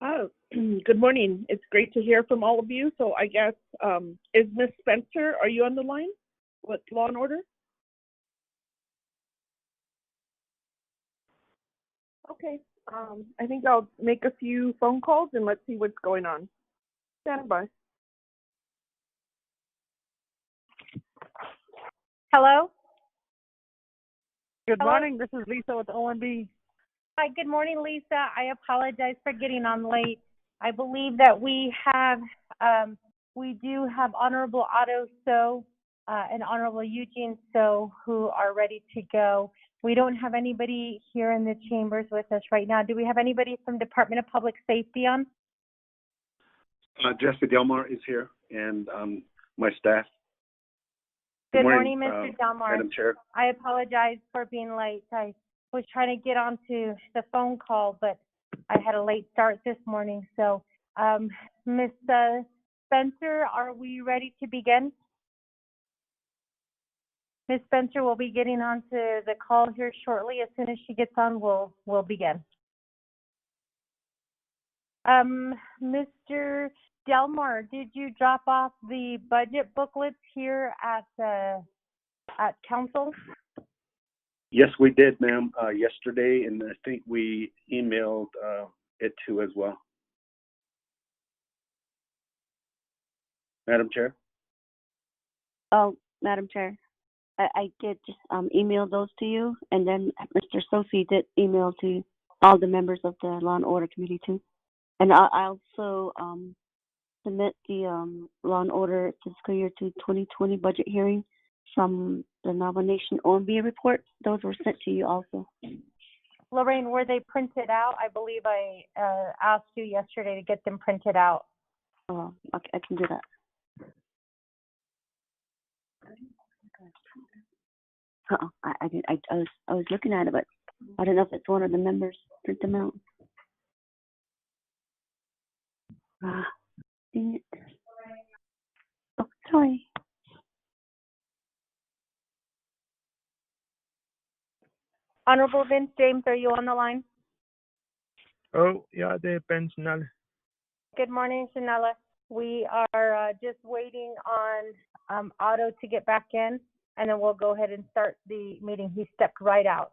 Oh, good morning. It's great to hear from all of you. So I guess, is Miss Spencer, are you on the line with Law and Order? Okay. I think I'll make a few phone calls and let's see what's going on. Stand by. Hello? Good Hello? morning. This is Lisa with OMB. Hi, good morning, Lisa. I apologize for getting on late. I believe that we do have Honorable Otto So and Honorable Eugene So who are ready to go. We don't have anybody here in the chambers with us right now. Do we have anybody from Department of Public Safety on? Jesse Delmar is here, and my staff. Good morning, Mr. Delmar. Madam Chair. I apologize for being late. I was trying to get onto the phone call, but I had a late start this morning. So, Ms. Spencer, are we ready to begin? Ms. Spencer will be getting onto the call here shortly. As soon as she gets on, we'll begin. Mr. Delmar, did you drop off the budget booklets here at council? Yes, we did, ma'am, yesterday, and I think we emailed it too as well. Madam Chair? Oh, Madam Chair, I did just email those to you, and then Mr. Sophie did email to all the members of the Law and Order Committee too. And I also submit the Law and Order Fiscal Year 2020 budget hearing from the nomination OMB report. Those were sent to you also. Lorraine, were they printed out? I believe I asked you yesterday to get them printed out. Oh, okay, I can do that. I was looking at it, but I don't know if it's one of the members print them out. Dang it. Oh, sorry. Honorable Vince James, are you on the line? Oh, yeah, de pensional. Good morning, Shanella. We are just waiting on Otto to get back in, and then we'll go ahead and start the meeting. He stepped right out.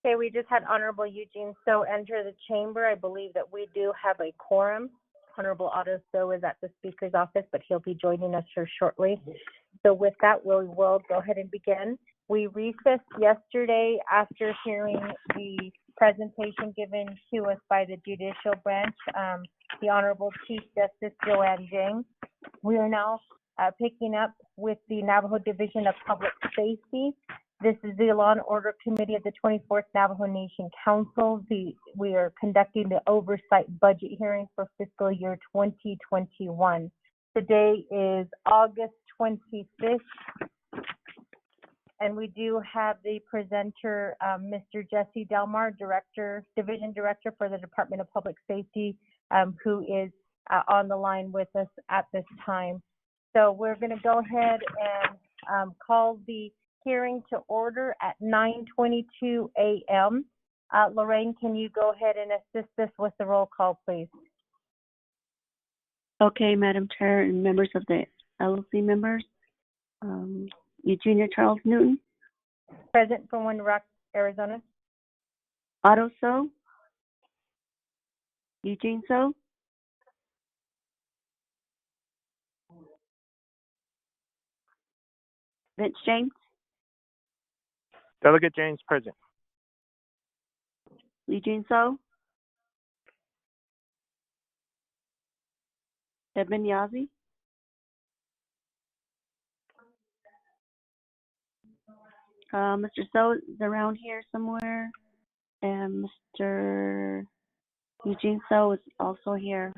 Okay, we just had Honorable Eugene So enter the chamber. I believe that we do have a quorum. Honorable Otto So is at the speaker's office, but he'll be joining us here shortly. So with that, we'll go ahead and begin. We recessed yesterday after hearing the presentation given to us by the judicial branch, the Honorable Chief Justice Joanne Jang. We are now picking up with the Navajo Division of Public Safety. This is the Law and Order Committee of the 24th Navajo Nation Council. We are conducting the Oversight budget hearing for fiscal year 2021. Today is August 25th, and we do have the presenter, Mr. Jesse Delmar, Division Director for the Department of Public Safety, who is on the line with us at this time. So we're going to go ahead and call the hearing to order at 9:22 a.m. Lorraine, can you go ahead and assist us with the roll call, please? Okay, Madam Chair and members of the LLC members. Eugenia Charles Newton. Present from Window Rock, Arizona. Otto So. Eugene So. Vince James. Delegate James present. Eugene So. Edmund Yazzie. Mr. So is around here somewhere, and Mr. Eugene So is also here.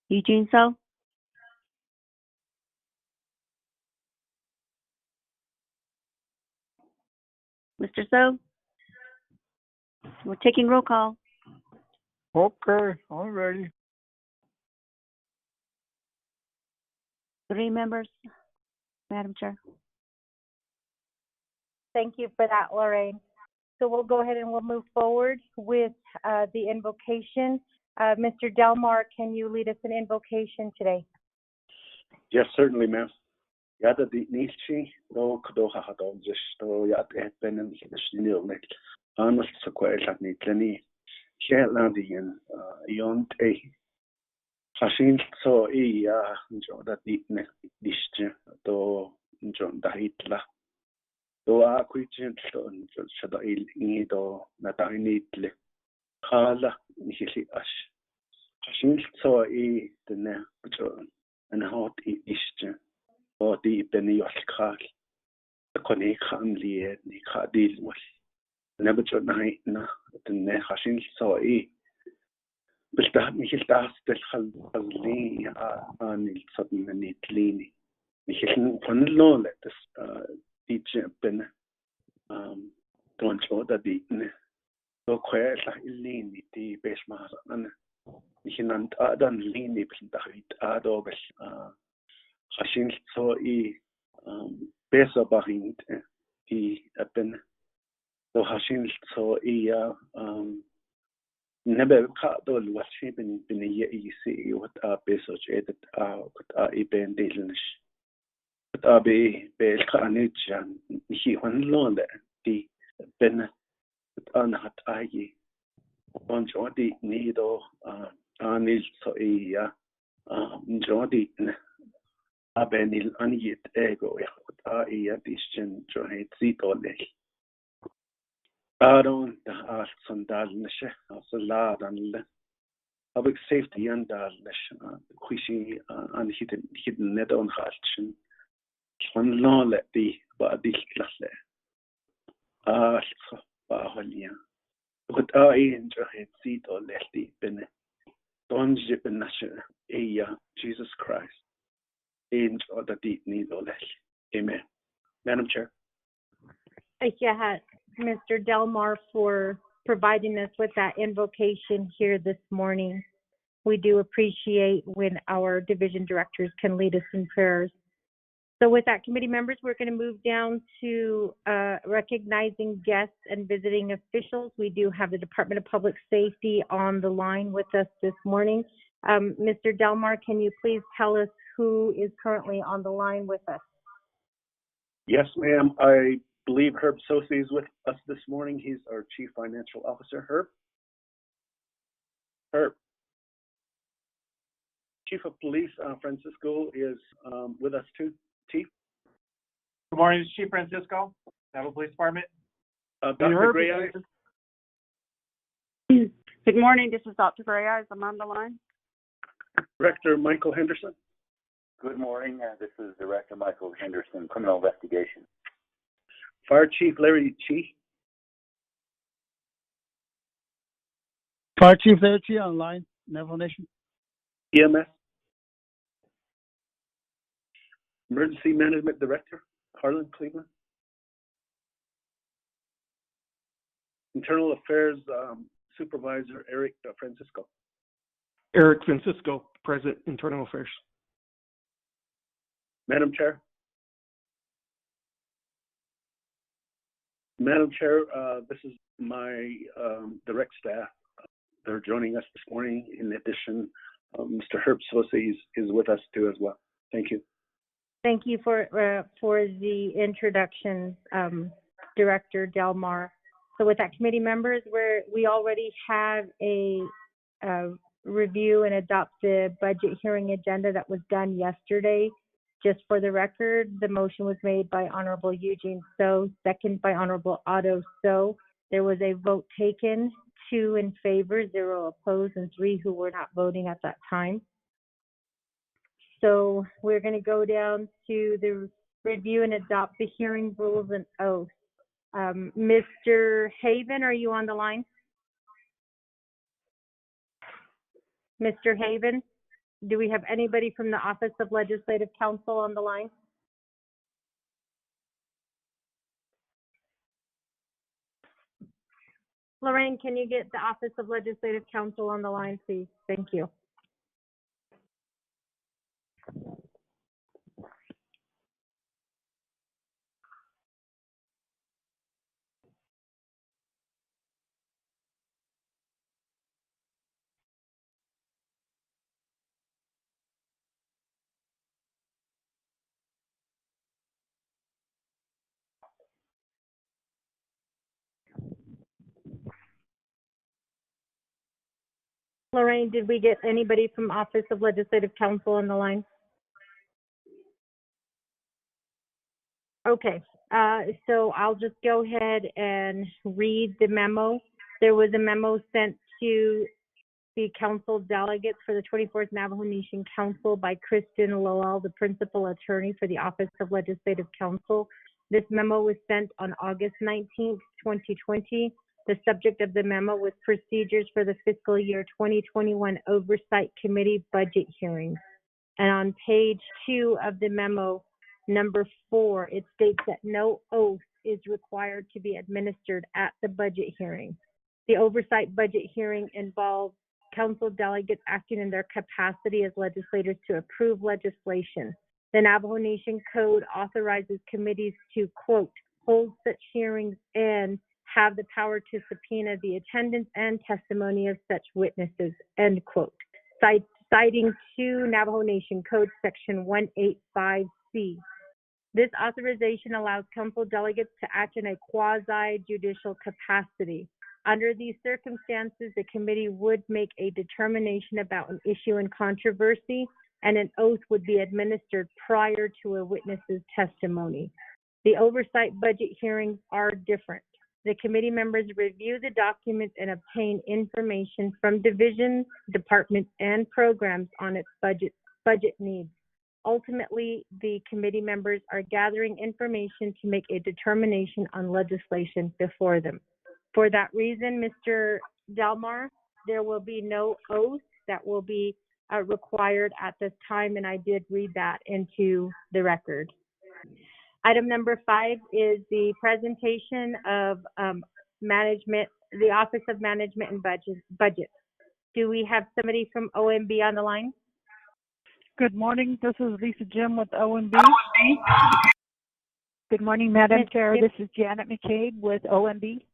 Eugene So. Mr. So? We're taking roll call. Okay, I'm ready. 3 members, Madam Chair. Thank you for that, Lorraine. So we'll go ahead and we'll move forward with the invocation. Mr. Delmar, can you lead us in invocation today? Yes, certainly, ma'am. Yada di nichi do kadoha hado jisto yat epenen hisnilnik. Anus sequela nitleni. Sheladian yont a Hashin so njo da ditne disje do njo da hitla. Do a kuichin so njo shada il nido na da nitle. Kala nihili ash. Hashin so dene bujo and hot disje. O di beni yolkal. Koni khan liye ni khadil wal. Nebujo na dene hashin so بالتهب ميخيل تاست الخليني آني الصدمة نيتليني ميخيل فنلو لتس ديجي بنا دون جودا ديتنا دو كوية لح إليني دي بيش مهر أنا ميخيل نانت آدان ليني بالتهبيت آدو بش خشين لتسوئي بيسا باغينت دي أبنا دو خشين لتسوئي نبى بقعدوا الوحشي بنية سي وتقابي سوجيت وتقابي بين ديلنش وتقابي بالقانيت جان نشي هنلون دي بنا أنا هتقاي ونجودي نيدو أنيل سويا نجودي أبني الأنيت إيجو يخد آية ديشن جوهيت زيتولي Aron da sandal nishe saladan public safety and nish khushi an hidden net on halchen von lole di ba di klasse so ba holia gut in johet sit o lehti bene don jiben nashe Jesus Christ in the deep need o leh. Amen. Madam Chair. Thank you, Mr. Delmar, for providing us with that invocation here this morning. We do appreciate when our division directors can lead us in prayers. So with that, committee members, we're going to move down to recognizing guests and visiting officials. We do have the Department of Public Safety on the line with us this morning. Mr. Delmar, can you please tell us who is currently on the line with us? Yes, ma'am. I believe Herb Sosi is with us this morning. He's our Chief Financial Officer. Herb. Chief of Police Francisco is with us too. Chief. Good morning, this is Chief Francisco, Navajo Police Department. Dr. Gray Eyes. Good morning, this is Dr. Gray Eyes. I'm on the line. Director Michael Henderson. Good morning, this is Director Michael Henderson, Criminal Investigation. Fire Chief Larry Chi. Fire Chief Larry Chi online, Navajo Nation. EMS. Emergency Management Director Harlan Cleveland. Internal Affairs Supervisor Eric Francisco. Eric Francisco, President, Internal Affairs. Madam Chair. Madam Chair, this is my direct staff. They're joining us this morning. In addition, Mr. Herb Sosi is with us too as well. Thank you. Thank you for the introduction, Director Delmar. So with that, committee members, we already have a review and adopt the budget hearing agenda that was done yesterday. Just for the record, the motion was made by Honorable Eugene So, second by Honorable Otto So. There was a vote taken, 2 in favor, 0 opposed, and 3 who were not voting at that time. So we're going to go down to the review and adopt the hearing rules and oaths. Mr. Haven, are you on the line? Mr. Haven, do we have anybody from the Office of Legislative Counsel on the line? Lorraine, can you get the Office of Legislative Counsel on the line, please? Thank you. Lorraine, did we get anybody from Office of Legislative Counsel on the line? Okay, so I'll just go ahead and read the memo. There was a memo sent to the council delegates for the 24th Navajo Nation Council by Kristen Lowell, the principal attorney for the Office of Legislative Counsel. This memo was sent on August 19th, 2020. The subject of the memo was procedures for the fiscal year 2021 Oversight Committee budget hearings. And on page 2 of the memo, number 4, it states that no oath is required to be administered at the budget hearing. The oversight budget hearing involves council delegates acting in their capacity as legislators to approve legislation. The Navajo Nation Code authorizes committees to, quote, hold such hearings and have the power to subpoena the attendance and testimony of such witnesses, end quote. Citing 2 Navajo Nation Code section 185C. This authorization allows council delegates to act in a quasi-judicial capacity. Under these circumstances, the committee would make a determination about an issue in controversy, and an oath would be administered prior to a witness's testimony. The oversight budget hearings are different. The committee members review the documents and obtain information from divisions, departments, and programs on its budget needs. Ultimately, the committee members are gathering information to make a determination on legislation before them. For that reason, Mr. Delmar, there will be no oath that will be required at this time, and I did read that into the record. Item number 5 is the presentation of management, the Office of Management and Budget. Do we have somebody from OMB on the line? Good morning. This is Lisa Jim with OMB. Good morning, Madam Chair. This is Janet McCabe with OMB.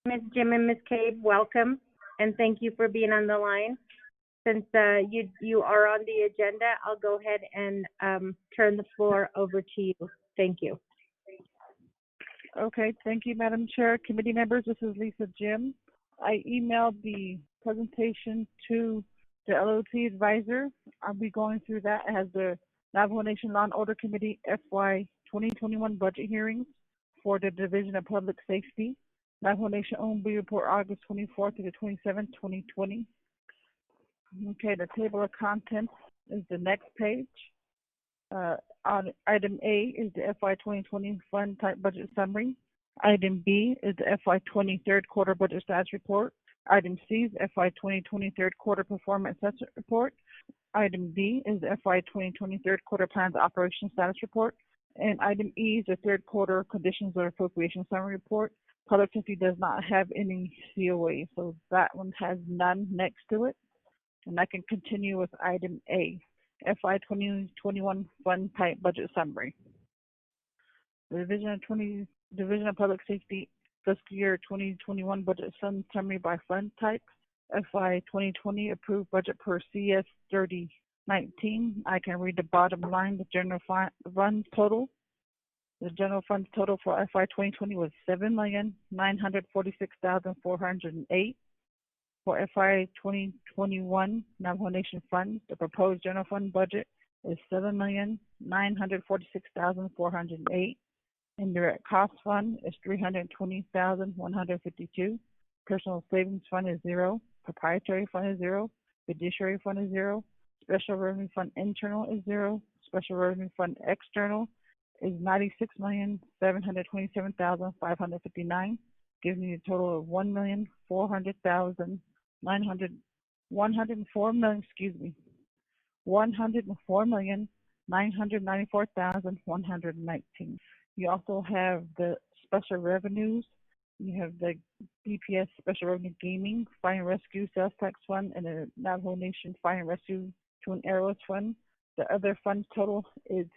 Ms. Jim and Ms. Cade, welcome, and thank you for being on the line. Since you are on the agenda, I'll go ahead and turn the floor over to you. Thank you. Okay, thank you, Madam Chair. Committee members, this is Lisa Jim. I emailed the presentation to the LOT advisor. I'll be going through that as the Navajo Nation Law and Order Committee FY 2021 budget hearings for the Division of Public Safety. Navajo Nation OMB report August 24th to the 27th, 2020. Okay, the table of contents is the next page. On item A is the FY 2020 fund type budget summary. Item B is the FY 20 third quarter budget status report. Item C is the FY 2020 third quarter performance assessment report. Item D is the FY 2020 third quarter plans operation status report. And item E is the third quarter conditions of appropriation summary report. Public safety does not have any COA, so that one has none next to it. And I can continue with item A, FY 2021 fund type budget summary. The Division of Public Safety fiscal year 2021 budget fund summary by fund type. FY 2020 approved budget per CS 3019. I can read the bottom line, the general fund total. The general fund total for FY 2020 was $7,946,408. For FY 2021 Navajo Nation funds, the proposed general fund budget is $7,946,408. Indirect cost fund is $320,152. Personal savings fund is 0. Proprietary fund is 0. Fiduciary fund is 0. Special revenue fund internal is 0. Special revenue fund external is $96,727,559, giving me a total of $104,994,119. You also have the special revenues You have the DPS Special Revenue Gaming Fire and Rescue Sales Tax Fund and the Navajo Nation Fire and Rescue Twin Arrows Fund. The other fund total is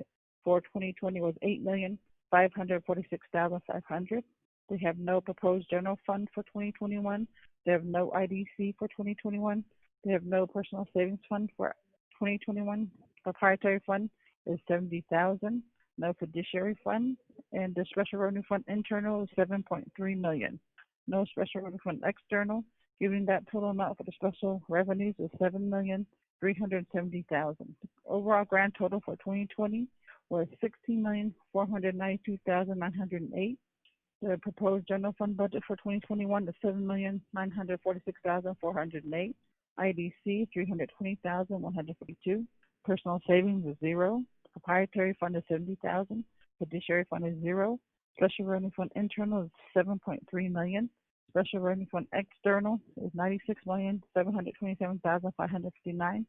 for 2020 was $8,546,500. They have no proposed general fund for 2021. They have no IDC for 2021. They have no personal savings fund for 2021. Proprietary fund is $70,000. No fiduciary fund, and the special revenue fund internal is $7.3 million. No special revenue fund external, giving that total amount for the special revenues is $7,370,000. Overall grand total for 2020 was $16,492,908. The proposed general fund budget for 2021 is $7,946,408. IDC $320,142. Personal savings is $0. Proprietary fund is $70,000. Fiduciary fund is $0. Special revenue fund internal is $7.3 million. Special revenue fund external is $96,727,559,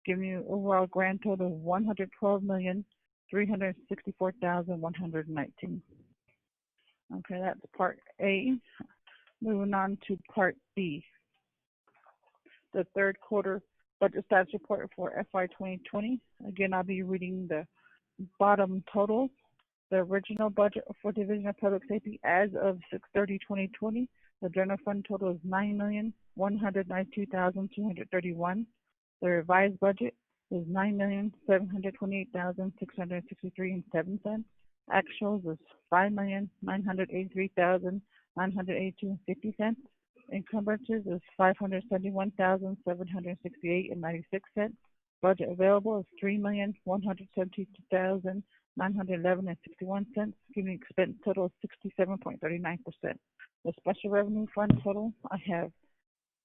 giving you overall grand total of $112,364,119. Okay, that's part A. Moving on to part B. The third quarter budget status report for FY 2020. Again, I'll be reading the bottom totals. The original budget for Division of Public Safety as of 6/30/2020, the general fund total is $9,192,231. The revised budget is $9,728,663.07. Actuals is $5,983,982.50. Encumbrances is $571,768.96. Budget available is $3,172,911.61, giving expense total of 67.39%. The special revenue fund total, I have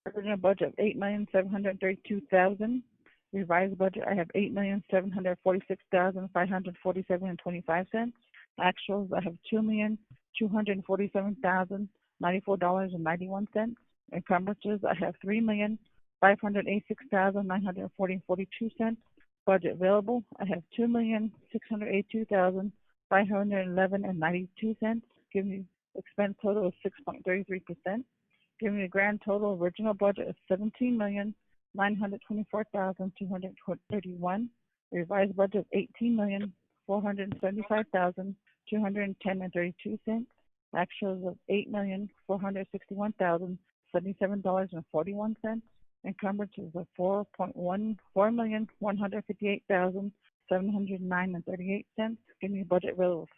original budget of $8,732,000. Revised budget, I have $8,746,547.25. Actuals, I have $2,247,094.91. Encumbrances, I have $3,586,940.42. Budget available, I have $2,682,511.92, giving me expense total of 6.33%, giving me a grand total original budget of $17,924,231, revised budget of $18,475,210.32, actuals of $8,461,077.41, encumbrances of $4,158,709.38, giving me a budget available of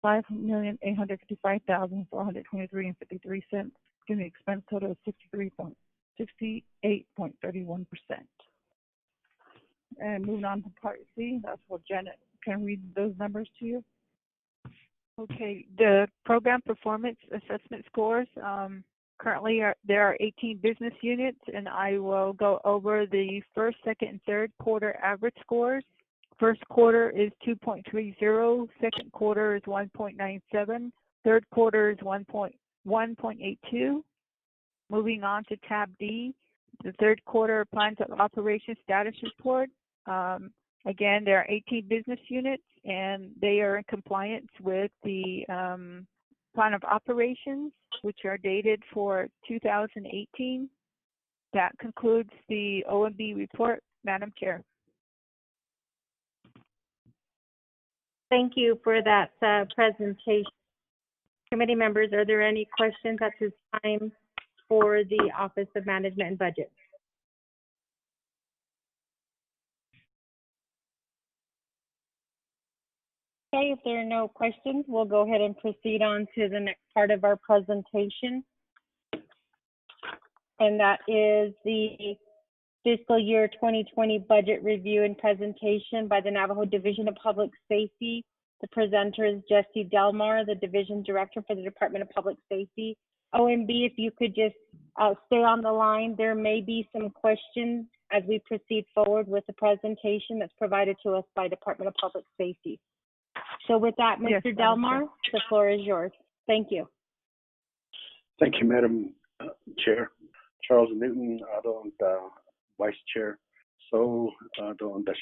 $5,855,423.53, giving me expense total of 68.31%. And moving on to part C, that's where Janet can read those numbers to you. Okay, the program performance assessment scores. Currently, there are 18 business units, and I will go over the first, second, and third quarter average scores. First quarter is 2.30, second quarter is 1.97, third quarter is 1.82. Moving on to tab D, the third quarter plans of operations status report. Again, there are 18 business units, and they are in compliance with the plan of operations, which are dated for 2018. That concludes the OMB report, Madam Chair. Thank you for that presentation. Committee members, are there any questions at this time for the Office of Management and Budget? Okay, if there are no questions, we'll go ahead and proceed on to the next part of our presentation. And that is the fiscal year 2020 budget review and presentation by the Navajo Division of Public Safety. The presenter is Jesse Delmar, the Division Director for the Department of Public Safety. OMB, if you could just stay on the line. There may be some questions as we proceed forward with the presentation that's provided to us by Department of Public Safety. So with that, Mr. Yes, Delmar, the floor is yours. Thank you. Thank you, Madam Chair. Charles Newton, Vice Chair. So, Law and Order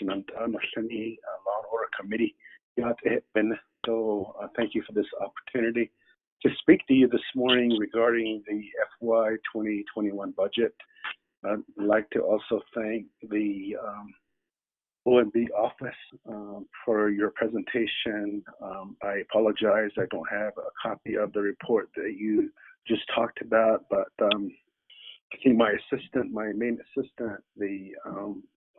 Committee. So, thank you for this opportunity to speak to you this morning regarding the FY 2021 budget. I'd like to also thank the OMB office for your presentation. I apologize, I don't have a copy of the report that you just talked about, but I think my main assistant,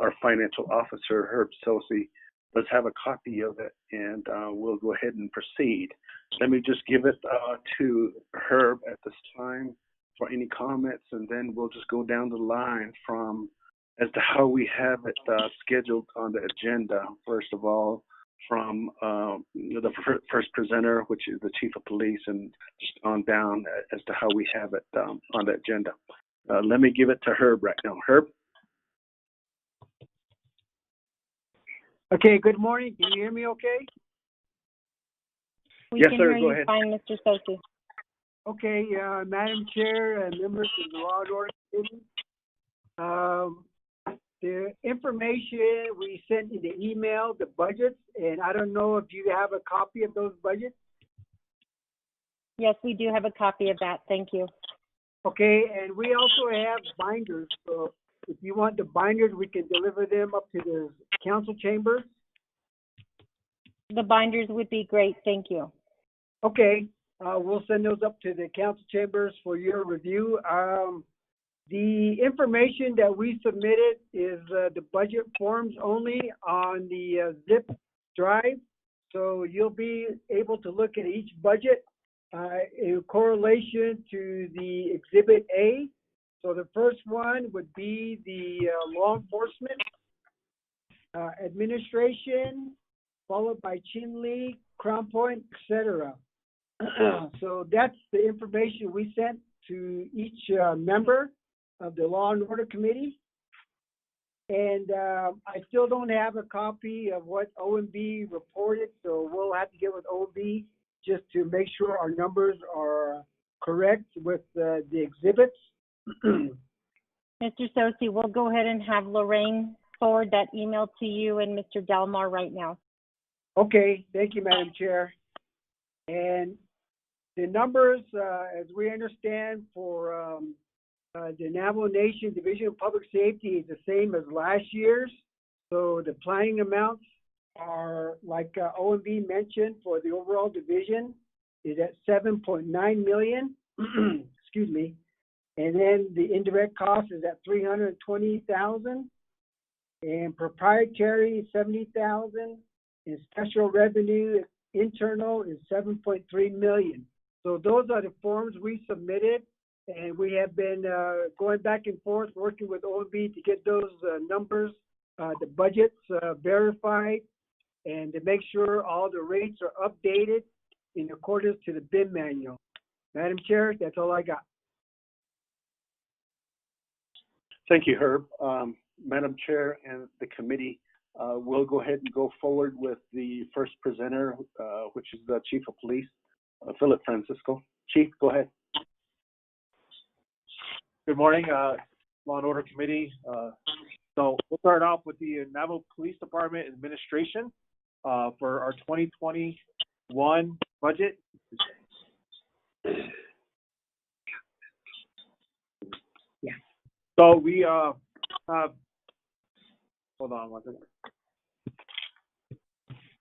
our financial officer, Herb Sosi, does have a copy of it, and we'll go ahead and proceed. Let me just give it to Herb at this time for any comments, and then we'll just go down the line as to how we have it scheduled on the agenda. First of all, from the first presenter, which is the Chief of Police, and just on down as to how we have it on the agenda. Let me give it to Herb right now. Herb? Okay, good morning. Can you hear me okay? We Yes, can sir. hear Go you ahead. fine, Mr. Sosi. Okay, Madam Chair and members of the Law and Order Committee. The information we sent in the email, the budgets, and I don't know if you have a copy of those budgets. Yes, we do have a copy of that. Thank you. Okay, and we also have binders. So if you want the binders, we can deliver them up to the council chambers. The binders would be great. Thank you. Okay, we'll send those up to the council chambers for your review. The information that we submitted is the budget forms only on the zip drive. So you'll be able to look at each budget in correlation to the Exhibit A. So the first one would be the law enforcement administration, followed by Chinle, Crown Point, etc. So that's the information we sent to each member of the Law and Order Committee. And I still don't have a copy of what OMB reported, so we'll have to get with OMB just to make sure our numbers are correct with the exhibits. Mr. Sosi, we'll go ahead and have Lorraine forward that email to you and Mr. Delmar right now. Okay, thank you, Madam Chair. And the numbers, as we understand, for the Navajo Nation Division of Public Safety is the same as last year's. So the planning amounts are, like OMB mentioned, for the overall division is at 7.9 million. Excuse me. And then the indirect cost is at 320,000, and proprietary 70,000, and special revenue internal is 7.3 million. So those are the forms we submitted, and we have been going back and forth working with OMB to get those numbers, the budgets verified, and to make sure all the rates are updated in accordance to the BIM manual. Madam Chair, that's all I got. Thank you, Herb. Madam Chair and the committee, we'll go ahead and go forward with the first presenter, which is the Chief of Police, Philip Francisco. Chief, go ahead. Good morning, Law and Order Committee. So we'll start off with the Navajo Police Department Administration for our 2021 budget. Yeah. So we have, hold on one second.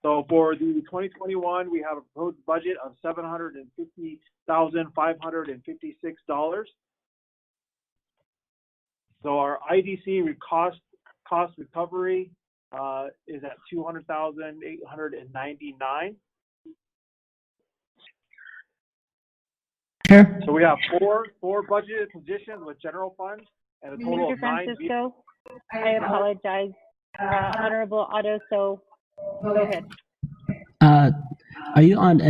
So for the 2021, we have a proposed budget of $750,556. So our IDC cost recovery is at $200,899. Sure. So we have four budgeted positions with general funds and a total Mr. of 9. Francisco, I apologize. Honorable Otto, so go ahead. Are you on,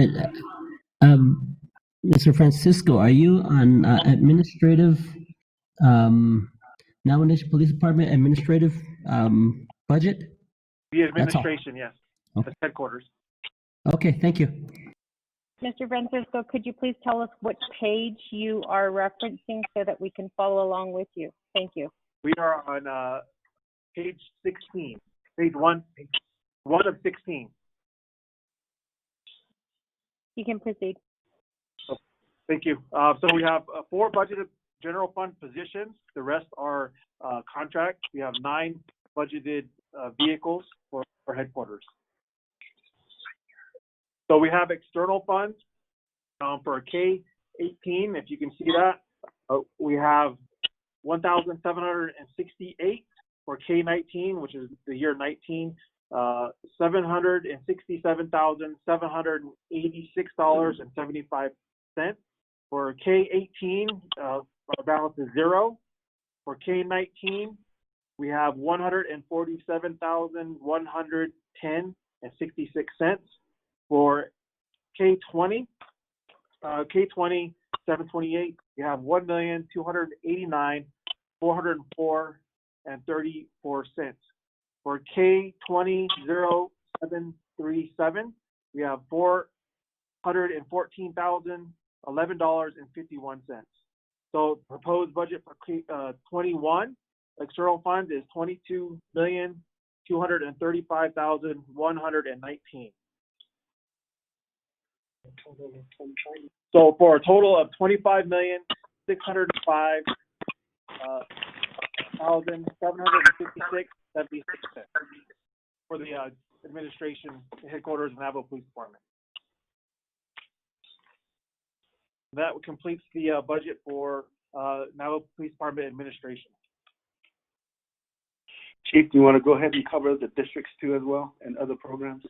Mr. Francisco, are you on administrative, Navajo Nation Police Department administrative budget? The administration, yes. Okay. That's headquarters. Okay, thank you. Mr. Francisco, could you please tell us what page you are referencing so that we can follow along with you? Thank you. We are on page 16, page one of 16. You can proceed. Thank you. So we have 4 budgeted general fund positions. The rest are contract. We have 9 budgeted vehicles for headquarters. So we have external funds for K-18, if you can see that. We have 1,768 for K-19, which is the year 19, $767,786.75. For K-18, our balance is 0. For K-19, we have $147,110.66. For K-20, K-20 728, we have $1,289,404.34. For K-20 0737, we have $414,011.51. So proposed budget for K-21 external funds is $22,235,119. So for a total of $25,605,756.76 for the administration headquarters and Navajo Police Department. That completes the budget for Navajo Police Department administration. Chief, do you want to go ahead and cover the districts too as well and other programs?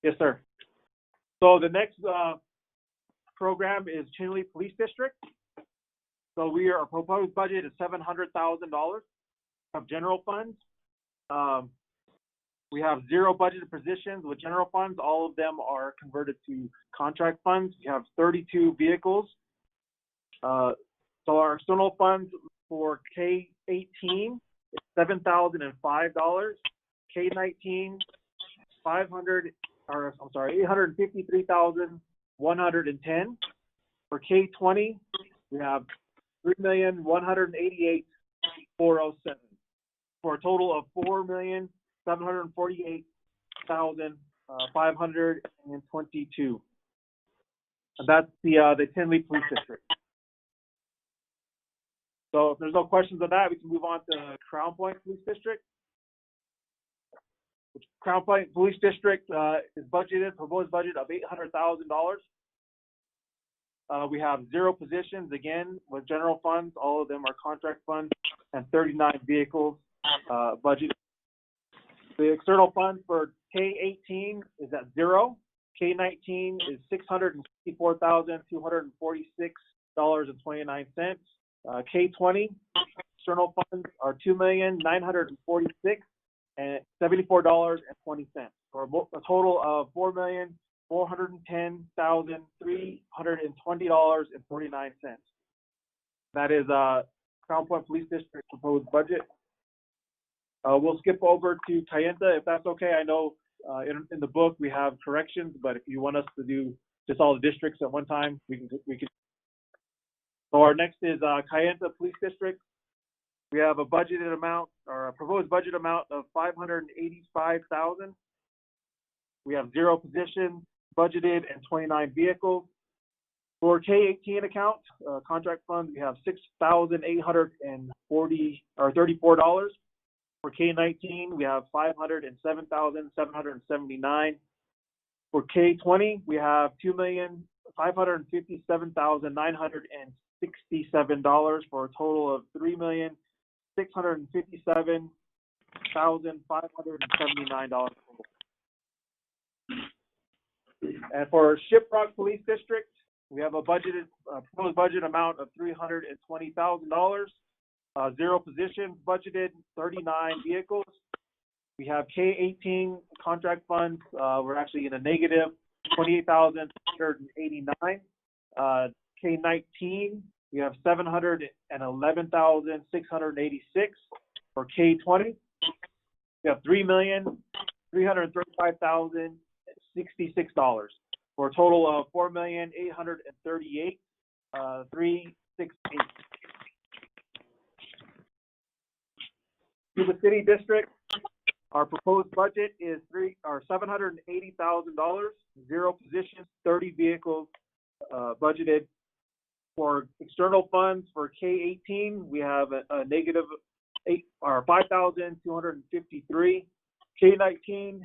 Yes, sir. So the next program is Chinle Police District. So our proposed budget is $700,000 of general funds. We have 0 budgeted positions with general funds. All of them are converted to contract funds. We have 32 vehicles. So our external funds for K-18 is $7,005. K-19, $853,110. For K-20, we have $3,188,407 for a total of $4,748,522. And that's the Tinley Police District. So if there's no questions on that, we can move on to Crown Point Police District. Crown Point Police District is proposed budget of $800,000. We have 0 positions, again, with general funds. All of them are contract funds, and 39 vehicles budget. The external funds for K-18 is at 0. K-19 is $664,246.29. K-20 external funds are $2,946,074.20 for a total of $4,410,320.49. That is Crown Point Police District proposed budget. We'll skip over to Kayenta if that's okay. I know in the book we have corrections, but if you want us to do just all the districts at one time, we can. So our next is Kayenta Police District. We have a budgeted amount, or a proposed budget amount of $585,000. We have 0 positions budgeted and 29 vehicles. For K-18 account, contract funds, we have $6,834. For K-19, we have $507,779. For K-20, we have $2,557,967 for a total of $3,657,579. And for Shiprock Police District, we have a proposed budget amount of $320,000. 0 positions budgeted, 39 vehicles. We have K-18 contract funds. We're actually in a negative, $28,689. K-19, we have $711,686. For K-20, we have $3,335,066 for a total of $4,838,368. Cuba City District, our proposed budget is $780,000, 0 positions, 30 vehicles budgeted. For external funds for K-18, we have a negative 5,253. K-19,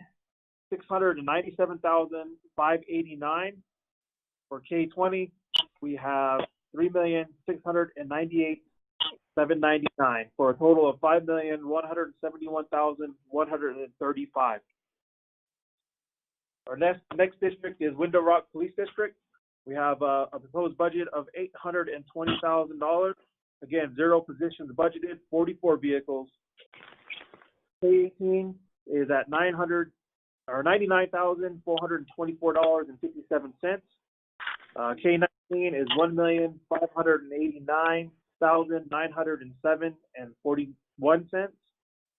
697,589. For K-20, we have 3,698,799 for a total of 5,171,135. Our next district is Window Rock Police District. We have a proposed budget of $820,000. Again, 0 positions budgeted, 44 vehicles. K-18 is at $99,424.57. K-19 is $1,589,907.41.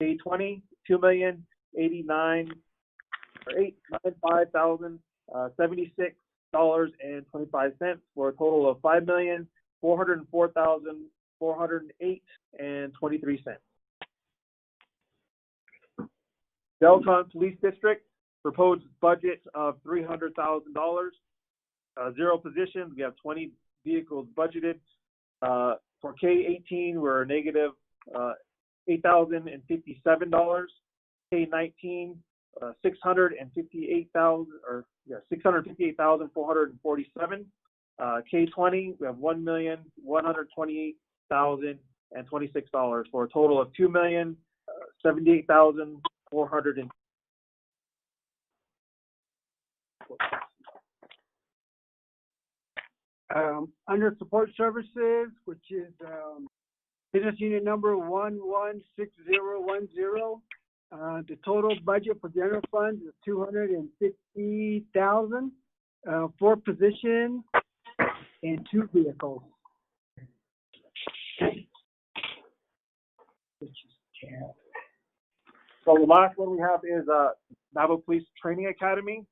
K-20, $2,085,076.25 for a total of $5,404,408.23. Delcon Police District, proposed budget of $300,000. 0 positions. We have 20 vehicles budgeted. For K-18, we're negative $8,057. K-19, $658,447. K-20, we have $1,128,026 for a total of $2,078,400. Under support services, which is business unit number 116010, the total budget for general funds is $250,000, 4 positions and 2 vehicles. So the last one we have is Navajo Police Training Academy,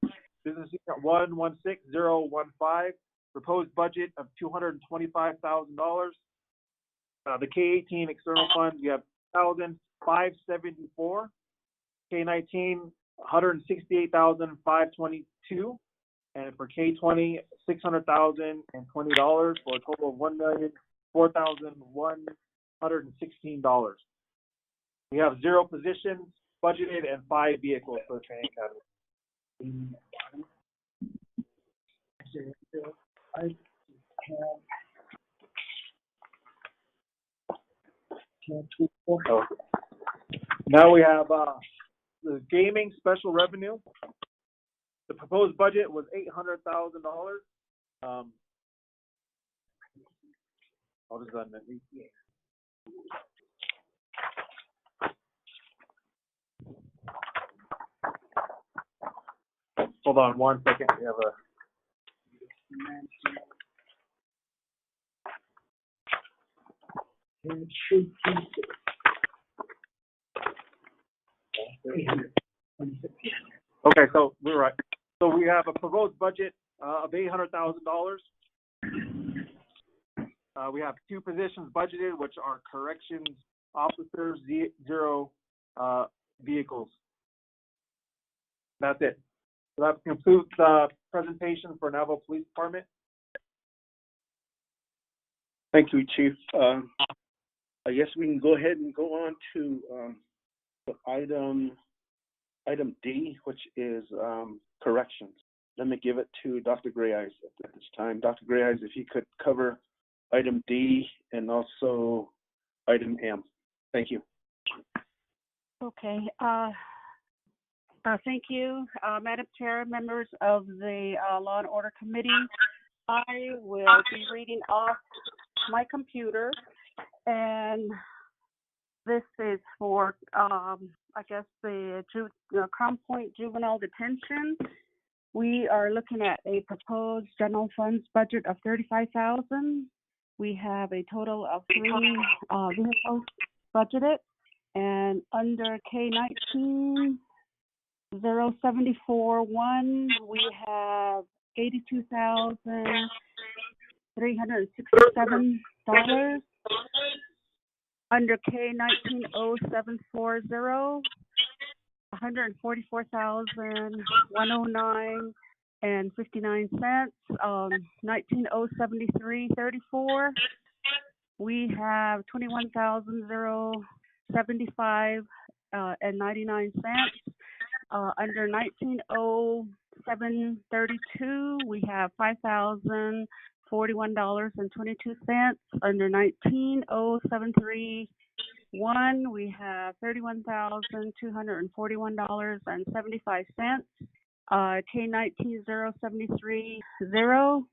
business unit 116015. Proposed budget of $225,000. The K-18 external funds, we have $1,574. K-19, $168,522. And for K-20, $600,020 for a total of $1,004,116. We have 0 positions budgeted and 5 vehicles for the training academy. Now we have the gaming special revenue. The proposed budget was $800,000. I'll just run that. Hold on 1 second. We have a okay, so we're right. So we have a proposed budget of $800,000. We have 2 positions budgeted, which are corrections officers, 0 vehicles. That's it. So that concludes the presentation for Navajo Police Department. Thank you, Chief. I guess we can go ahead and go on to item D, which is corrections. Let me give it to Dr. Gray Eyes at this time. Dr. Gray Eyes, if you could cover item D and also item M. Thank you. Okay. Thank you, Madam Chair, members of the Law and Order Committee. I will be reading off my computer, and this is for, I guess, the Crown Point Juvenile Detention. We are looking at a proposed general funds budget of $35,000. We have a total of 3 vehicles budgeted, and under K-19, 0741, we have $82,367. Under K-19-0740, $144,109. and 59 cents. 19,073.34. We have 21,075 and 99 cents. Under 19,0732, we have $5,041.22. Under 19,073.1, we have $31,241.75. K19,073.0,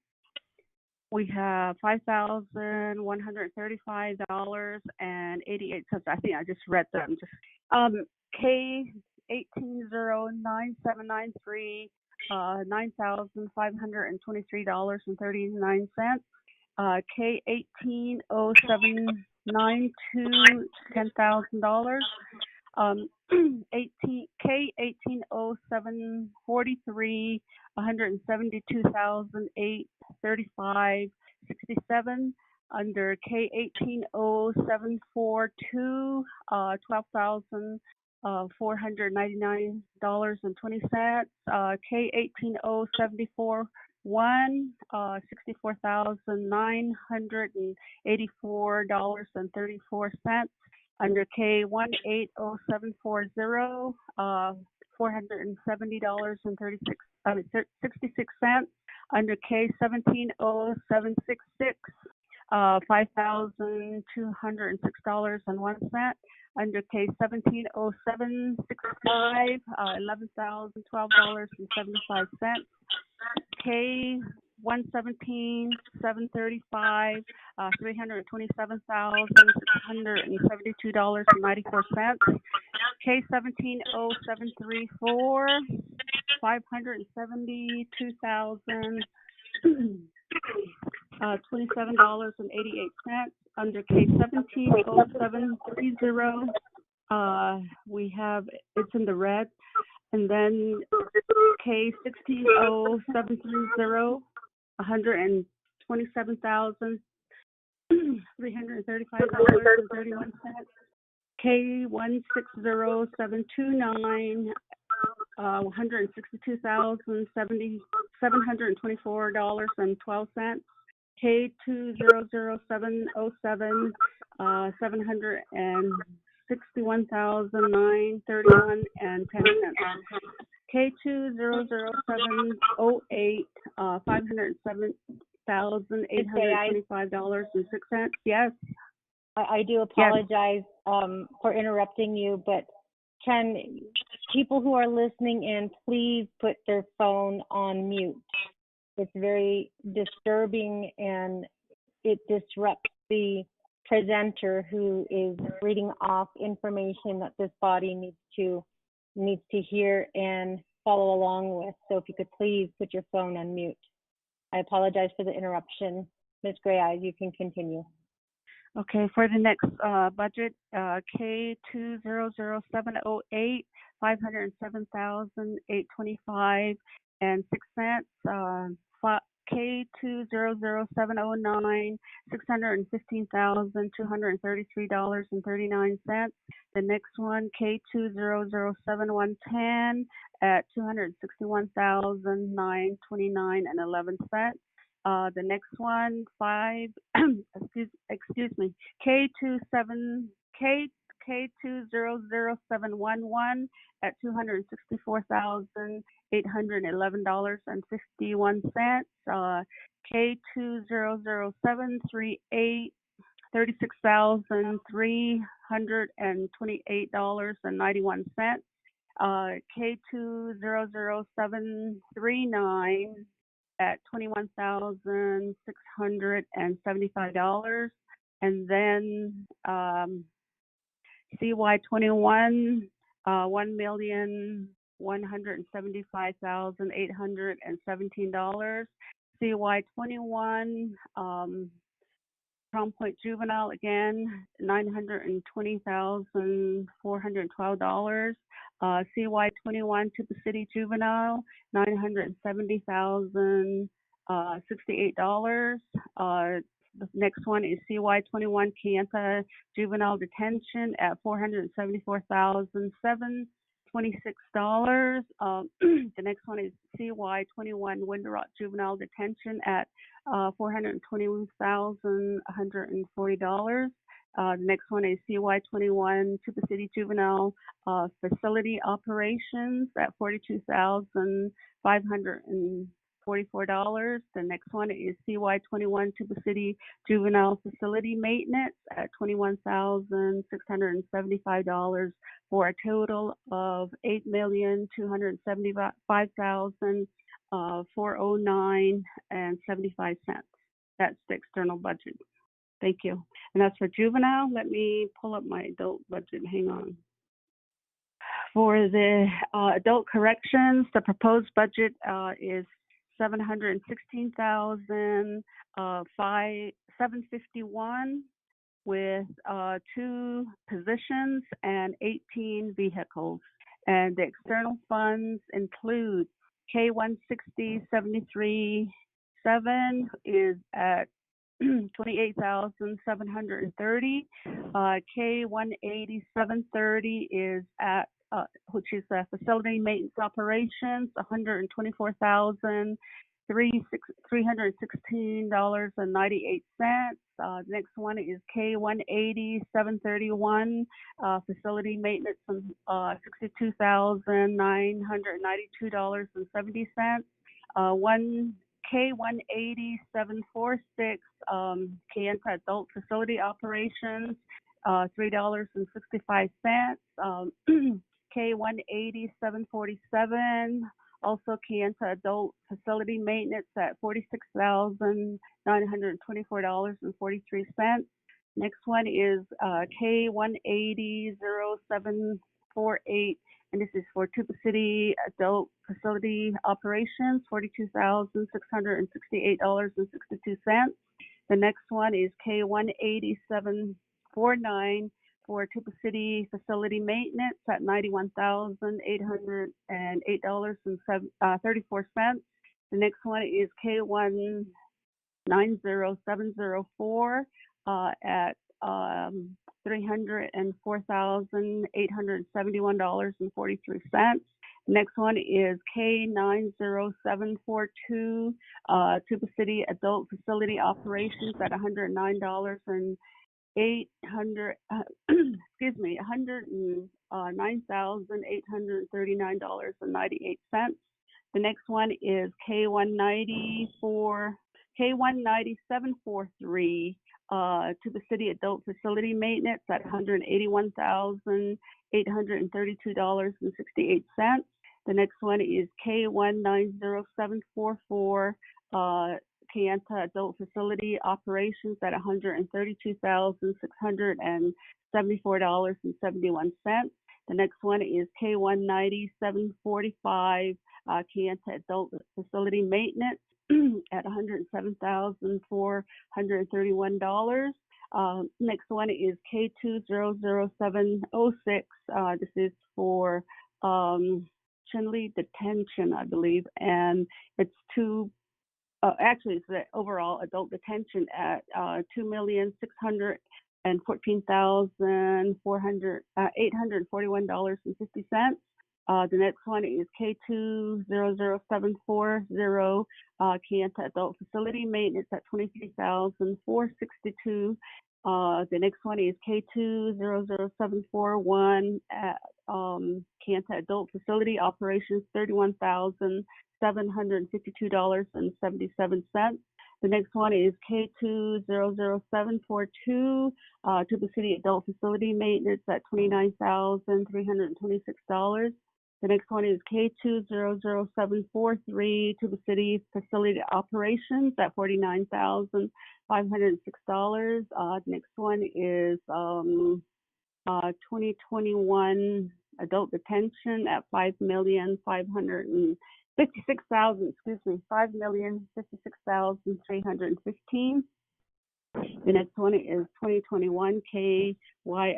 we have $5,135.88. I think I just read them. K18,09793, $9,523.39. K18,0792, $10,000. K18,0743, $172,835.67. Under K18,0742, $12,499.20. K18,074.1, $64,984.34. Under K18,074.0, $470.66. Under K17,0766, $5,206.01. Under K17,0765, $11,012.75. K117,735, $327,672.94. K17,0734, $572,027.88. Under K17,0730, we have, it's in the red. And then K16,0730, $127,335.31. K160729, $162,724.12. K200707, $761,931.10. K200708, $507,825.06. Yes. I do apologize for interrupting you, but can people who are listening in please put their phone on mute? It's very disturbing and it disrupts the presenter who is reading off information that this body needs to hear and follow along with. So if you could please put your phone on mute. I apologize for the interruption. Ms. Gray Eyes, you can continue. Okay, for the next budget, K200708, $507,825.06. K200709, $615,233.39. The next one, K200710 at $261,929.11. The next one, K200711 at $264,811.51. K200738, $36,328.91. K20739 at $21,675. And then CY21, $1,175,817. CY21, Crown Point Juvenile again, $920,412. CY21 Tuba City Juvenile, $970,068. The next one is CY21 Kayenta Juvenile Detention at $474,700. $26. The next one is CY21 Window Rock Juvenile Detention at $421,140. The next one is CY21 Tuba City Juvenile Facility Operations at $42,544. The next one is CY21 Tuba City Juvenile Facility Maintenance at $21,675 for a total of $8,275,409.75. That's the external budget. Thank you. And that's for juvenile. Let me pull up my adult budget. Hang on. For the adult corrections, the proposed budget is $716,751 with 2 positions and 18 vehicles. And the external funds include K160-73-7 is at 28,730. K180-730 is at which is facility maintenance operations, $316.98. The next one is K180-731, facility maintenance, $62,992.70. K180-746, Kayenta Adult Facility Operations, $3.65. K180-747, also Kayenta Adult Facility Maintenance at $46,924.43. Next one is K180-0748, and this is for Tuba City Adult Facility Operations, $42,668.62. The next one is K180-749 for Tuba City Facility Maintenance at $91,808.34. The next one is K190-704 at $304,871.43. Next one is K90742, Tuba City Adult Facility Operations at $109,839.98. The next one is K19743, Tuba City Adult Facility Maintenance at $181,832.68. The next one is K190-744, Kayenta Adult Facility Operations at $132,674.71. The next one is K190-745, Kayenta Adult Facility Maintenance at $107,431. Next one is K200-706. This is for Chinley Detention, I believe, and it's actually it's the overall adult detention at $2,614,841.50. The next one is K200-740, Kayenta Adult Facility Maintenance at $23,462. The next one is K200-741 at Kayenta Adult Facility Operations, $31,752.77. The next one is K200-742, Tuba City Adult Facility Maintenance at $29,326. The next one is K200-743, Tuba City Facility Operations at $49,506. The next one is 2021 Adult Detention at $5,556,315. The next one is 2021 KY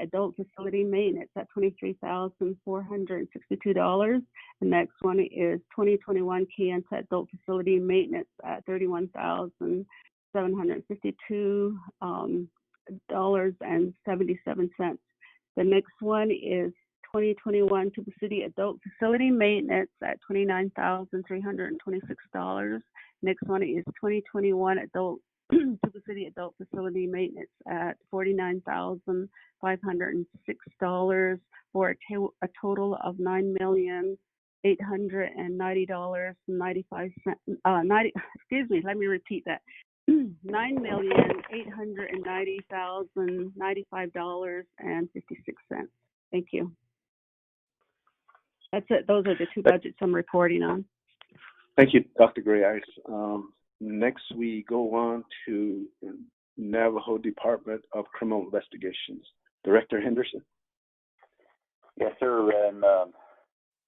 Adult Facility Maintenance at $23,462. The next one is 2021 Kayenta Adult Facility Maintenance at $31,752.77. The next one is 2021 Tuba City Adult Facility Maintenance at $29,326. Next one is 2021 Adult Tuba City Adult Facility Maintenance at $49,506 for a total of $9,890.95. Excuse me, let me repeat that. $9,890,095.56. Thank you. That's it. Those are the two budgets I'm reporting on. Thank you, Dr. Gray-Ice. Next, we go on to Navajo Department of Criminal Investigations. Director Henderson. Yes, sir. And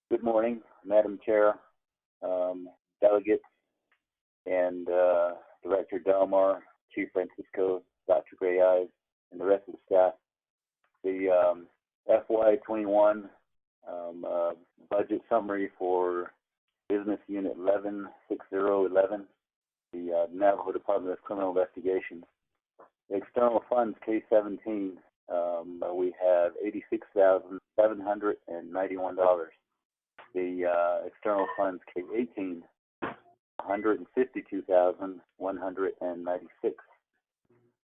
good morning, Madam Chair, delegates, and Director Delmar, Chief Francisco, Dr. Gray-Eyes, and the rest of the staff. The FY21 budget summary for Business Unit 116011, the Navajo Department of Criminal Investigations. The external funds, K17, we have $86,791. The external funds, K18, $152,196.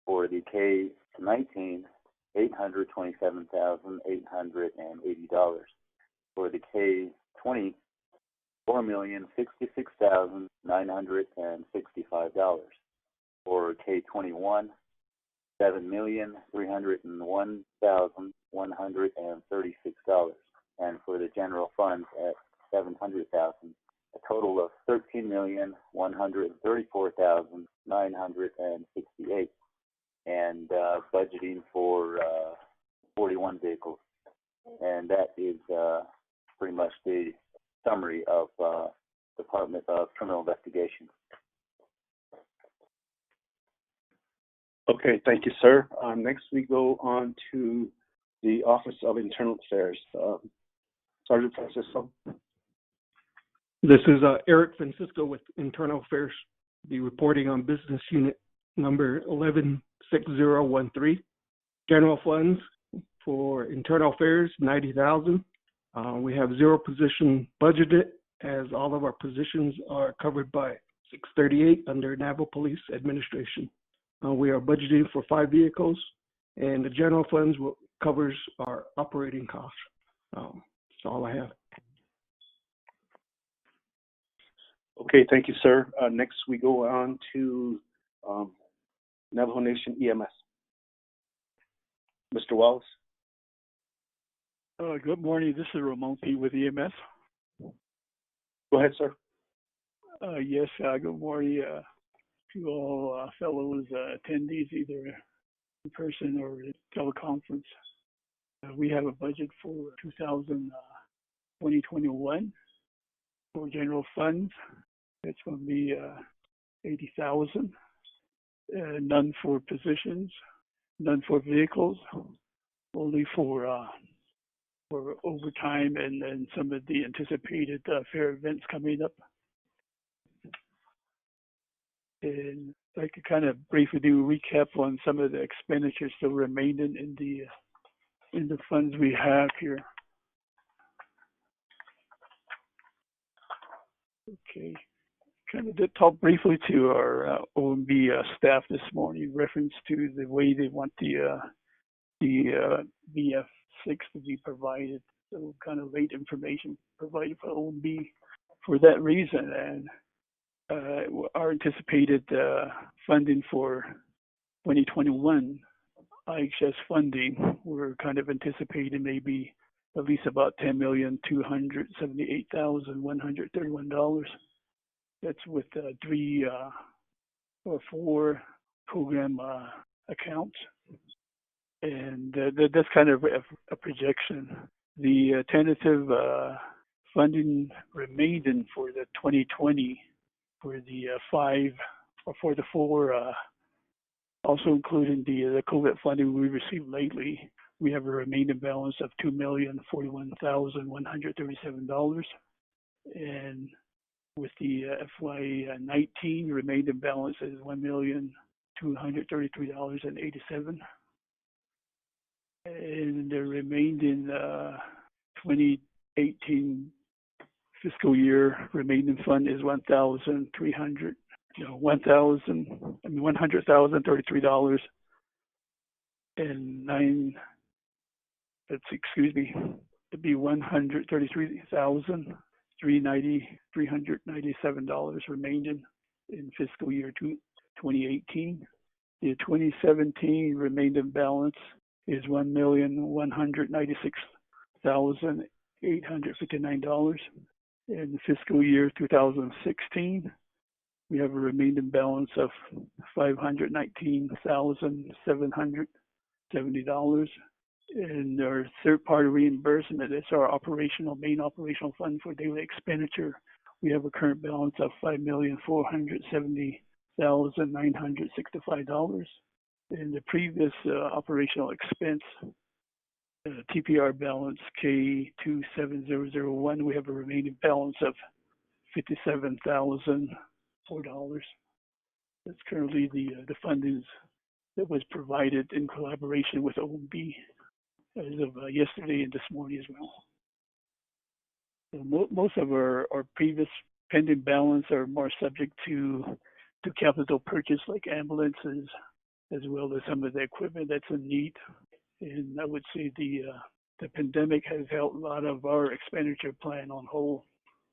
For the K19, $827,880. For the K20, $4,066,965. For K21, $7,301,136. And for the general funds at $700,000, a total of $13,134,968, and budgeting for 41 vehicles. And that is pretty much the summary of Department of Criminal Investigation. Okay, thank you, sir. Next, we go on to the Office of Internal Affairs. Sergeant Francisco. This is Eric Francisco with Internal Affairs. Be reporting on business unit number 116013. General funds for internal affairs, $90,000. We have 0 position budgeted, as all of our positions are covered by 638 under Navajo Police Administration. We are budgeting for 5 vehicles, and the general funds covers our operating costs. That's all I have. Okay, thank you, sir. Next, we go on to Navajo Nation EMS. Mr. Wallace. Good morning. This is Ramon P. with EMS. Go ahead, sir. Yes, good morning to all fellows attendees, either in person or teleconference. We have a budget for 2021 for general funds. It's going to be $80,000. None for positions, none for vehicles, only for overtime and some of the anticipated fair events coming up. And I'd like to kind of briefly do a recap on some of the expenditures still remaining in the funds we have here. Okay, kind of did talk briefly to our OMB staff this morning in reference to the way they want the BF6 to be provided. So kind of late information provided for OMB for that reason. And our anticipated funding for 2021 IHS funding, we're kind of anticipating maybe at least about $10,278,131. That's with 3 or 4 program accounts, and that's kind of a projection. The tentative funding remaining for the 2020 for the 5 or for the 4, also including the COVID funding we received lately, we have a remaining balance of $2,041,137, and with the FY19 remaining balance is $1,233,087, and the remaining 2018 fiscal year remaining fund is $100,033 and it'd be $133,397 remaining in fiscal year 2018. The 2017 remaining balance is $1,196,859. In fiscal year 2016, we have a remaining balance of $519,770. And our third-party reimbursement is our main operational fund for daily expenditure. We have a current balance of $5,470,965. In the previous operational expense, TPR balance K27001, we have a remaining balance of $57,004. That's currently the funding that was provided in collaboration with OMB as of yesterday and this morning as well. So most of our previous pending balance are more subject to capital purchase, like ambulances, as well as some of the equipment that's in need. And I would say the pandemic has held a lot of our expenditure plan on hold.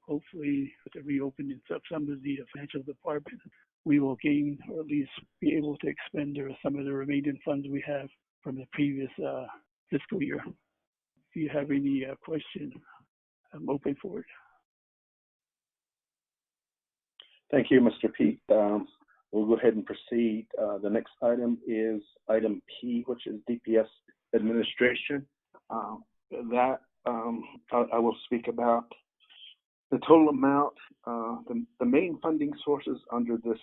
Hopefully, with the reopening of some of the financial department, we will gain, or at least be able to expend some of the remaining funds we have from the previous fiscal year. If you have any questions, I'm open for it. Thank you, Mr. Pete. We'll go ahead and proceed. The next item is item P, which is DPS administration. I will speak about the total amount. The main funding sources under this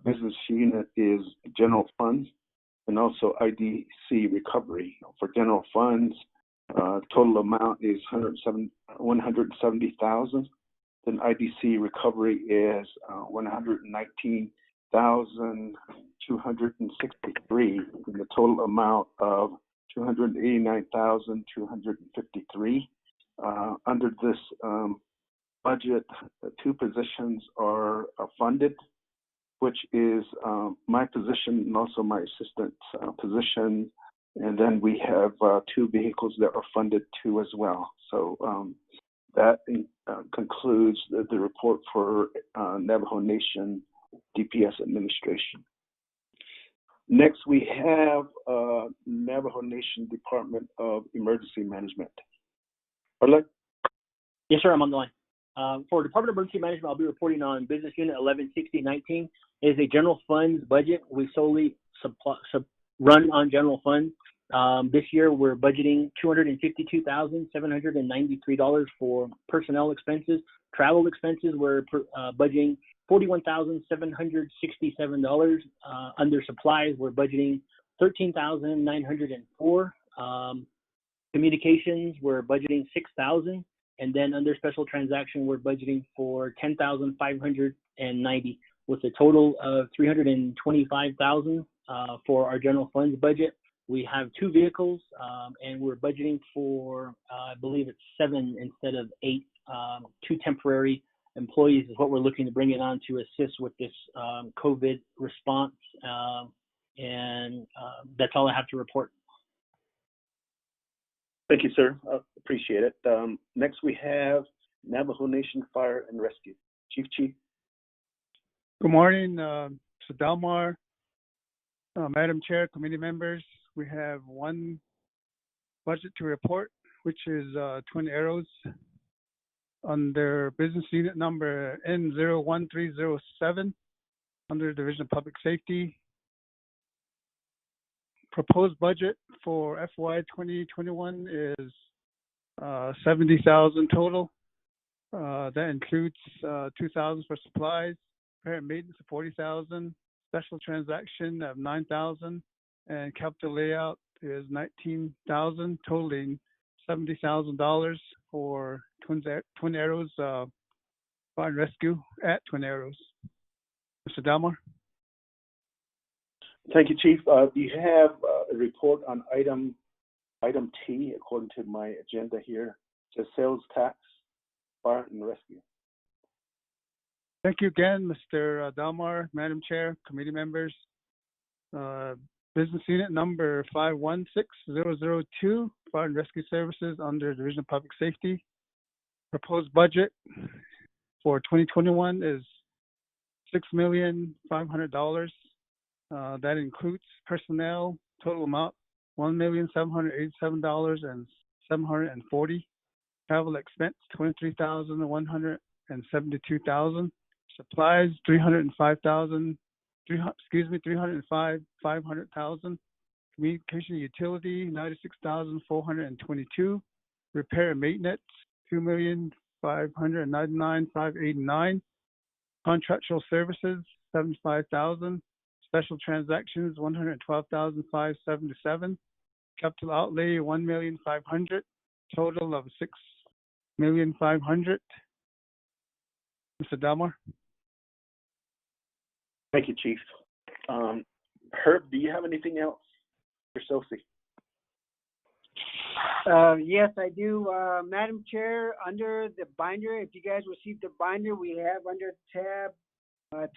business unit is general funds and also IDC recovery. For general funds, total amount is $170,000. Then IDC recovery is $119,263, and the total amount of $289,253. Under this budget, two positions are funded, which is my position and also my assistant's position. And then we have two vehicles that are funded too as well. So that concludes the report for Navajo Nation DPS administration. Next, we have Navajo Nation Department of Emergency Management. Arlen? Yes, sir, I'm on the line. For Department of Emergency Management, I'll be reporting on Business Unit 116019. It is a general funds budget. We solely run on general funds. This year, we're budgeting $252,793 for personnel expenses. Travel expenses, we're budgeting $41,767. Under supplies, we're budgeting $13,904. Communications, we're budgeting $6,000. And then under special transaction, we're budgeting for $10,590, with a total of $325,000 for our general funds budget. We have two vehicles, and we're budgeting for, I believe it's 7 instead of 8. 2 temporary employees is what we're looking to bring it on to assist with this COVID response. And that's all I have to report. Thank you, sir. Appreciate it. Next, we have Navajo Nation Fire and Rescue. Chief. Good morning, Mr. Delmar, Madam Chair, committee members. We have one budget to report, which is Twin Arrows under business unit number N01307 under Division of Public Safety. Proposed budget for FY 2021 is $70,000 total. That includes $2,000 for supplies, repair and maintenance of $40,000, special transaction of $9,000, and capital layout is $19,000, totaling $70,000 for Twin Arrows Fire and Rescue at Twin Arrows. Mr. Delmar. Thank you, Chief. Do you have a report on item Item T, according to my agenda here, says sales tax, fire and rescue. Thank you again, Mr. Delmar, Madam Chair, committee members. Business unit number 516002, Fire and Rescue Services under Division of Public Safety. Proposed budget for 2021 is $6,500,000. That includes personnel, total amount $1,787,740. Travel expense $23,172,000. Supplies $305,500,000. Communication utility $96,422. Repair and maintenance $2,599,589. Contractual services $75,000. Special transactions $112,577. Capital outlay $1,500,000. Total of $6,500,000. Mr. Delmar. Thank you, Chief. Herb, do you have anything else for Sophie? Yes, I do. Madam Chair, under the binder, if you guys received the binder, we have under tab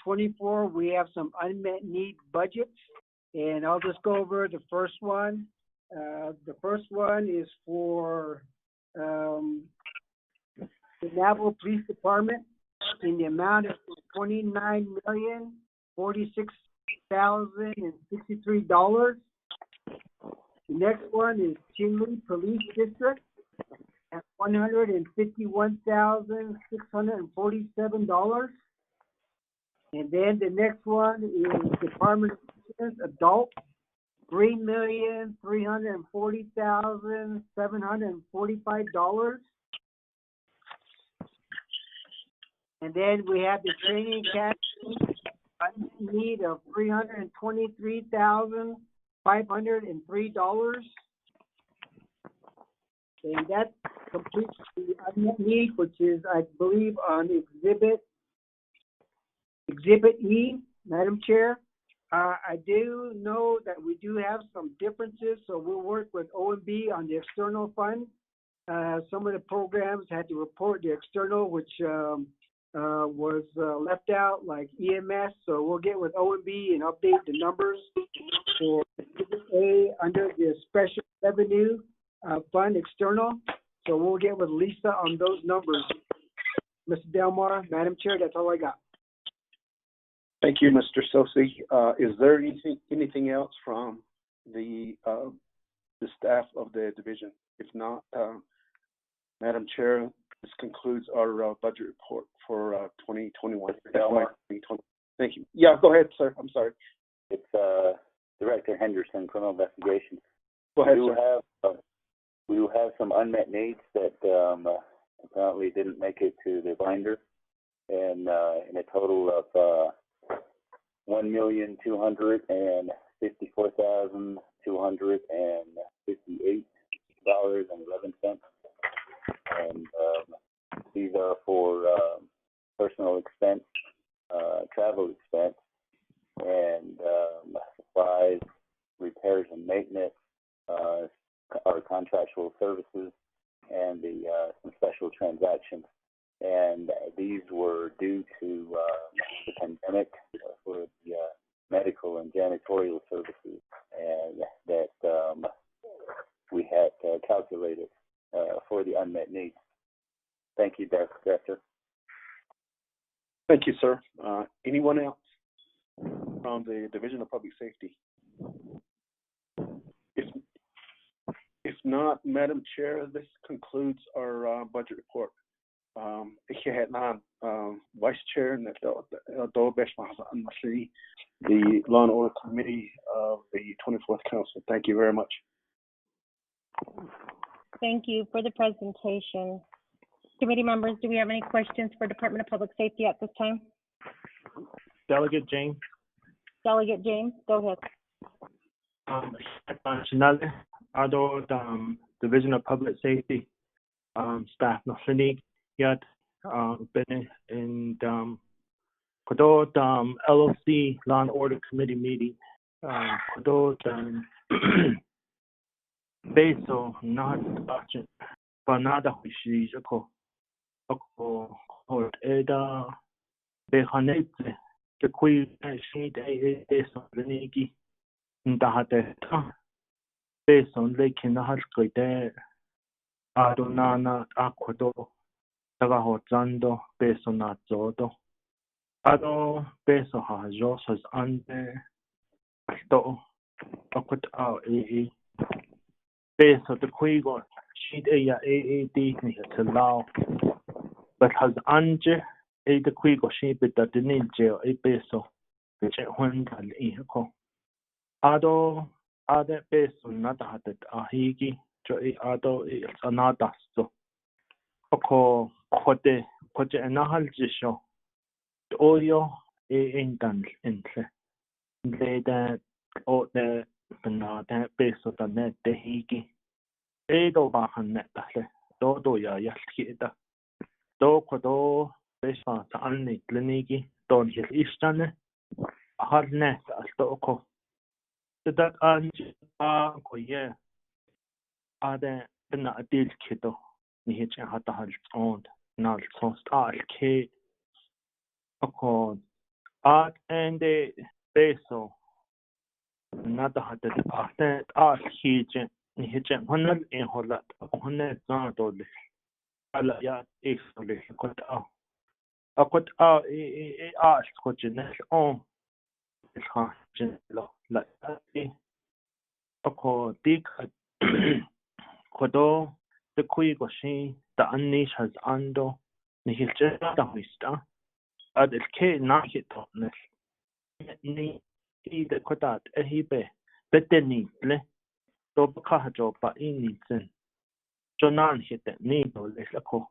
24, we have some unmet need budgets. And I'll just go over the first one. The first one is for the Navajo Police Department in the amount of $29,046,063. The next one is Chinle Police District at $151,647. And then the next one is Department of Defense Adult, $3,340,745. And then we have the training academy need of $323,503. And that completes the unmet need, which is, I believe, on Exhibit E, Madam Chair. I do know that we do have some differences, so we'll work with OMB on the external fund. Some of the programs had to report the external, which was left out, like EMS. So we'll get with OMB and update the numbers for Exhibit A under the Special Revenue Fund external. So we'll get with Lisa on those numbers. Mr. Delmar, Madam Chair, that's all I got. Thank you, Mr. Sosi. Is there anything else from the staff of the division? If not, Madam Chair, this concludes our budget report for 2021. Thank you. Yeah, go ahead, sir. I'm sorry. It's Director Henderson, Criminal Investigations. Go ahead, sir. We do have some unmet needs that apparently didn't make it to the binder, and in a total of $1,254,258.11. And these are for personal expense, travel expense, and supplies, repairs and maintenance, our contractual services, and some special transactions. And these were due to the pandemic for the medical and janitorial services, and that we had calculated for the unmet needs. Thank you, Director. Thank you, sir. Anyone else from the Division of Public Safety? If not, Madam Chair, this concludes our budget report. Vice Chair, the Law and Order Committee of the 24th Council. Thank you very much. Thank you for the presentation. Committee members, do we have any questions for Department of Public Safety at this time? Delegate James. Delegate James, go ahead. Division of Public Safety staff nakinig yet been in LOC, Law and Order Committee meeting. LOC Law and Order Committee meeting peso not budget panada huishi ako hot eda behanete the kui sheet a peso leniki ndahate peso lekin halkoide adonana aquado taga hotzando peso nazodo ado peso ha josas ande alto akut e peso the kuigo sheet a d ni hello but has anje the kuigo sheet bit that didn't jail a peso which when ko ado ade peso nada hatet ahigi jo ado anada so ako kote enahal jisho oyo intan entle le o de benade peso da net de higi do bahan net dahle do ya yalkida do kodo peso ta anni kliniki don hil istane har net alto ko that anje ko ye ade bena adil kido ni hit hata hal on nal sost al ke ako at ende peso nada hata ate al hije ni hije honal in holat honne zado ala ya exole akot a skojene on ha jelo la ako dik kodo the kuigo shi the annish has ando ni hilche da mista ad el ke na hito ni the kodat ehibe beteni le to ka jo pa ini zen jonan hite ni do le ko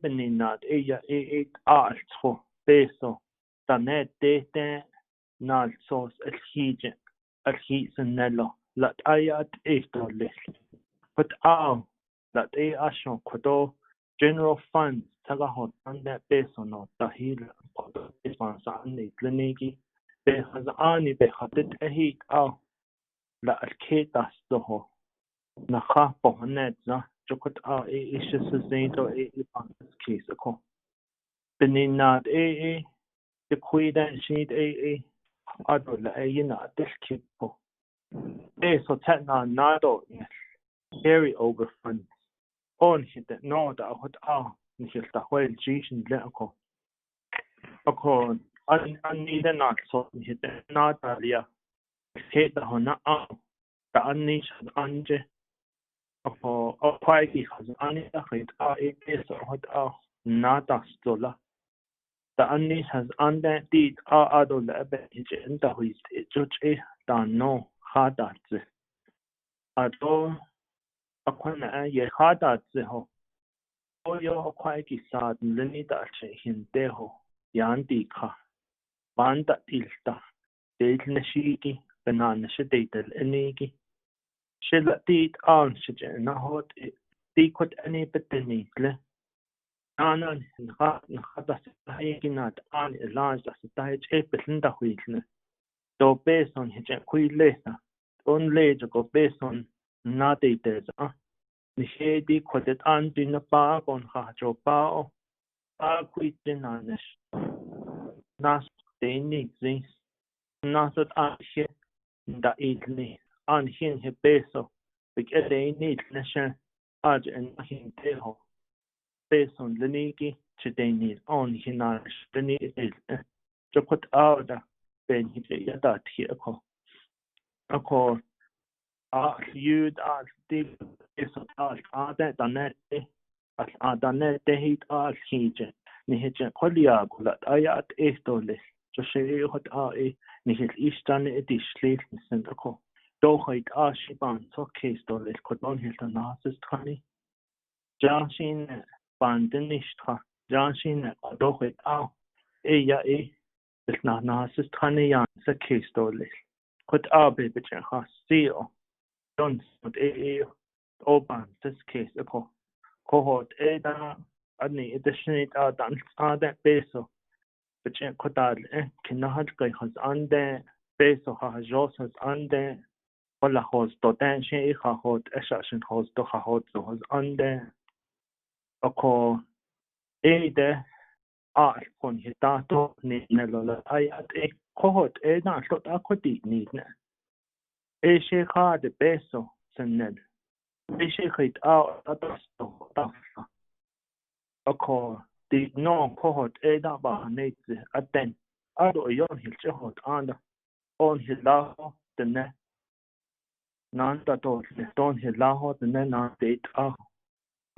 beninat ya altro peso tanet de nal sos el hije el hisenelo la ayat esto le but that ashon kodo general funds taga hot on that peso no tahil kodo isman sani kliniki be hazani be hatit ehit la alketas doho na khapo net na jokot ishe sezento ipan case ko beninat the quida sheet adol ayina diskipo so tetna nado carry over funds on hit no da hot ni hilta hoel jishin le ako an ni the not so hit not alia hit the hona da anni anje ako kwaiki has ani da hit so hot nada stola da anni has ande dit adol be hit enta huit juche da no hadatze ado akwana ye hadatze ho oyo kwaiki sad lini da che hindeho yandi ka banda tilta del nashiki banana shadel enigi shilla dit an shajena hot dikot any betenigle anan nkhata sahiginat an elaj da stage epelnda huitne do beson hije kuilesa on lejo go beson na deiteza ni hedi kodet an din pa on ha jo pao a kuitin anish nas deini zin nasot ashe da idni an hin he peso big deini nesha aj en hin teho peson leniki chideni on hinash deni jokot auda ben hije yada tieko ako yud dig eso ada danete danete hit hije ni hije kolia gulat ayat esto les jo she hot ni hit istane edishlil sendako do hit shiban so case do les kodon hit nasis khani jashin banden nistra jashin do hit ya es na nasis khani yan sa case do les kod be bichen hasio don't open this case ako cohort da ani additionate dan ada peso bichen kodal kinahal kai has ande peso ha jos has ande ولا هوز توتان شيء خاهود أشاشن هوز تو خاهود هوز أنده أكو إيده كون هتاتو نلولا أيات كهود ناشلوت أكو دي نينا شيء خاد بيسو سند شيء خيط أتاستو تافا أكو دي نو كهود دا بانيت أتن أدو يون هيلشهود أنده أون هلاهو تنه نان تاتو تون هلاهو تنه نان ديت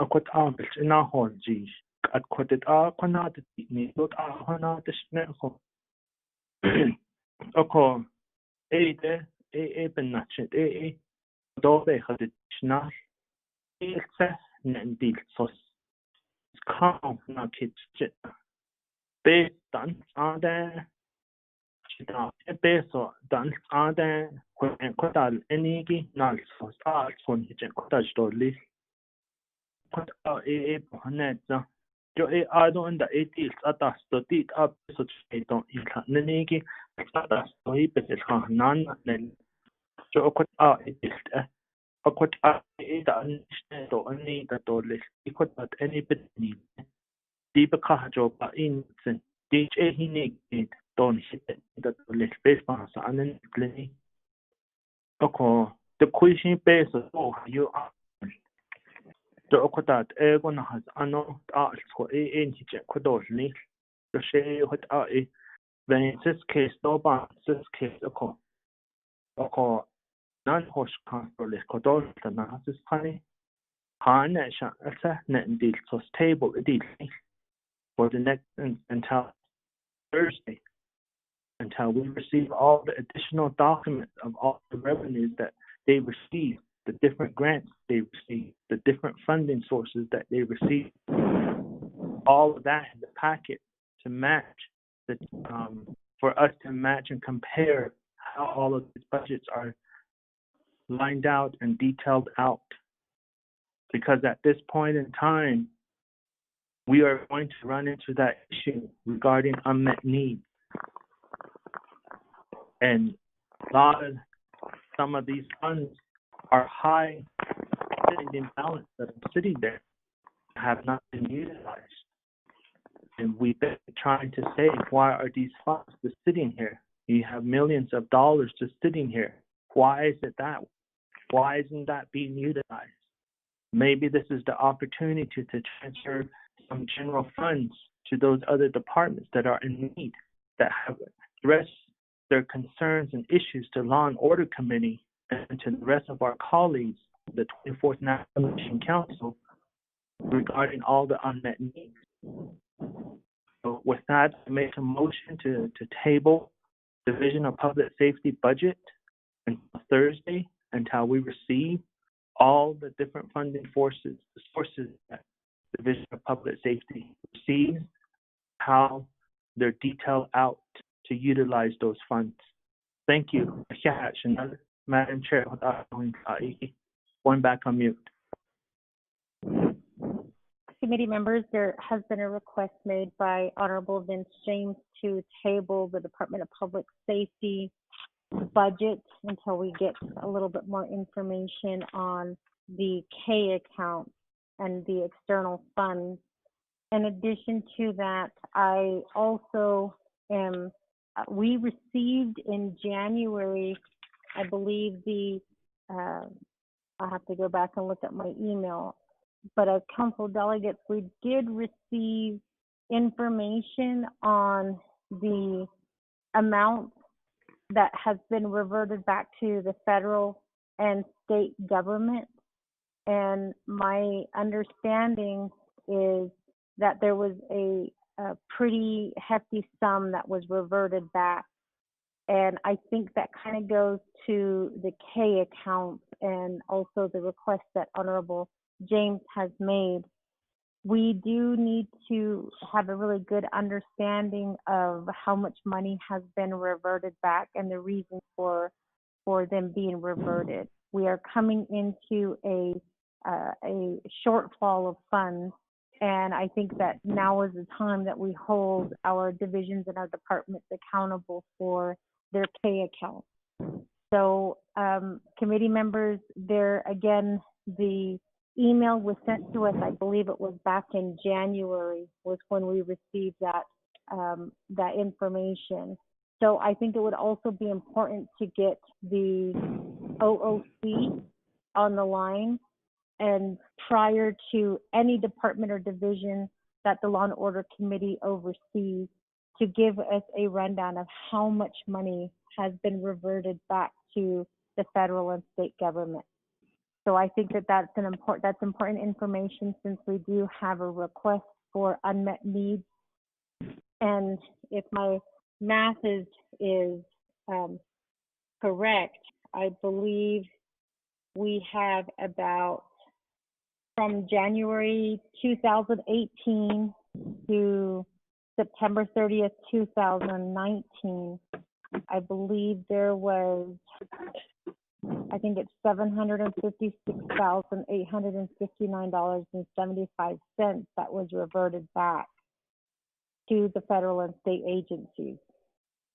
أكوت بلش ناهول جيش أكوت كنا تتني لوت هنا تشنخو أكو ده بناتشت دوبي خدت شناش إلسه ننديل صوص كام ناكيت بيس دان آده شتا بيسو دان آده كتال إنيجي نال صوص كون هجن كتاج دولي كت بهنة جو آدو عند ديل أتاستو ديت بيسو تشيتون إلها ننيجي أتاستو بس الخانان نن جو كت ديلت أكوت دا نشتو أني دا دولي إكوت بات أني بدني دي بقى جو باين سن دي هيني دون شت دا دولي بيس بانسا أنا نكلني أكو تكويشين بيس أو يو جو أكوتات إيغو نهاز أنو تألسكو نهيجي كدولني جو شيء هت when this case no ban this case أكو نان هوش كونترول كدول تناسس خاني هانا شان أسه نديل so stable deal for the next until Thursday until we receive all the additional documents of all the revenues that they receive, the different grants they receive, the different funding sources that they receive, all of that in the packet to match the for us to match and compare how all of these budgets are lined out and detailed out. Because at this point in time, we are going to run into that issue regarding unmet needs. And some of these funds are high in balance that are sitting there, have not been utilized. And we've been trying to say, why are these funds just sitting here? You have millions of dollars just sitting here. Why is it that? Why isn't that being utilized? Maybe this is the opportunity to transfer some general funds to those other departments that are in need, that have addressed their concerns and issues to Law and Order Committee and to the rest of our colleagues, the 24th National Election Council, regarding all the unmet needs. So with that, I make a motion to table Division of Public Safety budget until Thursday until we receive all the different funding sources that the Division of Public Safety receives, how they're detailed out to utilize those funds. Thank you. Madam Chair, going back on mute. Committee members, there has been a request made by Honorable Vince James to table the Department of Public Safety budget until we get a little bit more information on the K account and the external funds. In addition to that, I also we received in January, I believe I'll have to go back and look at my email, but as council delegates, we did receive information on the amount that has been reverted back to the federal and state government. And my understanding is that there was a pretty hefty sum that was reverted back. And I think that kind of goes to the K account and also the request that Honorable James has made. We do need to have a really good understanding of how much money has been reverted back and the reasons for them being reverted. We are coming into a shortfall of funds, and I think that now is the time that we hold our divisions and our departments accountable for their K accounts. So, committee members, there again, the email was sent to us, I believe it was back in January was when we received that, that information. So I think it would also be important to get the OOC on the line, and prior to any department or division that the Law and Order Committee oversees, to give us a rundown of how much money has been reverted back to the federal and state government. So I think that that's important information, since we do have a request for unmet needs. And if my math is correct, I believe we have about, from January 2018 to September 30th, 2019, I believe there was, I think it's $756,859.75 that was reverted back to the federal and state agencies.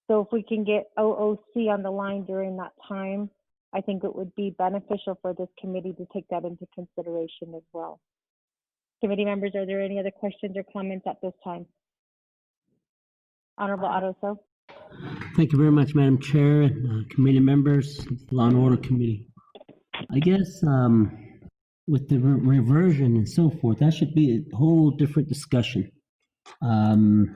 So if we can get OOC on the line during that time, I think it would be beneficial for this committee to take that into consideration as well. Committee members, are there any other questions or comments at this time? Honorable Otto. Thank you very much, Madam Chair, and committee members, Law and Order Committee. I guess with the reversion and so forth, that should be a whole different discussion. That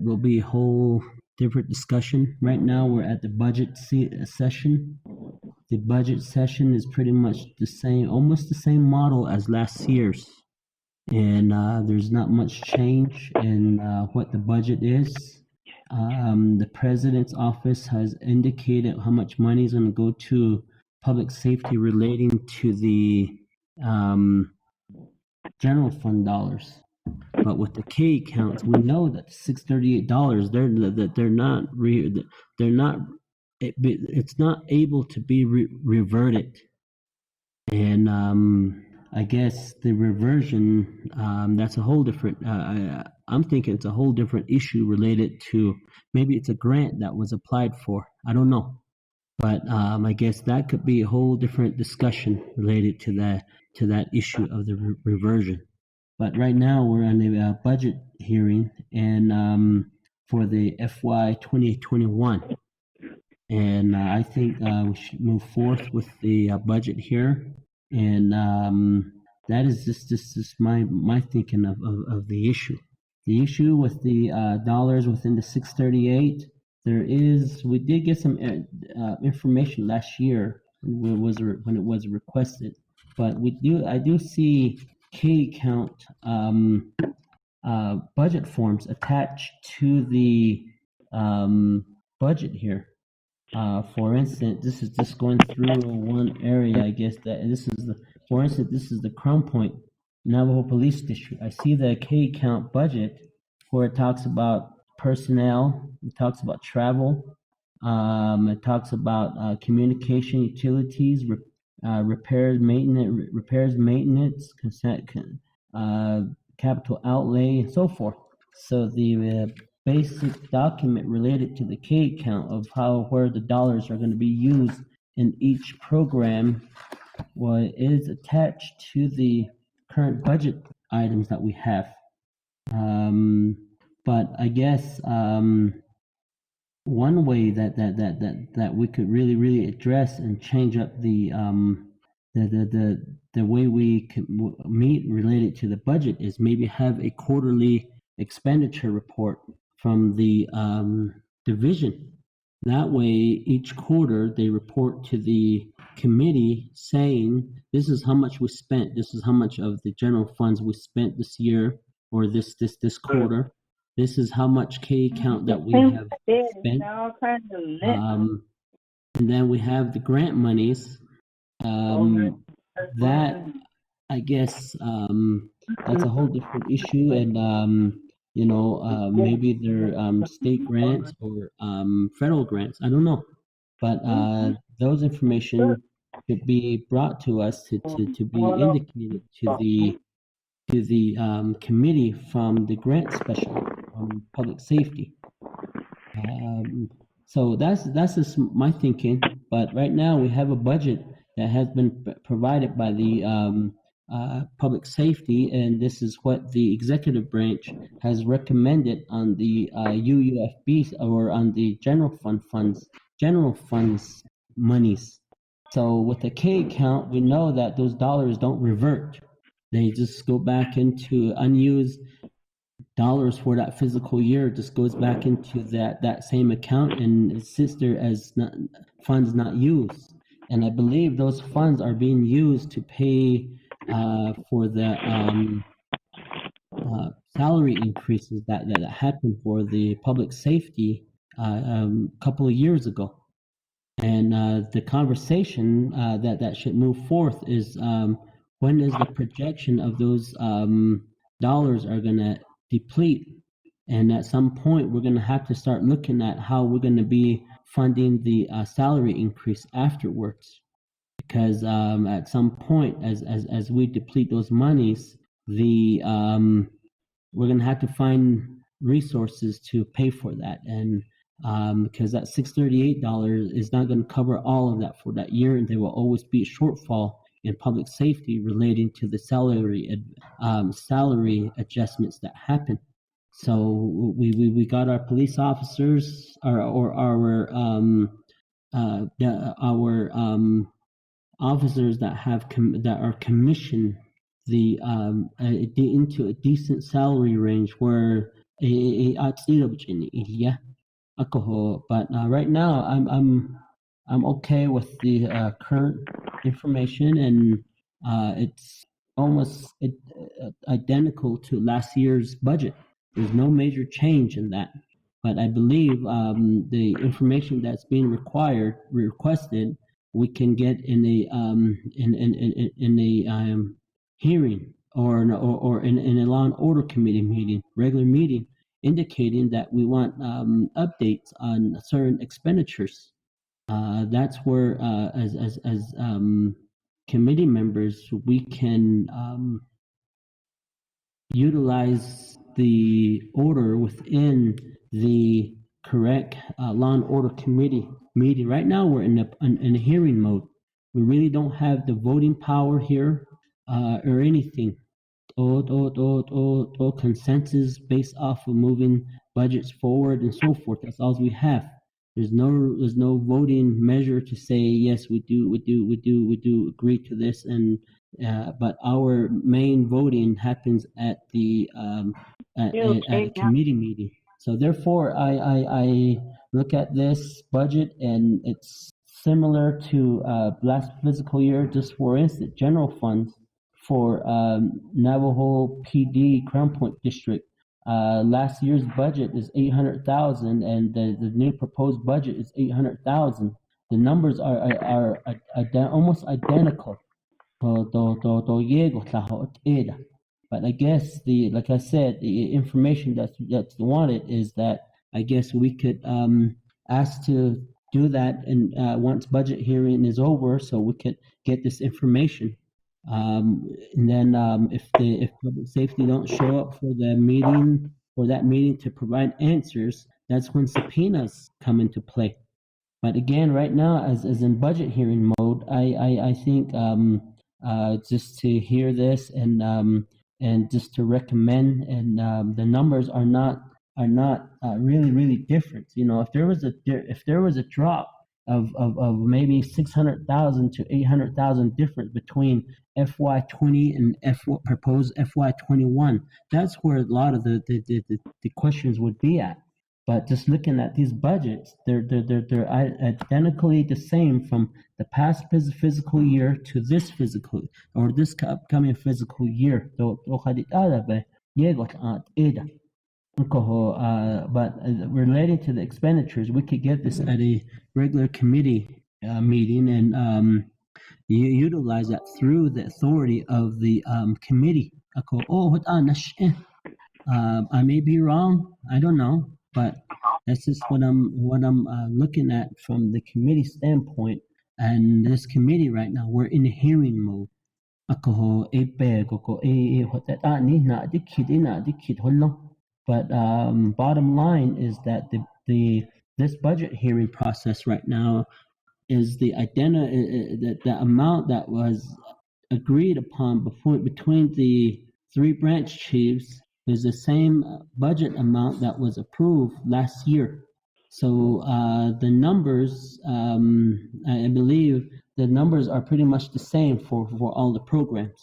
will be a whole different discussion. Right now, we're at the budget session. The budget session is pretty much the same, almost the same model as last year's. And there's not much change in what the budget is. The president's office has indicated how much money is going to go to public safety relating to the general fund dollars. But with the K counts, we know that $638, it's not able to be reverted. And I guess the reversion, that's a whole different, I'm thinking it's a whole different issue related to, maybe it's a grant that was applied for. I don't know. But I guess that could be a whole different discussion related to that issue of the reversion. But right now we're on the budget hearing and for the FY 2021. And I think we should move forth with the budget here. And that is just my thinking of the issue. The issue with the dollars within the 638, we did get some information last year when it was requested, but I do see K count budget forms attached to the budget here. For instance, this is just going through one area. I guess that this is for instance, this is the Crown Point Navajo Police District. I see the K count budget where it talks about personnel, it talks about travel, it talks about communication utilities, repairs, maintenance, capital outlay, and so forth. So the basic document related to the K count of where the dollars are going to be used in each program is attached to the current budget items that we have. But I guess one way that we could really address and change up the way we can meet related to the budget is maybe have a quarterly expenditure report from the division. That way, each quarter they report to the committee saying, this is how much we spent, this is how much of the general funds we spent this year or this quarter. This is how much K count that we have spent. And then we have the grant monies. That, I guess, that's a whole different issue. And, maybe they're state grants or federal grants. I don't know. But those information should be brought to us to be indicated to the committee from the grant specialist on public safety. So that's just my thinking. But right now we have a budget that has been provided by the public safety, and this is what the executive branch has recommended on the UUFB or on the general funds monies. So with the K account, we know that those dollars don't revert. They just go back into unused dollars for that physical year. Just goes back into that same account and it sits there as funds not used. And I believe those funds are being used to pay for the salary increases that happened for the public safety a couple of years ago. And the conversation that should move forth is when is the projection of those dollars are going to deplete, and at some point we're going to have to start looking at how we're going to be funding the salary increase afterwards, because at some point as we deplete those monies, the we're going to have to find resources to pay for that, and because that $638 is not going to cover all of that for that year, and there will always be a shortfall in public safety relating to the salary adjustments that happen. So we got our police officers or our officers that are commissioned into a decent salary range where alcohol. But right now I'm okay with the current information, and it's almost identical to last year's budget. There's no major change in that. But I believe the information that's being requested, we can get in a hearing or in a law and order committee meeting, regular meeting, indicating that we want updates on certain expenditures. That's where, as committee members, we can utilize the order within the correct law and order committee meeting. Right now, we're in a hearing mode. We really don't have the voting power here or anything. All consensus based off of moving budgets forward and so forth. That's all we have. There's no voting measure to say yes, we do agree to this, and but our main voting happens at the at a committee meeting. So therefore, I look at this budget and it's similar to last fiscal year. Just for instance, general funds for Navajo PD Crown Point District. Last year's budget is $800,000, and the new proposed budget is $800,000. The numbers are almost identical. But I guess like I said, the information that's wanted is that I guess we could ask to do that, and once budget hearing is over, so we could get this information. And then if public safety don't show up for that meeting to provide answers, that's when subpoenas come into play. But again, right now, as in budget hearing mode, I think just to hear this and just to recommend, and the numbers are not really different. You know, if there was a drop of maybe 600,000 to 800,000 difference between FY20 and proposed FY21, that's where a lot of the questions would be at. But just looking at these budgets, they're identically the same from the past physical year to this physical or this upcoming physical year. But relating to the expenditures, we could get this at a regular committee meeting and utilize that through the authority of the committee. I may be wrong. I don't know, but that's just what I'm looking at from the committee standpoint. And this committee right now, we're in hearing mode. But bottom line is that the this budget hearing process right now is the amount that was agreed upon between the three branch chiefs is the same budget amount that was approved last year. So the numbers, I believe the numbers are pretty much the same for all the programs.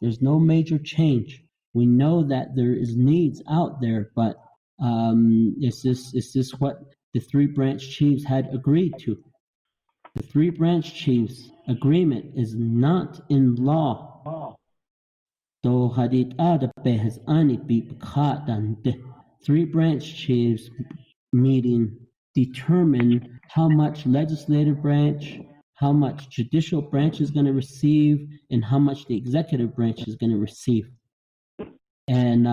There's no major change. We know that there is needs out there, but it's just what the three branch chiefs had agreed to. The three branch chiefs agreement is not in law. So hadit adape has ani beep dan the three branch chiefs meeting determine how much legislative branch, how much judicial branch is going to receive, and how much the executive branch is going to receive. And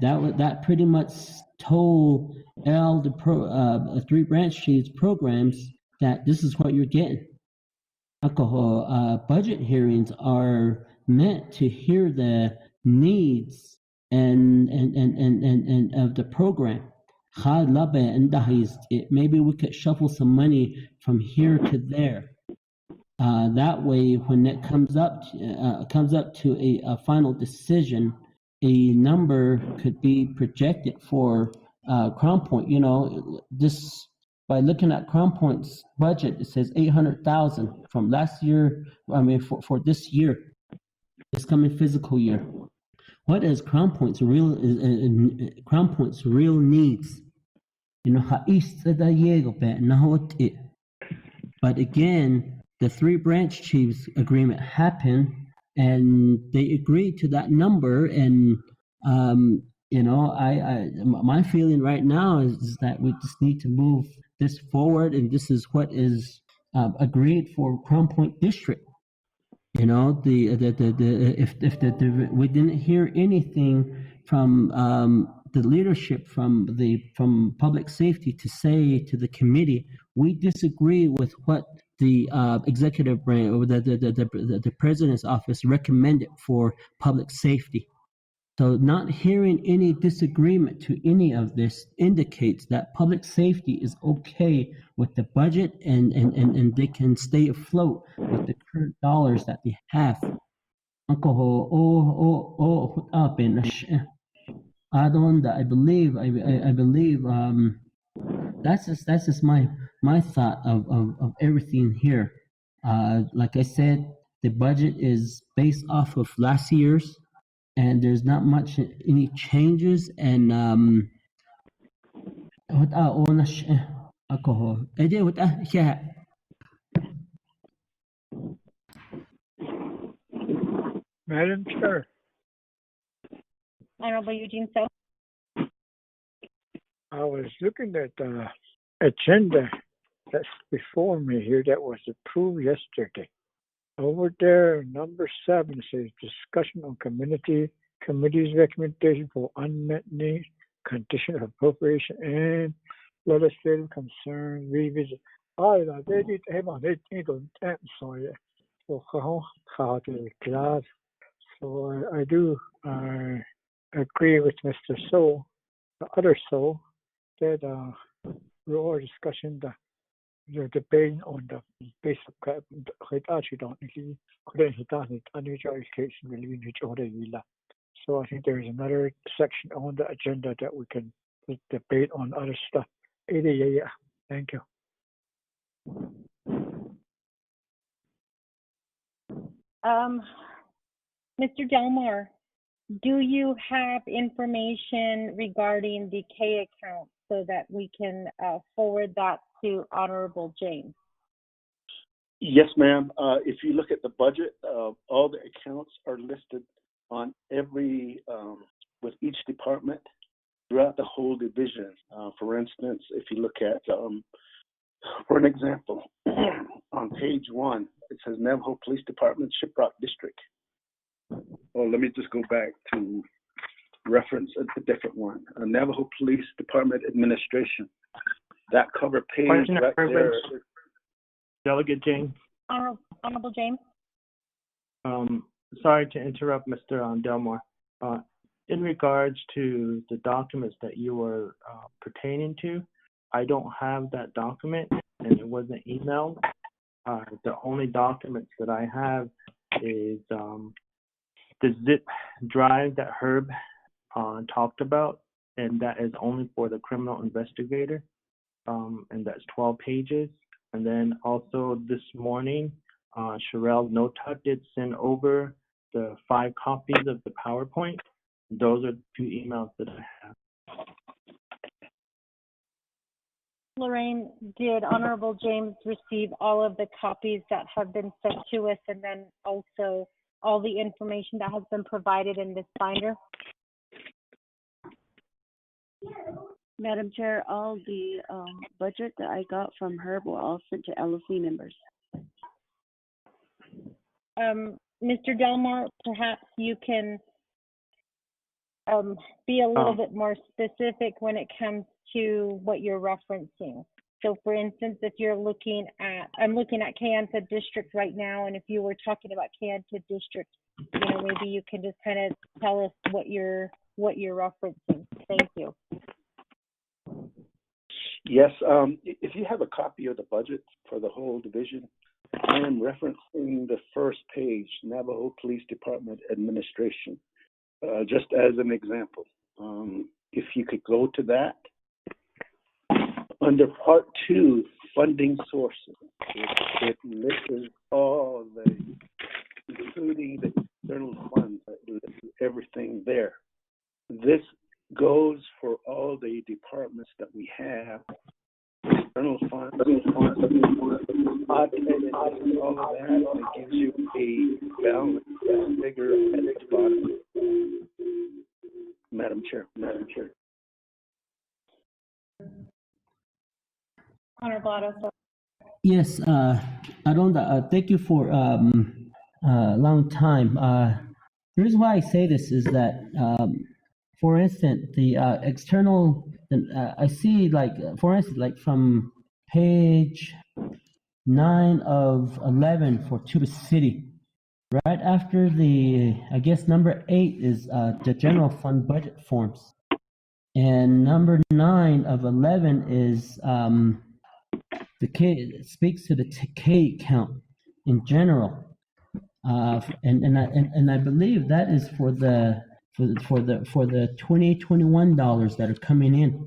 that pretty much told all the three branch chiefs programs that this is what you're getting. Budget hearings are meant to hear the needs and of the program. Maybe we could shuffle some money from here to there. That way, when it comes up to a final decision, a number could be projected for Crown Point. You know, this by looking at Crown Point's budget, it says 800,000 from last year. I mean, for this year, this coming fiscal year. What is Crown Point's real needs? You know, but again, the three branch chiefs agreement happened, and they agreed to that number. And you know, my feeling right now is that we just need to move this forward, and this is what is agreed for Crown Point District. You know, we didn't hear anything from the leadership from public safety to say to the committee, we disagree with what the executive branch or the president's office recommended for public safety. So not hearing any disagreement to any of this indicates that public safety is okay with the budget and they can stay afloat with the current dollars that they have. I believe that's just my thought of everything here. Like I said, the budget is based off of last year's, and there's not much any changes. And Madam Chair, Honorable Eugene So. I was looking at the agenda that's before me here that was approved yesterday. Over there, number 7 says discussion on committee's recommendation for unmet needs, condition of appropriation, and legislative concerns revisit. They did have on it sorry. So I do agree with Mr. So, the other So, that we're all discussing the debate on the basic education. So I think there is another section on the agenda that we can debate on other stuff. Thank you. Mr. Delmar, do you have information regarding the K account so that we can forward that to Honorable James? Yes, ma'am. If you look at the budget, all the accounts are listed on every, with each department throughout the whole division. For instance, if you look at, for an example, on page 1, it says Navajo Police Department, Shiprock District. Well, let me just go back to reference a different one. Navajo Police Department Administration. That cover page right there. Delegate James. Honorable James. Sorry to interrupt, Mr. Delmar. in regards to the documents that you were pertaining to, I don't have that document, and it wasn't emailed. The only documents that I have is the zip drive that Herb talked about, and that is only for the criminal investigator, and that's 12 pages. And then also this morning, Sherelle Nota did send over the 5 copies of the PowerPoint. Those are the 2 emails that I have. Lorraine, did Honorable James receive all of the copies that have been sent to us, and then also all the information that has been provided in this binder? Madam Chair, all the budget that I got from Herb were all sent to LOC members. Mr. Delmore, perhaps you can be a little bit more specific when it comes to what you're referencing. So for instance, if you're looking at, I'm looking at Kayenta District right now, and if you were talking about Kayenta District, you know, maybe you can just kind of tell us what you're referencing. Thank you. Yes, if you have a copy of the budget for the whole division, I am referencing the first page, Navajo Police Department Administration, just as an example. If you could go to that, under Part 2, Funding Sources, it lists all the, including the external funds, everything there. This goes for all the departments that we have, external funds, all of that, and it gives you a balance figure at the bottom. Madam Chair. Honorable Otto. Yes, Aronda, thank you for a long time. The reason why I say this is that, for instance, the external, I see like, for instance, like from page 9 of 11 for Tuba City, right after the, I guess number 8 is the general fund budget forms. And number 9 of 11 is the K, it speaks to the K count in general, and I believe that is for the 2021 dollars that are coming in,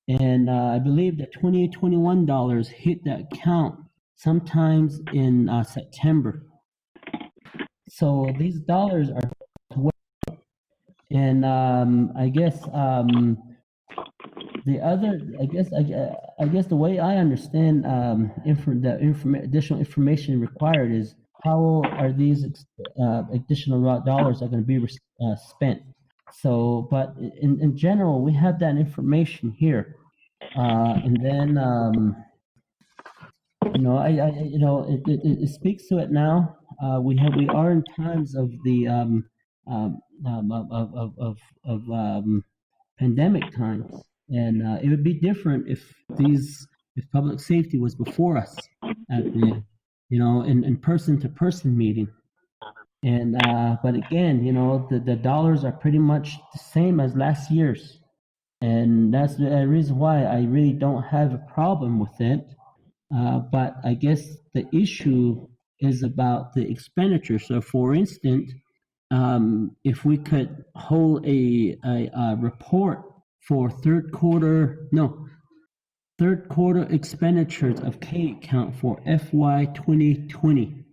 and I believe the 2021 dollars hit that count sometimes in September. So these dollars are, and I guess the other, I guess the way I understand additional information required is how are these additional dollars are going to be spent. So, but in general, we have that information here, and then you know, it speaks to it now. We are in times of the pandemic times. And it would be different if public safety was before us at the, in person-to-person meeting. And but again, the dollars are pretty much the same as last year's, and that's the reason why I really don't have a problem with it. But I guess the issue is about the expenditure. So, for instance, if we could hold a report for third quarter expenditures of K account for FY 2020.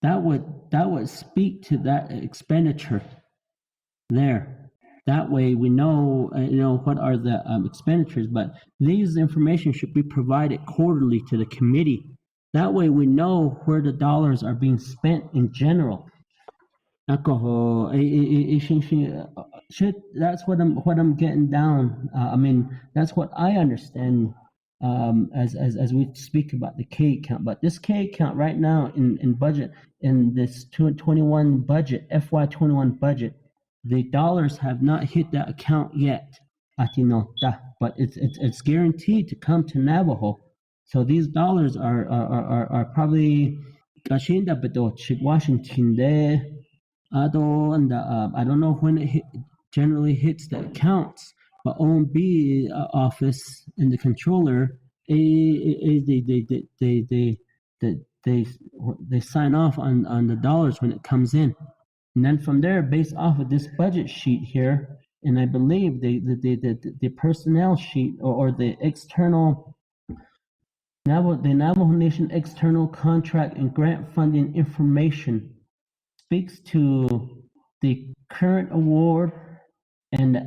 That would speak to that expenditure there. That way we know what are the expenditures, but these information should be provided quarterly to the committee. That way we know where the dollars are being spent in general. That's what I'm getting down. I mean, that's what I understand as we speak about the K account. But this K account right now in budget, in this 2021 budget, FY 21 budget, the dollars have not hit that account yet, but it's guaranteed to come to Navajo. So these dollars are probably Washington there. I don't know when it generally hits the accounts, but OMB office and the controller, they sign off on the dollars when it comes in. And then from there, based off of this budget sheet here, and I believe the personnel sheet or the external the Navajo Nation external contract and grant funding information speaks to the current award and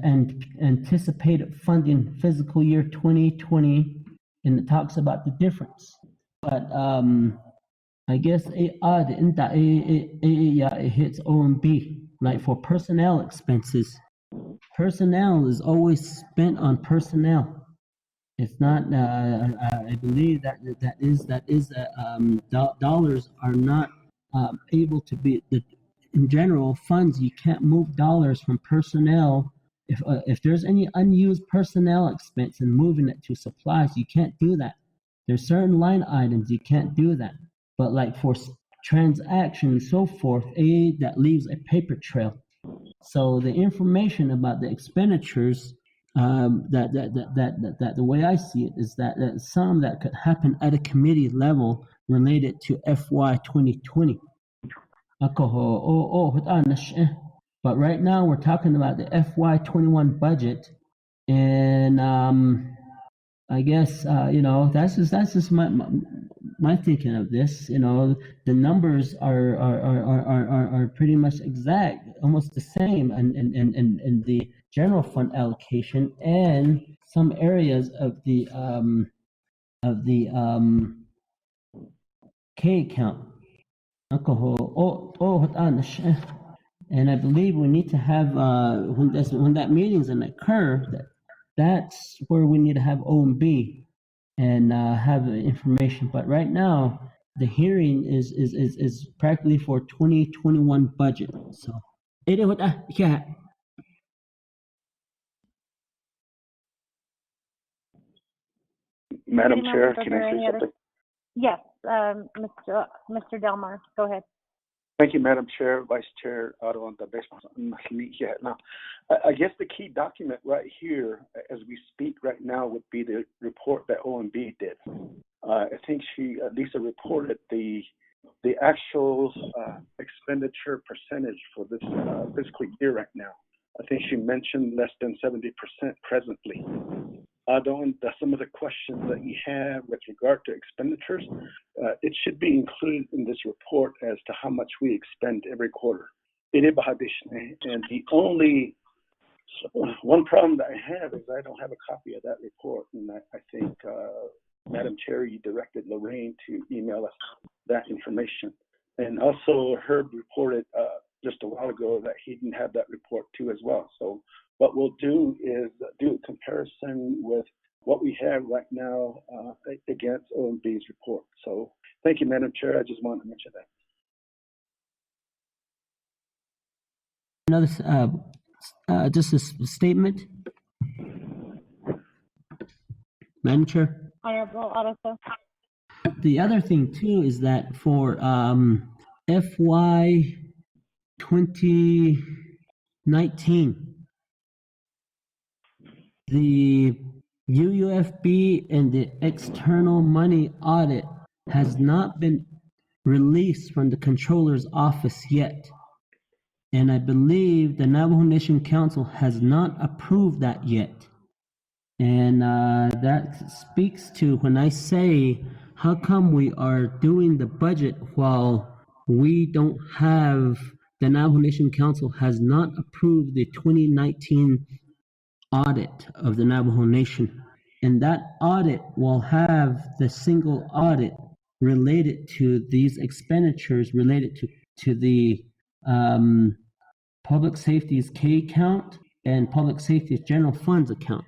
anticipated funding fiscal year 2020, and it talks about the difference. But I guess it hits OMB. Like for personnel expenses, personnel is always spent on personnel. It's not. I believe dollars are not able to be. In general, funds you can't move dollars from personnel. If there's any unused personnel expense and moving it to supplies, you can't do that. There's certain line items you can't do that. But like for transactions and so forth, that leaves a paper trail. So the information about the expenditures, that the way I see it is that some that could happen at a committee level related to FY 2020. But right now we're talking about the FY 21 budget, and I guess that's just my thinking of this. The numbers are pretty much exact, almost the same, in the general fund allocation and some areas of the K account. And I believe we need to have when that meeting's gonna occur, that's where we need to have OMB and have the information. But right now, the hearing is practically for 2021 budget. So yeah. Madam City Chair, members, are can there I say any other? something? Yes, Mr. Delmar, go ahead. Thank you, Madam Chair, Vice Chair. Now, I guess the key document right here, as we speak right now, would be the report that OMB did. I think Lisa reported the actual expenditure percentage for this fiscal year right now. I think she mentioned less than 70% presently. Some of the questions that you have with regard to expenditures, it should be included in this report as to how much we expend every quarter. And the only one problem that I have is I don't have a copy of that report, and I think Madam Chair, you directed Lorraine to email us that information. And also Herb reported just a while ago that he didn't have that report too as well. So what we'll do is do a comparison with what we have right now against OMB's report. So thank you, Madam Chair. I just wanted to mention that. Another, just a statement, Madam Chair. Honorable Otto. The other thing too is that for FY 2019, the UUFB and the external money audit has not been released from the controller's office yet. And I believe the Navajo Nation Council has not approved that yet. And that speaks to when I say, how come we are doing the budget while we don't have, the Navajo Nation Council has not approved the 2019 audit of the Navajo Nation. And that audit will have the single audit related to these expenditures related to the public safety's K account and public safety's general funds account,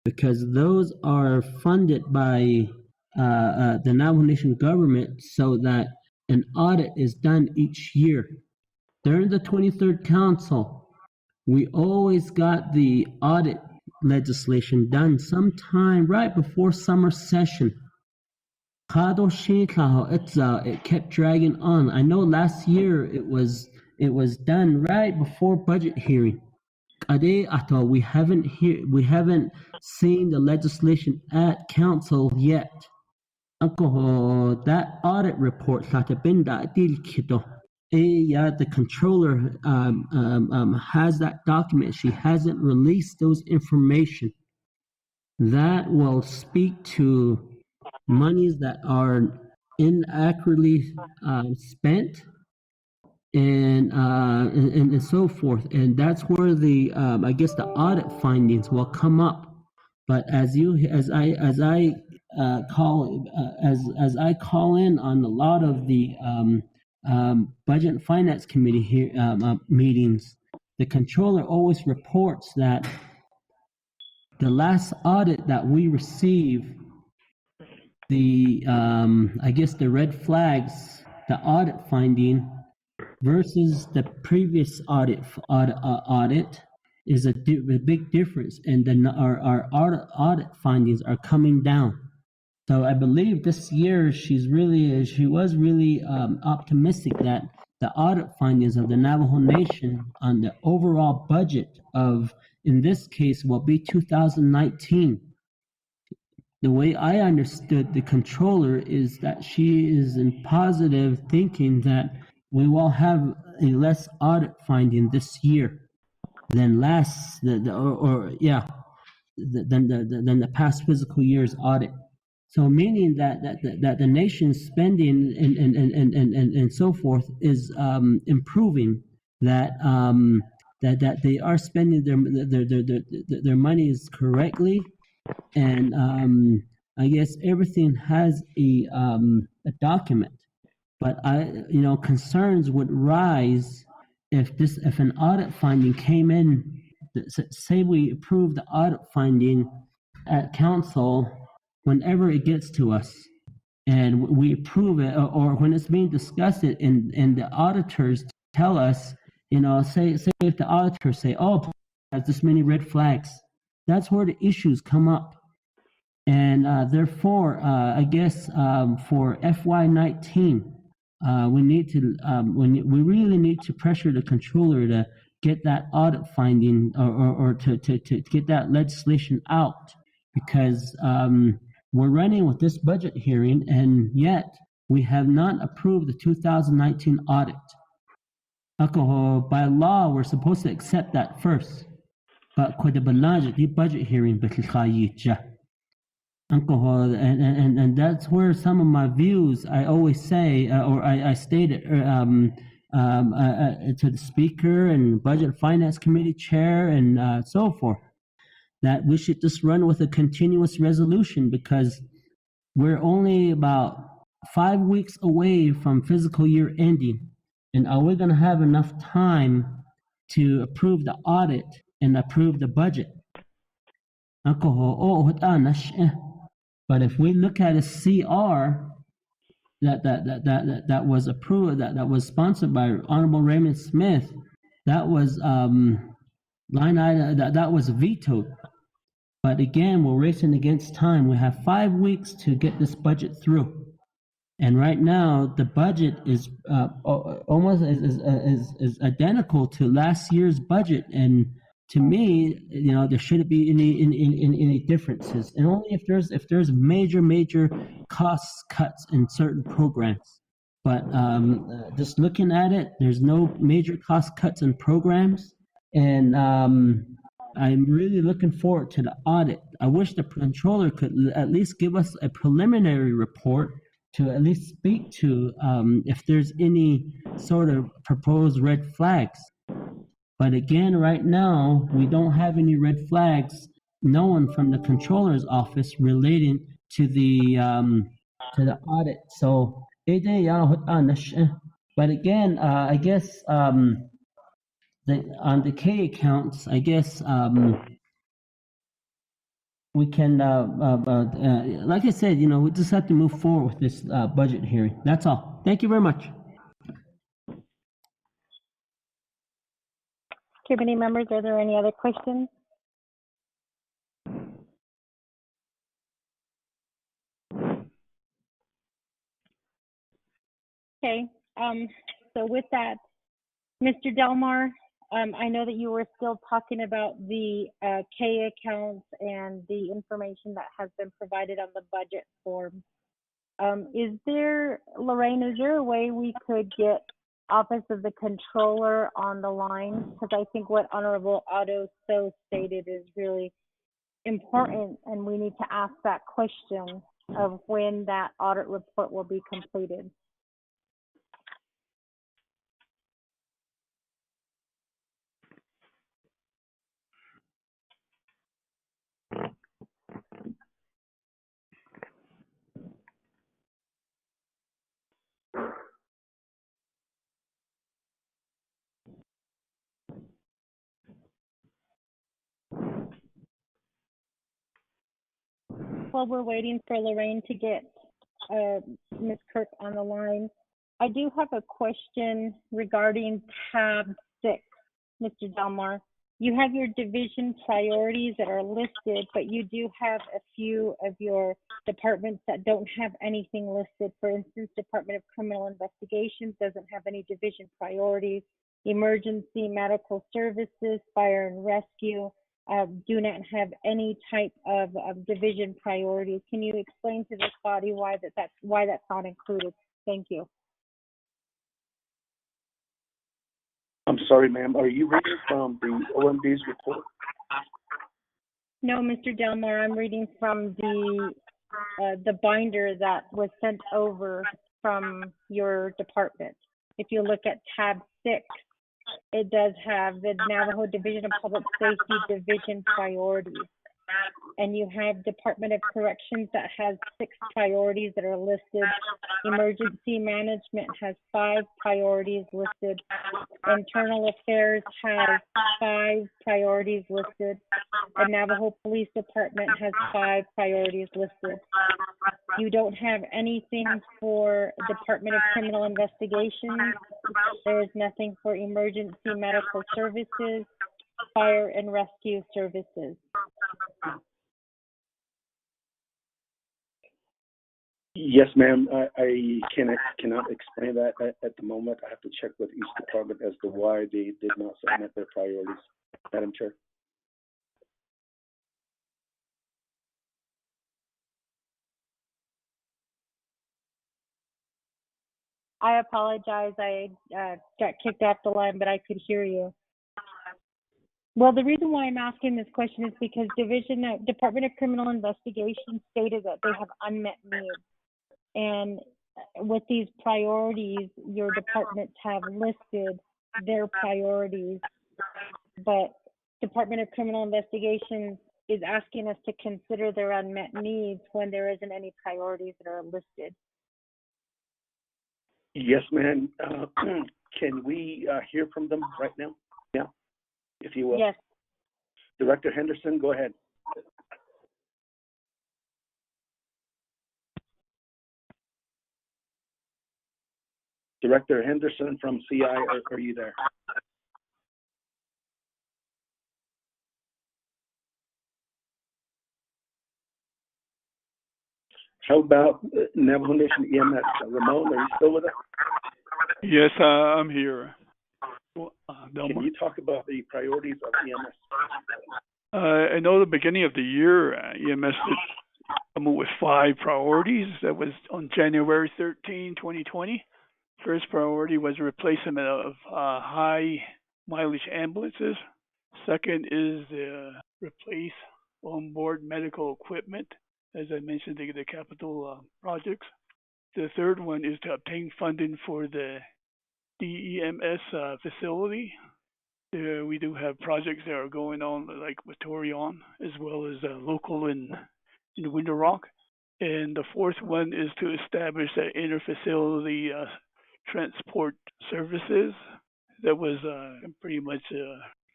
because those are funded by the Navajo Nation government so that an audit is done each year. During the 23rd Council, we always got the audit legislation done sometime right before summer session. It kept dragging on. I know last year it was It was done right before budget hearing. Ade ato, we haven't seen the legislation at council yet. Alcohol, that audit report yeah, the controller has that document. She hasn't released those information. That will speak to monies that are inaccurately spent and so forth. And that's where the I guess the audit findings will come up. But as I call in on a lot of the budget and finance committee here meetings, the controller always reports that the last audit that we received, the I guess the red flags, the audit finding versus the previous audit is a big difference, and then our audit findings are coming down. So I believe this year she was really optimistic that the audit findings of the Navajo Nation on the overall budget of, in this case, will be 2019. The way I understood the controller is that she is in positive thinking that we will have a less audit finding this year than than the past fiscal year's audit. So meaning that the nation's spending and so forth is improving, that that they are spending their monies correctly, and I guess everything has a document. But concerns would rise if an audit finding came in. Say we approve the audit finding at council whenever it gets to us, and we approve it, or when it's being discussed, and the auditors tell us, say if the auditors say, oh, has this many red flags, that's where the issues come up. And therefore, I guess for FY19, we need to we really need to pressure the controller to get that audit finding, or to get that legislation out, because we're running with this budget hearing, and yet we have not approved the 2019 audit. By law, we're supposed to accept that first, but the budget hearing, and that's where some of my views, I always say, or I stated to the speaker and budget and finance committee chair and so forth, that we should just run with a continuous resolution, because we're only about 5 weeks away from fiscal year ending. And are we going to have enough time to approve the audit and approve the budget? But if we look at a CR that was approved, that was sponsored by Honorable Raymond Smith, that was line item that was vetoed. But again, we're racing against time. We have 5 weeks to get this budget through, and right now the budget is almost is identical to last year's budget. And to me, there shouldn't be any differences, and only if there's major cost cuts in certain programs. But just looking at it, there's no major cost cuts in programs, and I'm really looking forward to the audit. I wish the controller could at least give us a preliminary report to at least speak to if there's any sort of proposed red flags. But again, right now, we don't have any red flags, no one from the controller's office relating to the audit. So, but again, I guess on the K accounts, I guess we can, like I said, we just have to move forward with this budget hearing. That's all. Thank you very much. Committee members, are there any other questions? Okay, so with that, Mr. Delmar, I know that you were still talking about the K accounts and the information that has been provided on the budget form. Lorraine, is there a way we could get Office of the Controller on the line? Because I think what Honorable Otto so stated is really important, and we need to ask that question of when that audit report will be completed. While we're waiting for Lorraine to get Ms. Kirk on the line, I do have a question regarding tab 6, Mr. Delmar. You have your division priorities that are listed, but you do have a few of your departments that don't have anything listed. For instance, Department of Criminal Investigations doesn't have any division priorities. Emergency Medical Services, Fire and Rescue do not have any type of division priorities. Can you explain to this body why that's not included? Thank you. I'm sorry, ma'am. Are you reading from the OMB's report? No, Mr. Delmar, I'm reading from the binder that was sent over from your department. If you look at tab 6, it does have the Navajo Division of Public Safety Division priorities. And you have Department of Corrections that has 6 priorities that are listed. Emergency Management has 5 priorities listed. Internal Affairs has 5 priorities listed. And Navajo Police Department has 5 priorities listed. You don't have anything for Department of Criminal Investigations. There is nothing for Emergency Medical Services, Fire and Rescue Services. Yes, ma'am. I cannot explain that at the moment. I have to check with each department as to why they did not submit their priorities, Madam Chair. I apologize. I got kicked off the line, but I could hear you. Well, the reason why I'm asking this question is because Department of Criminal Investigation stated that they have unmet needs. And with these priorities, your departments have listed their priorities, but Department of Criminal Investigations is asking us to consider their unmet needs when there isn't any priorities that are listed. Yes, ma'am. Can we hear from them right now? Yeah, if you will. Yes. Director Henderson, go ahead. Director Henderson from CI, are you there? How about Navajo Nation EMS? Ramon, are you still with us? Yes, I'm here. Can you talk about the priorities of EMS? I know the beginning of the year, EMS did come up with 5 priorities. That was on January 13, 2020. First priority was replacement of high mileage ambulances. Second is replace onboard medical equipment, as I mentioned, the capital projects. The third one is to obtain funding for the DEMS facility. We do have projects that are going on, like with Torion, as well as local in Window Rock. And the fourth one is to establish an inter-facility transport services. That was pretty much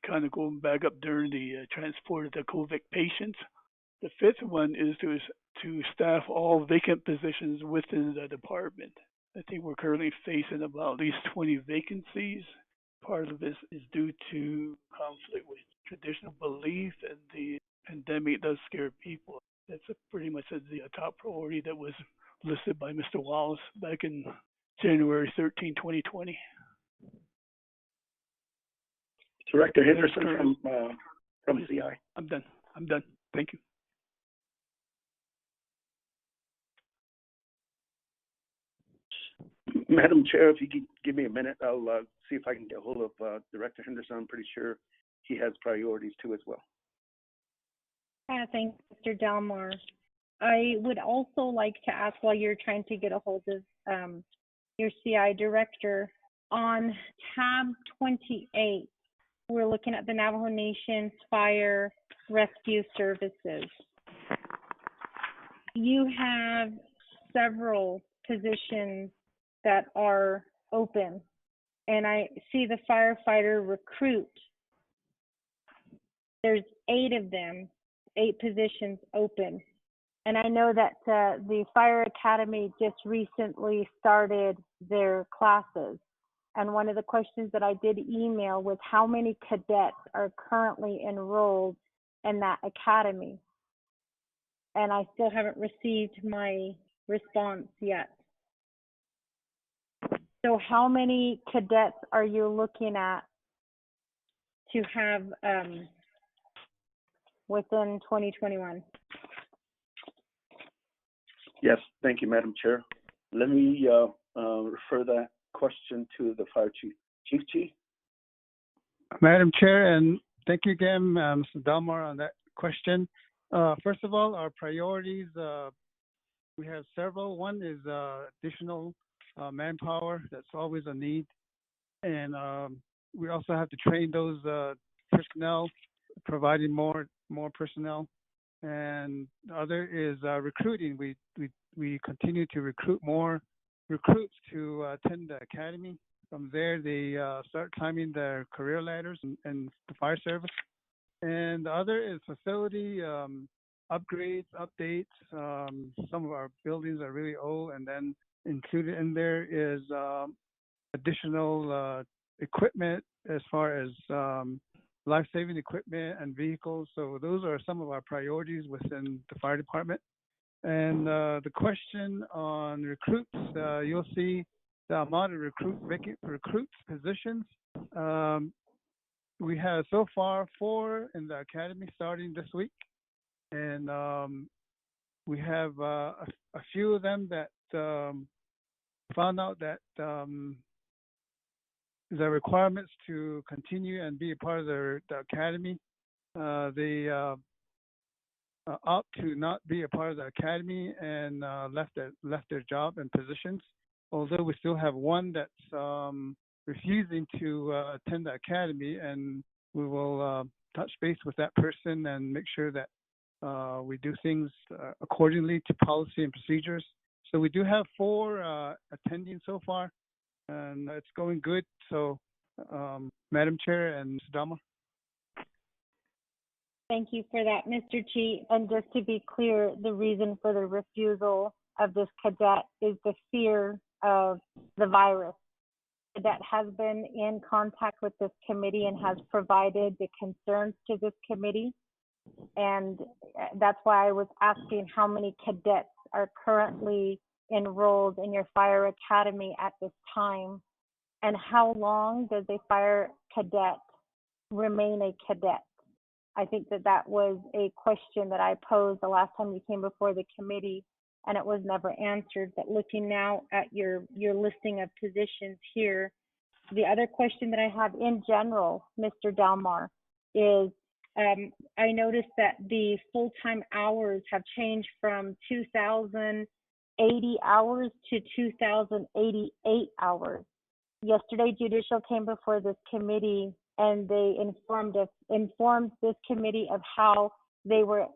kind of going back up during the transport of the COVID patients. The fifth one is to staff all vacant positions within the department. I think we're currently facing about at least 20 vacancies. Part of this is due to conflict with traditional belief, and the pandemic does scare people. That's pretty much the top priority that was listed by Mr. Wallace back in January 13, 2020. Director Henderson from CI. I'm done. Thank you. Madam Chair, if you could give me a minute, I'll see if I can get a hold of Director Henderson. I'm pretty sure he has priorities too as well. Thanks, Mr. Delmar. I would also like to ask, while you're trying to get a hold of your CI director, on tab 28, we're looking at the Navajo Nation's Fire Rescue Services. You have several positions that are open, and I see the firefighter recruit. There's 8 of them, 8 positions open. And I know that the Fire Academy just recently started their classes. And one of the questions that I did email was how many cadets are currently enrolled in that academy. And I still haven't received my response yet. So how many cadets are you looking at to have within 2021? Yes, thank you, Madam Chair. Let me refer that question to the Fire Chief. Chief? Madam Chair, and thank you again, Mr. Delmar, on that question. First of all, our priorities, we have several. One is additional manpower. That's always a need. And we also have to train those personnel, providing more personnel. And the other is recruiting. We continue to recruit more recruits to attend the academy. From there, they start climbing their career ladders in the fire service. And the other is facility upgrades, updates. Some of our buildings are really old, and then included in there is additional equipment as far as life-saving equipment and vehicles. So those are some of our priorities within the fire department. And the question on recruits, you'll see the amount of recruits positions. We have so far 4 in the academy starting this week. And we have a few of them that found out that the requirements to continue and be a part of the academy, they opt to not be a part of the academy and left their job and positions. Although we still have one that's refusing to attend the academy, and we will touch base with that person and make sure that we do things accordingly to policy and procedures. So we do have 4 attending so far, and it's going good. So, Madam Chair and Mr. Delmar. Thank you for that, Mr. Chi. And just to be clear, the reason for the refusal of this cadet is the fear of the virus. The cadet has been in contact with this committee and has provided the concerns to this committee. And that's why I was asking how many cadets are currently enrolled in your fire academy at this time, and how long does a fire cadet remain a cadet? I think that was a question that I posed the last time you came before the committee, and it was never answered. But looking now at your listing of positions here, the other question that I have in general, Mr. Delmar, is I noticed that the full-time hours have changed from 2,080 hours to 2,088 hours. Yesterday, Judicial came before this committee, and they informed this committee of how they were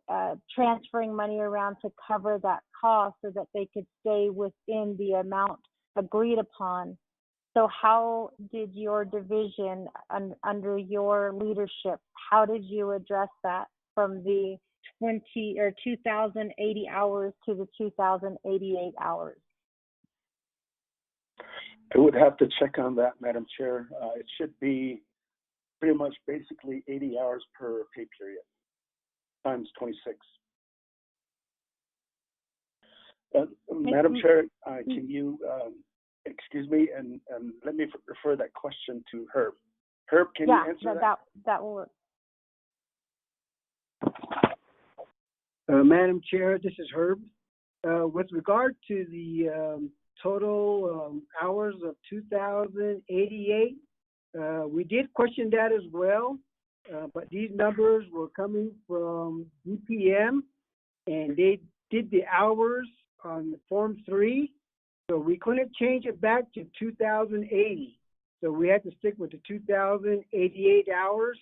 transferring money around to cover that cost so that they could stay within the amount agreed upon. So how did your division, under your leadership, how did you address that from the 2,080 hours to the 2,088 hours? I would have to check on that, Madam Chair. It should be pretty much basically 80 hours per pay period, times 26. Madam Chair, can you excuse me and let me refer that question to her. Herb, can Yeah, you answer that will work. Madam Chair, this is Herb. With regard to the total hours of 2,088, we did question that as well, but these numbers were coming from DPM, and they did the hours on Form 3, so we couldn't change it back to 2,080. So we had to stick with the 2,088 hours,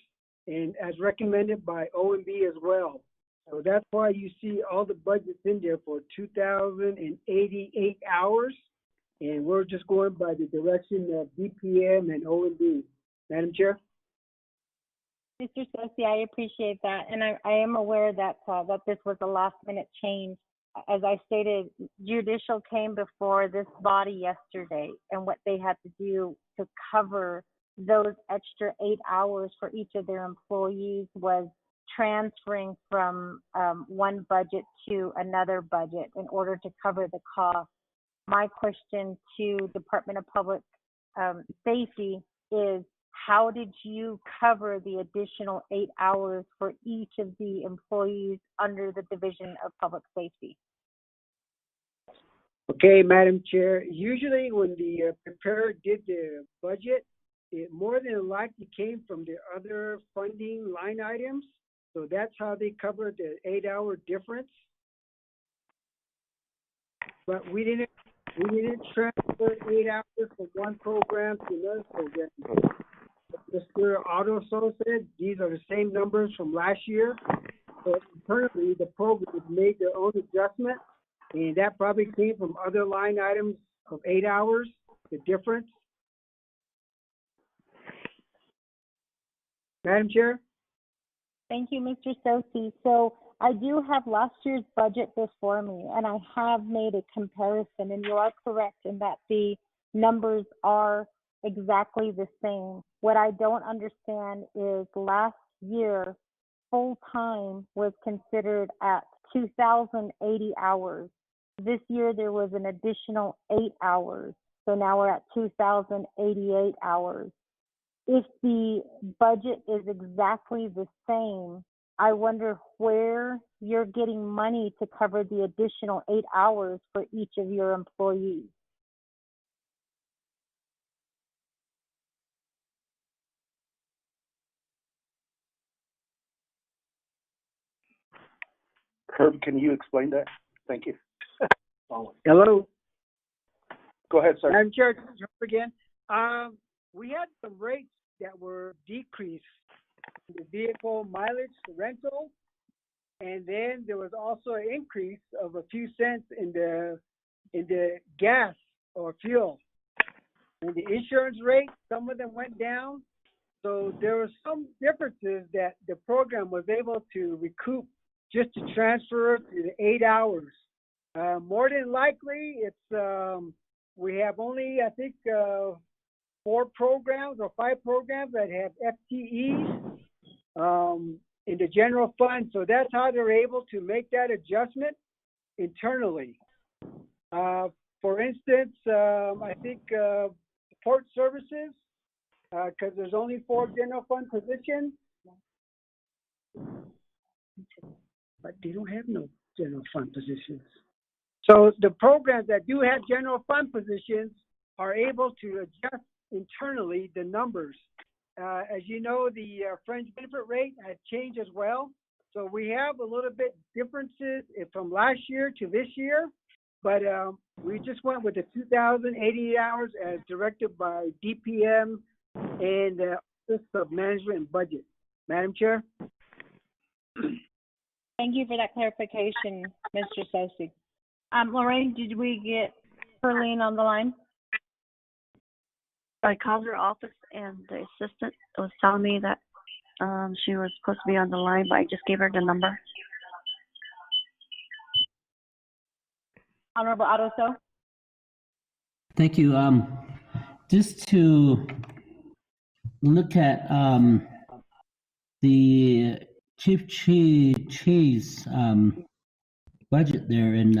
and as recommended by OMB as well. So that's why you see all the budgets in there for 2,088 hours, and we're just going by the direction of DPM and OMB. Madam Chair? Mr. Sosi, I appreciate that, and I am aware that that this was a last-minute change. As I stated, judicial came before this body yesterday, and what they had to do to cover those extra 8 hours for each of their employees was transferring from one budget to another budget in order to cover the cost. My question to Department of Public Safety is, how did you cover the additional 8 hours for each of the employees under the Division of Public Safety? Okay, Madam Chair. Usually when the preparer did the budget, it more than likely came from the other funding line items. So that's how they covered the 8-hour difference. But we didn't transfer 8 hours from one program to another program. Mr. Otto said these are the same numbers from last year. So internally, the program made their own adjustment, and that probably came from other line items of 8 hours, the difference. Madam Chair? Thank you, Mr. Sosi. So I do have last year's budget before me, and I have made a comparison, and you are correct in that the numbers are exactly the same. What I don't understand is last year, full-time was considered at 2,080 hours. This year, there was an additional 8 hours. So now we're at 2,088 hours. If the budget is exactly the same, I wonder where you're getting money to cover the additional 8 hours for each of your employees. Herb, can you explain that? Thank you. Hello. Go ahead, sir. Madam Chair, this is Herb again. We had some rates that were decreased, the vehicle mileage rental, and then there was also an increase of a few cents in the gas or fuel. And the insurance rate, some of them went down. So there were some differences that the program was able to recoup just to transfer to the 8 hours. More than likely, it's we have only, I think, 4 programs or 5 programs that have FTEs in the general fund. So that's how they're able to make that adjustment internally. For instance, I think support services, because there's only 4 general fund positions, but they don't have no general fund positions. So the programs that do have general fund positions are able to adjust internally the numbers. As you know, the fringe benefit rate has changed as well. So we have a little bit differences from last year to this year, but we just went with the 2,080 hours as directed by DPM and the Office of Management and Budget. Madam Chair? Thank you for that clarification, Mr. Sosi. Lorraine, did we get Perlene on the line? I called her office, and the assistant was telling me that she was supposed to be on the line, but I just gave her the number. Honorable Adoso? Thank you. Just to look at the Chief Chi's budget there, and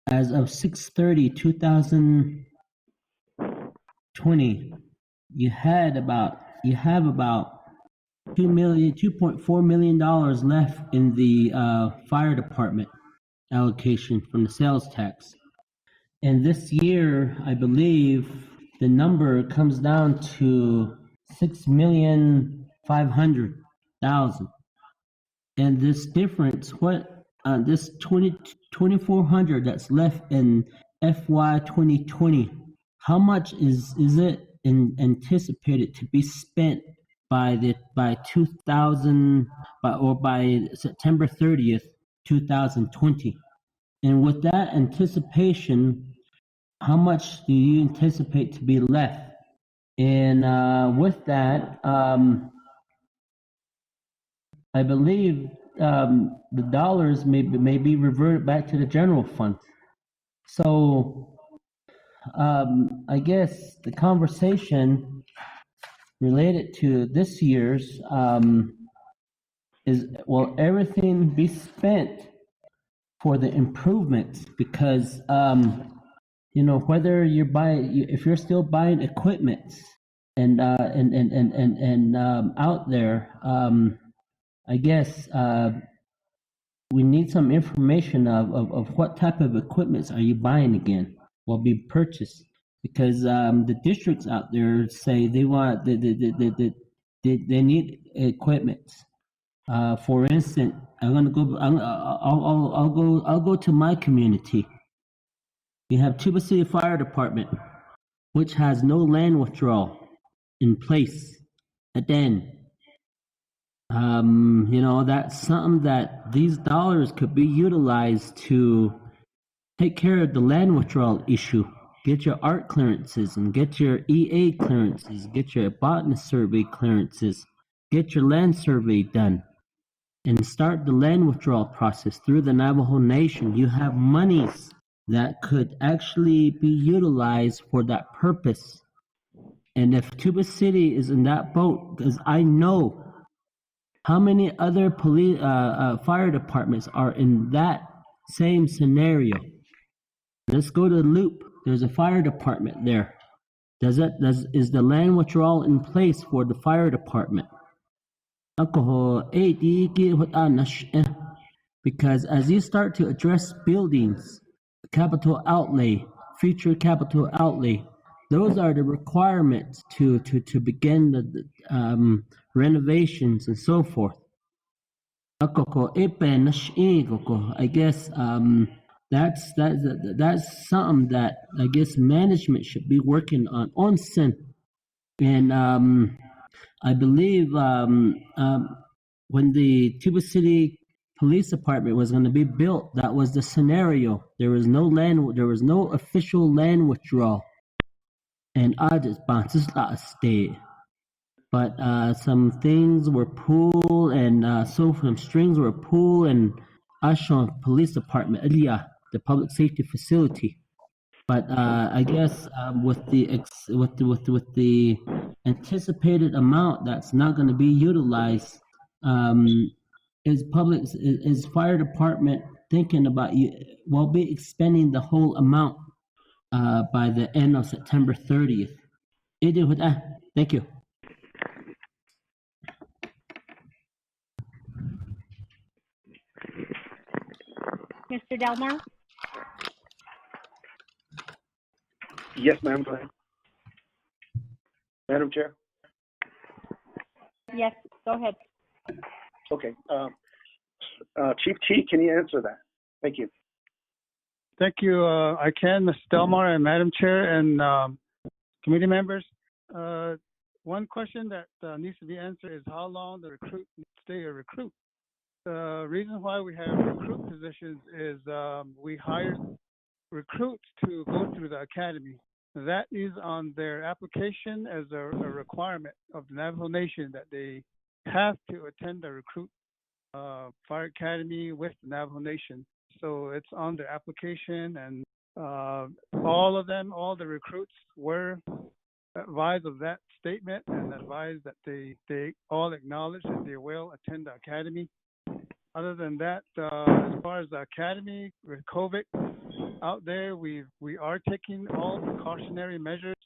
as of 6/30/2020, you had about you have about $2.4 million left in the fire department allocation from the sales tax. And this year, I believe the number comes down to $6,500,000. And this difference, this 2,400 that's left in FY 2020, how much is it anticipated to be spent by 2000 by September 30th, 2020? And with that anticipation, how much do you anticipate to be left? And with that, I believe the dollars may be reverted back to the general fund. So I guess the conversation related to this year's is, will everything be spent for the improvements? Because whether you're buying, if you're still buying equipment and out there, I guess we need some information of what type of equipment are you buying again, will be purchased, because the districts out there say they want they need equipment. For instance, I'll go to my community. You have Tuba City Fire Department, which has no land withdrawal in place. And then, that's something that these dollars could be utilized to take care of the land withdrawal issue. Get your art clearances and get your EA clearances, get your botanist survey clearances, get your land survey done, and start the land withdrawal process through the Navajo Nation. You have monies that could actually be utilized for that purpose. And if Tuba City is in that boat, because I know how many other police fire departments are in that same scenario. Let's go to the Loop. There's a fire department there. Is the land withdrawal in place for the fire department? Because as you start to address buildings, capital outlay, future capital outlay, those are the requirements to begin the renovations and so forth. I guess that's something that I guess management should be working on onsen. And I believe when the Tuba City Police Department was going to be built, that was the scenario. There was no official land withdrawal, and I just state. But some things were pulled, and some strings were pulled, and Ashon Police Department, the public safety facility. But I guess with the anticipated amount that's not going to be utilized, is fire department thinking about will be expending the whole amount by the end of September 30th. Thank you. Mr. Delmar? Yes, ma'am. Go ahead. Madam Chair? Yes, go ahead. Okay. Chief T, can you answer that? Thank you. Thank you. I can, Mr. Delmar and Madam Chair and committee members. One question that needs to be answered is how long the recruit stay a recruit. The reason why we have recruit positions is we hire recruits to go through the academy. That is on their application as a requirement of the Navajo Nation that they have to attend the recruit fire academy with the Navajo Nation. So it's on their application, and all of them, all the recruits were advised of that statement and advised that they all acknowledge that they will attend the academy. Other than that, as far as the academy with COVID out there, we are taking all precautionary measures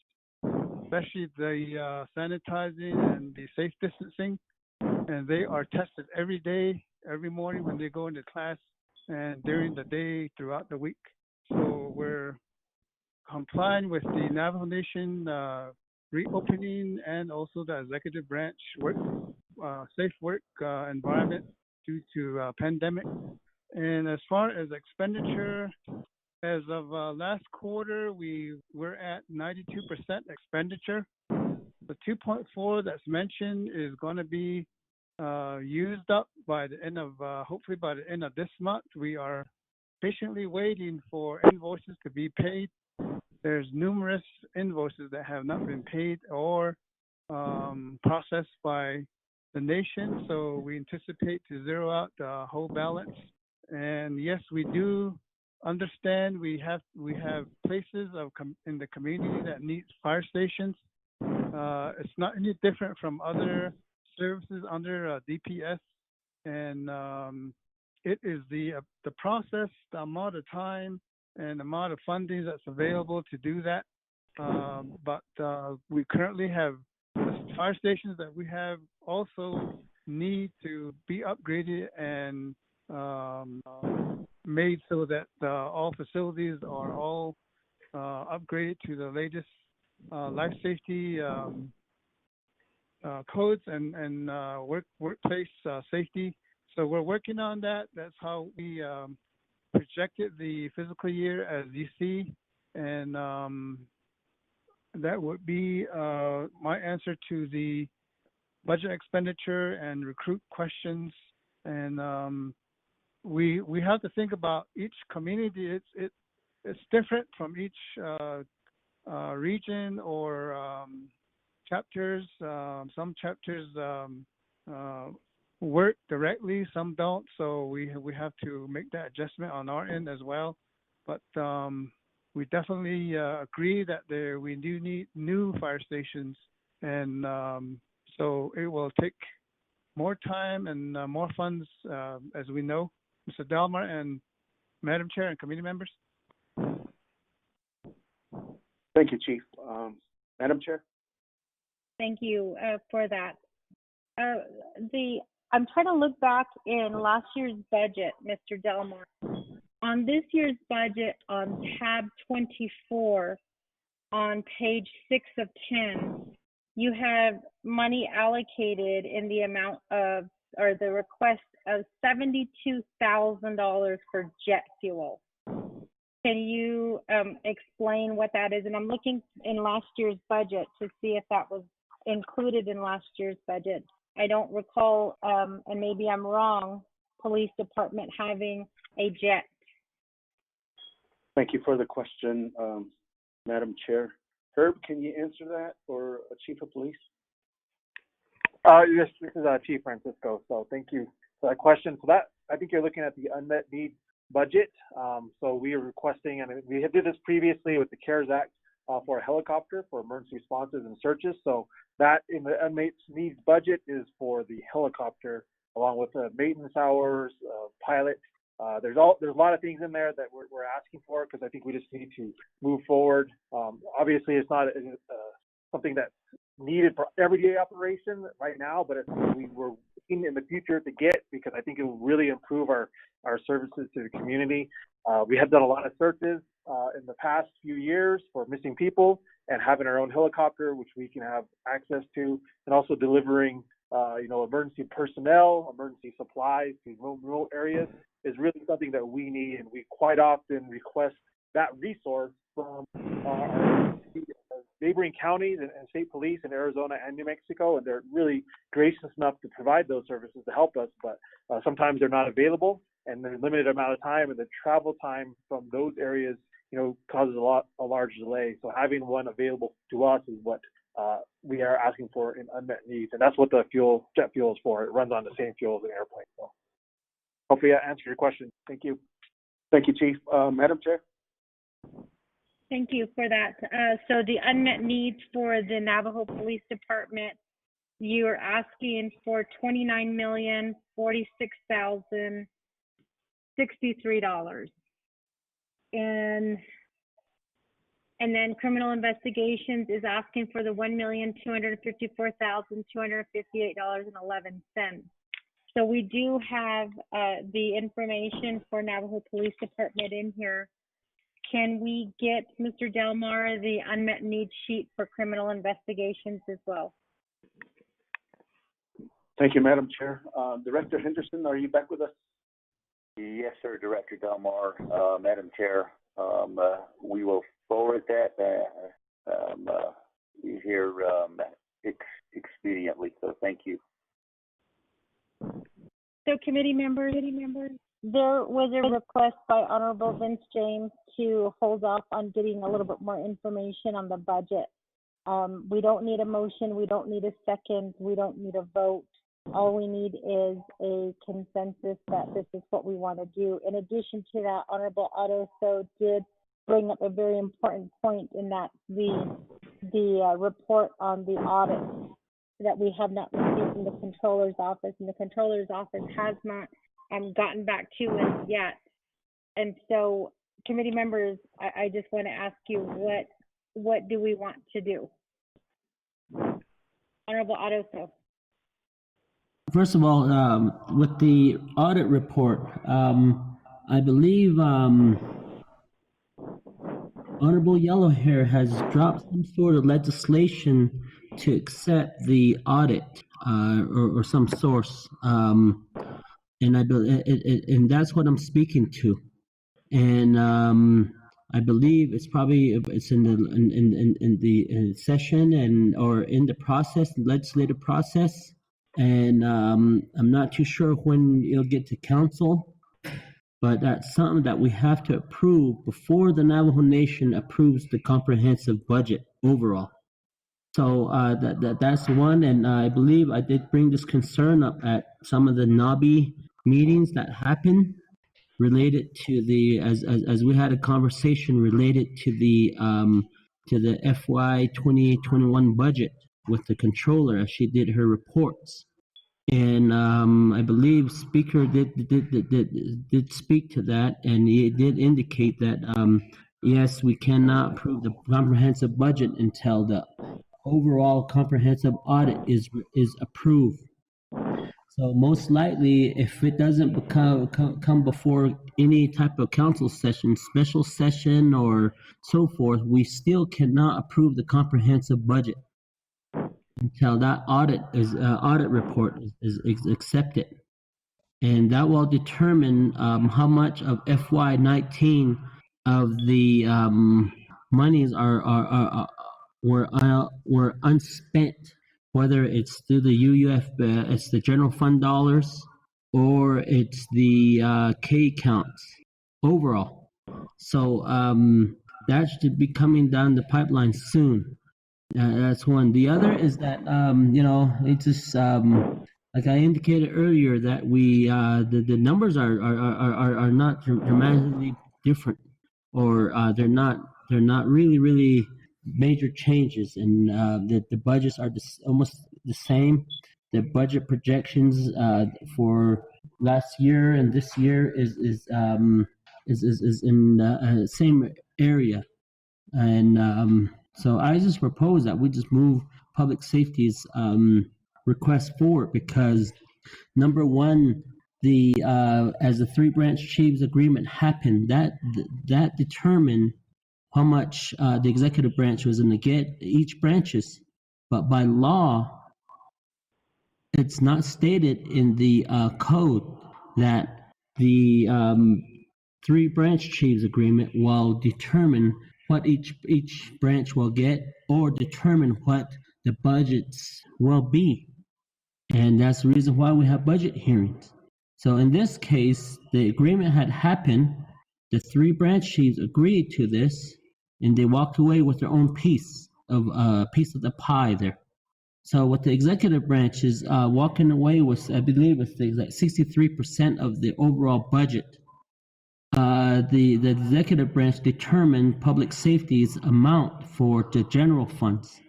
especially the sanitizing and the safe distancing. And they are tested every day, every morning when they go into class and during the day throughout the week. So we're complying with the Navajo Nation reopening and also the executive branch safe work environment due to pandemic. And as far as expenditure, as of last quarter, we're at 92% expenditure. The 2.4 that's mentioned is going to be used up by the end of, hopefully by the end of this month. We are patiently waiting for invoices to be paid. There's numerous invoices that have not been paid or processed by the nation, so we anticipate to zero out the whole balance. And yes, we do understand we have places in the community that need fire stations. It's not any different from other services under DPS, and it is the process, the amount of time, and the amount of funding that's available to do that. But we currently have the fire stations that we have also need to be upgraded and made so that all facilities are all upgraded to the latest life safety codes and workplace safety. So we're working on that. That's how we projected the fiscal year as you see, and that would be my answer to the budget expenditure and recruit questions. And we have to think about each community. It's different from each region or chapters. Some chapters work directly, some don't. So we have to make that adjustment on our end as well. But we definitely agree that we do need new fire stations, and so it will take more time and more funds, as we know. Mr. Delmar and Madam Chair and committee members. Thank you, Chief. Madam Chair? Thank you for that. I'm trying to look back in last year's budget, Mr. Delmar. On this year's budget, on tab 24, on page 6 of 10, you have money allocated in the amount of, or the request of $72,000 for jet fuel. Can you explain what that is? And I'm looking in last year's budget to see if that was included in last year's budget. I don't recall, and maybe I'm wrong, police department having a jet. Thank you for the question, Madam Chair. Herb, can you answer that, or Chief of Police? Yes, this is Chief Francisco. So thank you for that question. So that, I think you're looking at the unmet needs budget. So we are requesting, and we did this previously with the CARES Act for a helicopter for emergency responses and searches. So that in the unmet needs budget is for the helicopter, along with maintenance hours, pilot. There's a lot of things in there that we're asking for, because I think we just need to move forward. Obviously, it's not something that's needed for everyday operation right now, but it's something we were looking in the future to get, because I think it will really improve our services to the community. We have done a lot of searches in the past few years for missing people, and having our own helicopter, which we can have access to, and also delivering emergency personnel, emergency supplies to rural areas is really something that we need, and we quite often request that resource from our neighboring counties and state police in Arizona and New Mexico, and they're really gracious enough to provide those services to help us, but sometimes they're not available, and there's a limited amount of time, and the travel time from those areas, causes a large delay. So having one available to us is what we are asking for in unmet needs, and that's what the jet fuel is for. It runs on the same fuel as an airplane. So hopefully I answered your question. Thank you. Thank you, Chief. Madam Chair? Thank you for that. So the unmet needs for the Navajo Police Department, you're asking for $29,046,063. And And then criminal investigations is asking for the $1,254,258.11. So we do have the information for Navajo Police Department in here. Can we get Mr. Delmar the unmet needs sheet for criminal investigations as well? Thank you, Madam Chair. Director Henderson, are you back with us? Yes, sir, Director Delmar, Madam Chair. We will forward that here expediently. So thank you. So committee members, there was a request by Honorable Vince James to hold off on getting a little bit more information on the budget. We don't need a motion. We don't need a second. We don't need a vote. All we need is a consensus that this is what we want to do. In addition to that, Honorable Otto so did bring up a very important point in that the report on the audit that we have not received from the Controller's Office, and the Controller's Office has not gotten back to us yet. And so, committee members, I just want to ask you, what do we want to do? Honorable Otto so. First of all, with the audit report, I believe Honorable Yellowhair has dropped some sort of legislation to accept the audit or some source, and and that's what I'm speaking to, and I believe it's in the session or in the process, the legislative process. And I'm not too sure when it'll get to council, but that's something that we have to approve before the Navajo Nation approves the comprehensive budget overall. So that's one, and I believe I did bring this concern up at some of the NABI meetings that happened related to as we had a conversation related to the FY 2021 budget with the controller as she did her reports. And I believe Speaker did speak to that, and he did indicate that yes, we cannot approve the comprehensive budget until the overall comprehensive audit is approved. So most likely, if it doesn't come before any type of council session, special session, or so forth, we still cannot approve the comprehensive budget until that audit report is accepted, and that will determine how much of FY19 of the monies were unspent, whether it's through the UUF, it's the general fund dollars, or it's the K counts overall. So that should be coming down the pipeline soon. That's one. The other is that it's just like I indicated earlier that we the numbers are not dramatically different, or they're not really major changes, and the budgets are almost the same. The budget projections for last year and this year is in the same area, and so I just propose that we just move public safety's request forward, because number one, the as the three branch chiefs agreement happened, that determined how much the executive branch was going to get each branches, but by law, it's not stated in the code that the three branch chiefs agreement will determine what each branch will get, or determine what the budgets will be. And that's the reason why we have budget hearings. So in this case, the agreement had happened, the three branch chiefs agreed to this, and they walked away with their own piece of the pie there. So what the executive branch is walking away with, I believe, with like 63% of the overall budget. The executive branch determined public safety's amount for the general funds,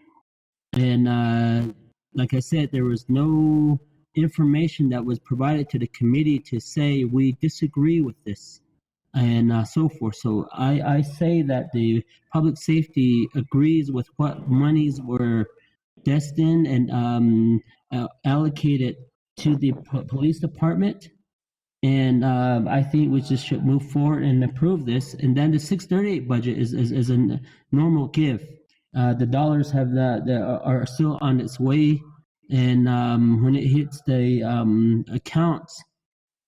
and like I said, there was no information that was provided to the committee to say we disagree with this. and so forth. So I say that the public safety agrees with what monies were destined and allocated to the police department. And I think we just should move forward and approve this. And then the 638 budget is a normal give. The dollars are still on its way, and when it hits the accounts,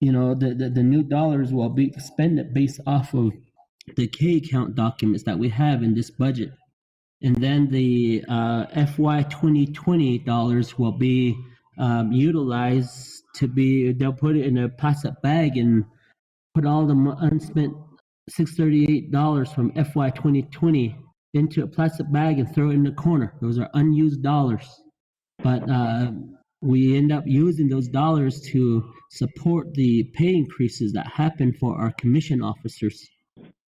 the new dollars will be expended based off of the K account documents that we have in this budget. And then the FY 2020 dollars will be utilized they'll put it in a plastic bag and put all the unspent $638 from FY 2020 into a plastic bag and throw it in the corner. Those are unused dollars. But we end up using those dollars to support the pay increases that happen for our commission officers.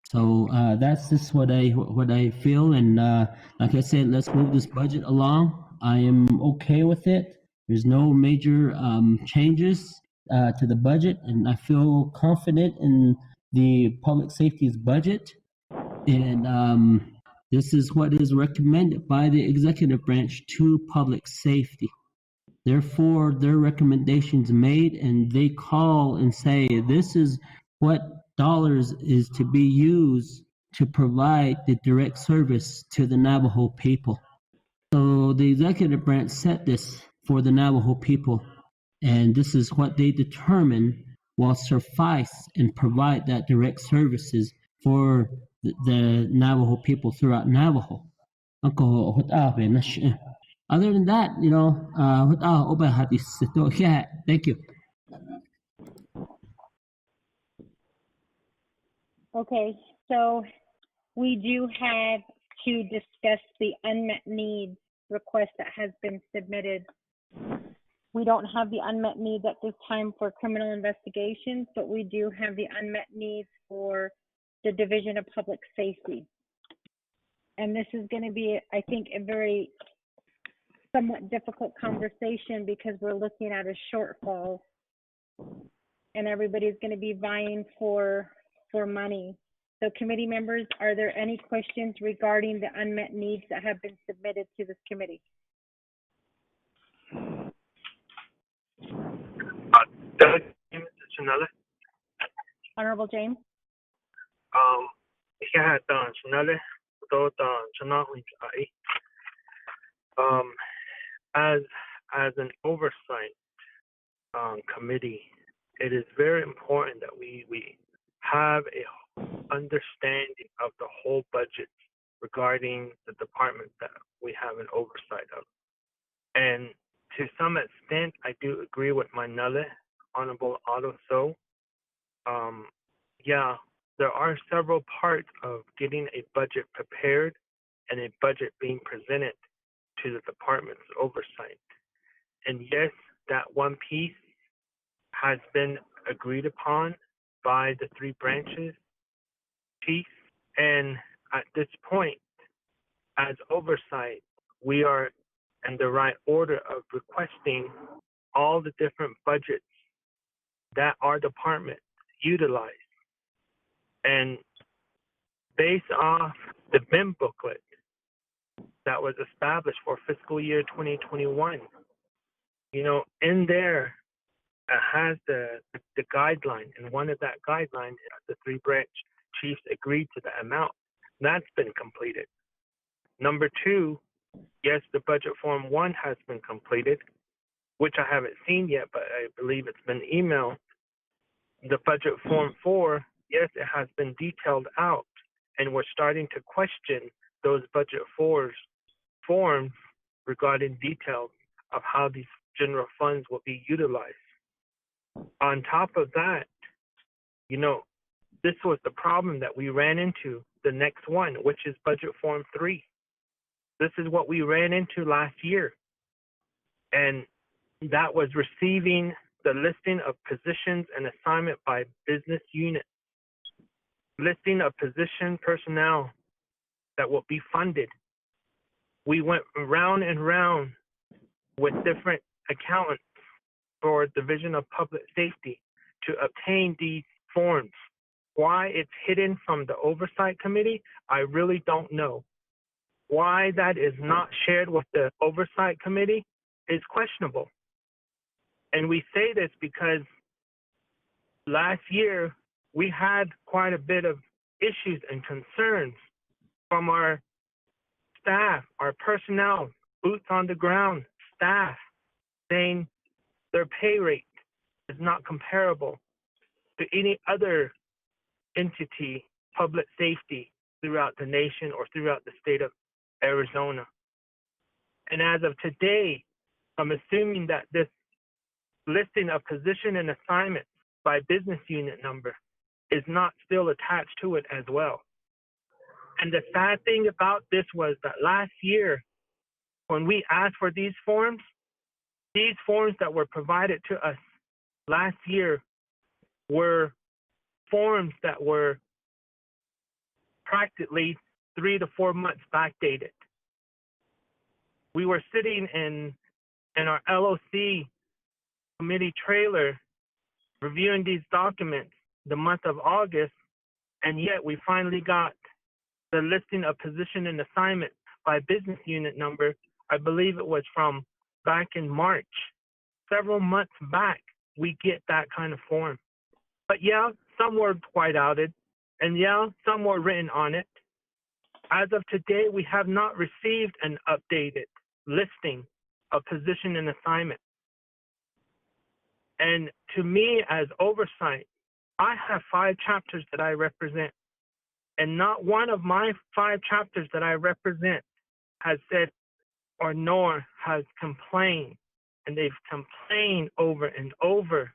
So that's just what I feel, and like I said, let's move this budget along. I am okay with it. There's no major changes to the budget, and I feel confident in the public safety's budget. And this is what is recommended by the executive branch to public safety. Therefore, their recommendations made, and they call and say, this is what dollars is to be used to provide the direct service to the Navajo people. So the executive branch set this for the Navajo people, and this is what they determine will suffice and provide that direct services for the Navajo people throughout Navajo. Other than that, thank you. Okay, so we do have to discuss the unmet needs request that has been submitted. We don't have the unmet needs at this time for criminal investigations, but we do have the unmet needs for the Division of Public Safety. And this is going to be, I think, a very somewhat difficult conversation because we're looking at a shortfall and everybody's going to be vying for money. So committee members, are there any questions regarding the unmet needs that have been submitted to this committee? Honorable James? As an oversight committee, it is very important that we have a understanding of the whole budget regarding the departments that we have an oversight of. And to some extent, I do agree with Manele, Honorable Otto So. Yeah, there are several parts of getting a budget prepared and a budget being presented to the department's oversight. And yes, that one piece has been agreed upon by the three branches chiefs. And at this point, as oversight, we are in the right order of requesting all the different budgets that our department utilize. And based off the BIM booklet that was established for fiscal year 2021, in there it has the guideline, and one of that guideline is the three branch chiefs agreed to the amount. That's been completed. Number two, yes, the budget form 1 has been completed, which I haven't seen yet, but I believe it's been emailed. The budget form 4, yes, it has been detailed out, and we're starting to question those budget forms regarding details of how these general funds will be utilized. On top of that, this was the problem that we ran into, the next one, which is budget form 3. This is what we ran into last year. And that was receiving the listing of positions and assignment by business unit, listing of position personnel that will be funded. We went round and round with different accountants for Division of Public Safety to obtain these forms. Why it's hidden from the Oversight Committee, I really don't know. Why that is not shared with the Oversight Committee is questionable. And we say this because last year we had quite a bit of issues and concerns from our staff, our personnel, boots on the ground staff, saying their pay rate is not comparable to any other entity, public safety throughout the nation or throughout the state of Arizona. And as of today, I'm assuming that this listing of position and assignment by business unit number is not still attached to it as well. And the sad thing about this was that last year, when we asked for these forms that were provided to us last year were forms that were practically 3 to 4 months backdated. We were sitting in our LOC committee trailer reviewing these documents the month of August, and yet we finally got the listing of position and assignment by business unit number. I believe it was from back in March. Several months back, we get that kind of form. But yeah, some were white-outed, and yeah, some were written on it. As of today, we have not received an updated listing of position and assignment. And to me, as oversight, I have 5 chapters that I represent, and not one of my 5 chapters that I represent has said or nor has complained, and they've complained over and over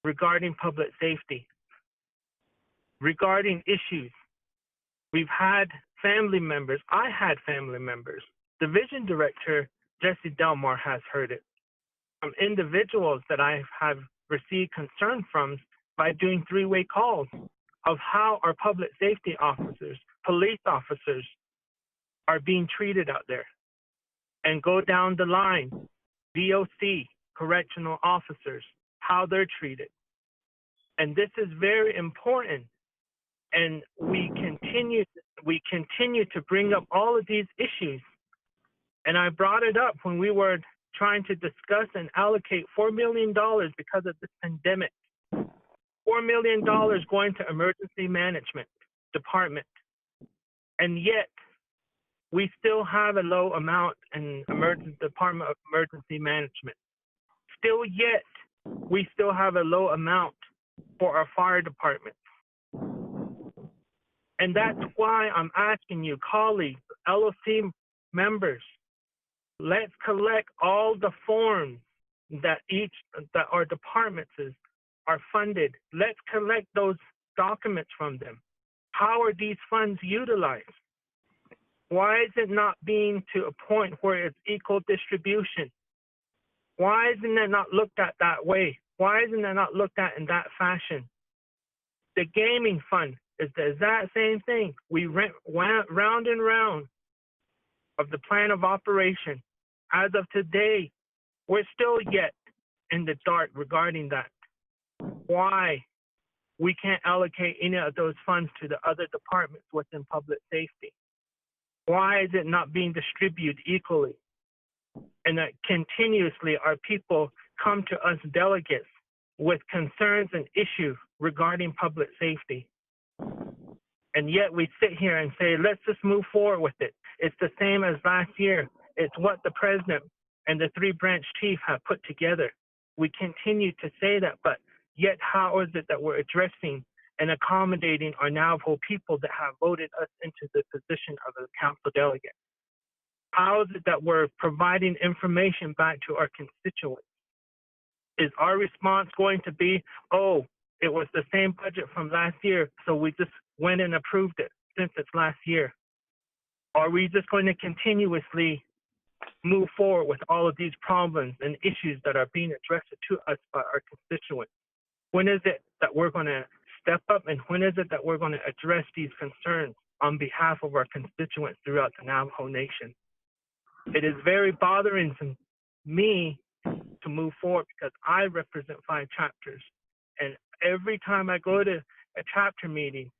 regarding public safety, regarding issues. We've had family members, I had family members, Division Director Jesse Delmar has heard it, from individuals that I have received concern from by doing 3-way calls of how our public safety officers, police officers are being treated out there. And go down the line, DOC, correctional officers, how they're treated. And this is very important. And we continue to bring up all of these issues. And I brought it up when we were trying to discuss and allocate $4 million because of this pandemic. $4 million going to emergency management department. And yet, we still have a low amount in Department of Emergency Management. Still yet, we still have a low amount for our fire department. And that's why I'm asking you, colleagues, LOC members, let's collect all the forms that our departments are funded. Let's collect those documents from them. How are these funds utilized? Why is it not being to a point where it's equal distribution? Why isn't it not looked at that way? Why isn't it not looked at in that fashion? The gaming fund is the exact same thing. We went round and round of the plan of operation. As of today, we're still yet in the dark regarding that. Why we can't allocate any of those funds to the other departments within public safety? Why is it not being distributed equally? And that continuously our people come to us delegates with concerns and issues regarding public safety. And yet we sit here and say, let's just move forward with it. It's the same as last year. It's what the president and the 3-branch chief have put together. We continue to say that, but yet how is it that we're addressing and accommodating our Navajo people that have voted us into the position of a council delegate? How is it that we're providing information back to our constituents? Is our response going to be, oh, it was the same budget from last year, so we just went and approved it since it's last year? Are we just going to continuously move forward with all of these problems and issues that are being addressed to us by our constituents? When is it that we're going to step up, and when is it that we're going to address these concerns on behalf of our constituents throughout the Navajo Nation? It is very bothering to me to move forward because I represent 5 chapters. And every time I go to a chapter meeting,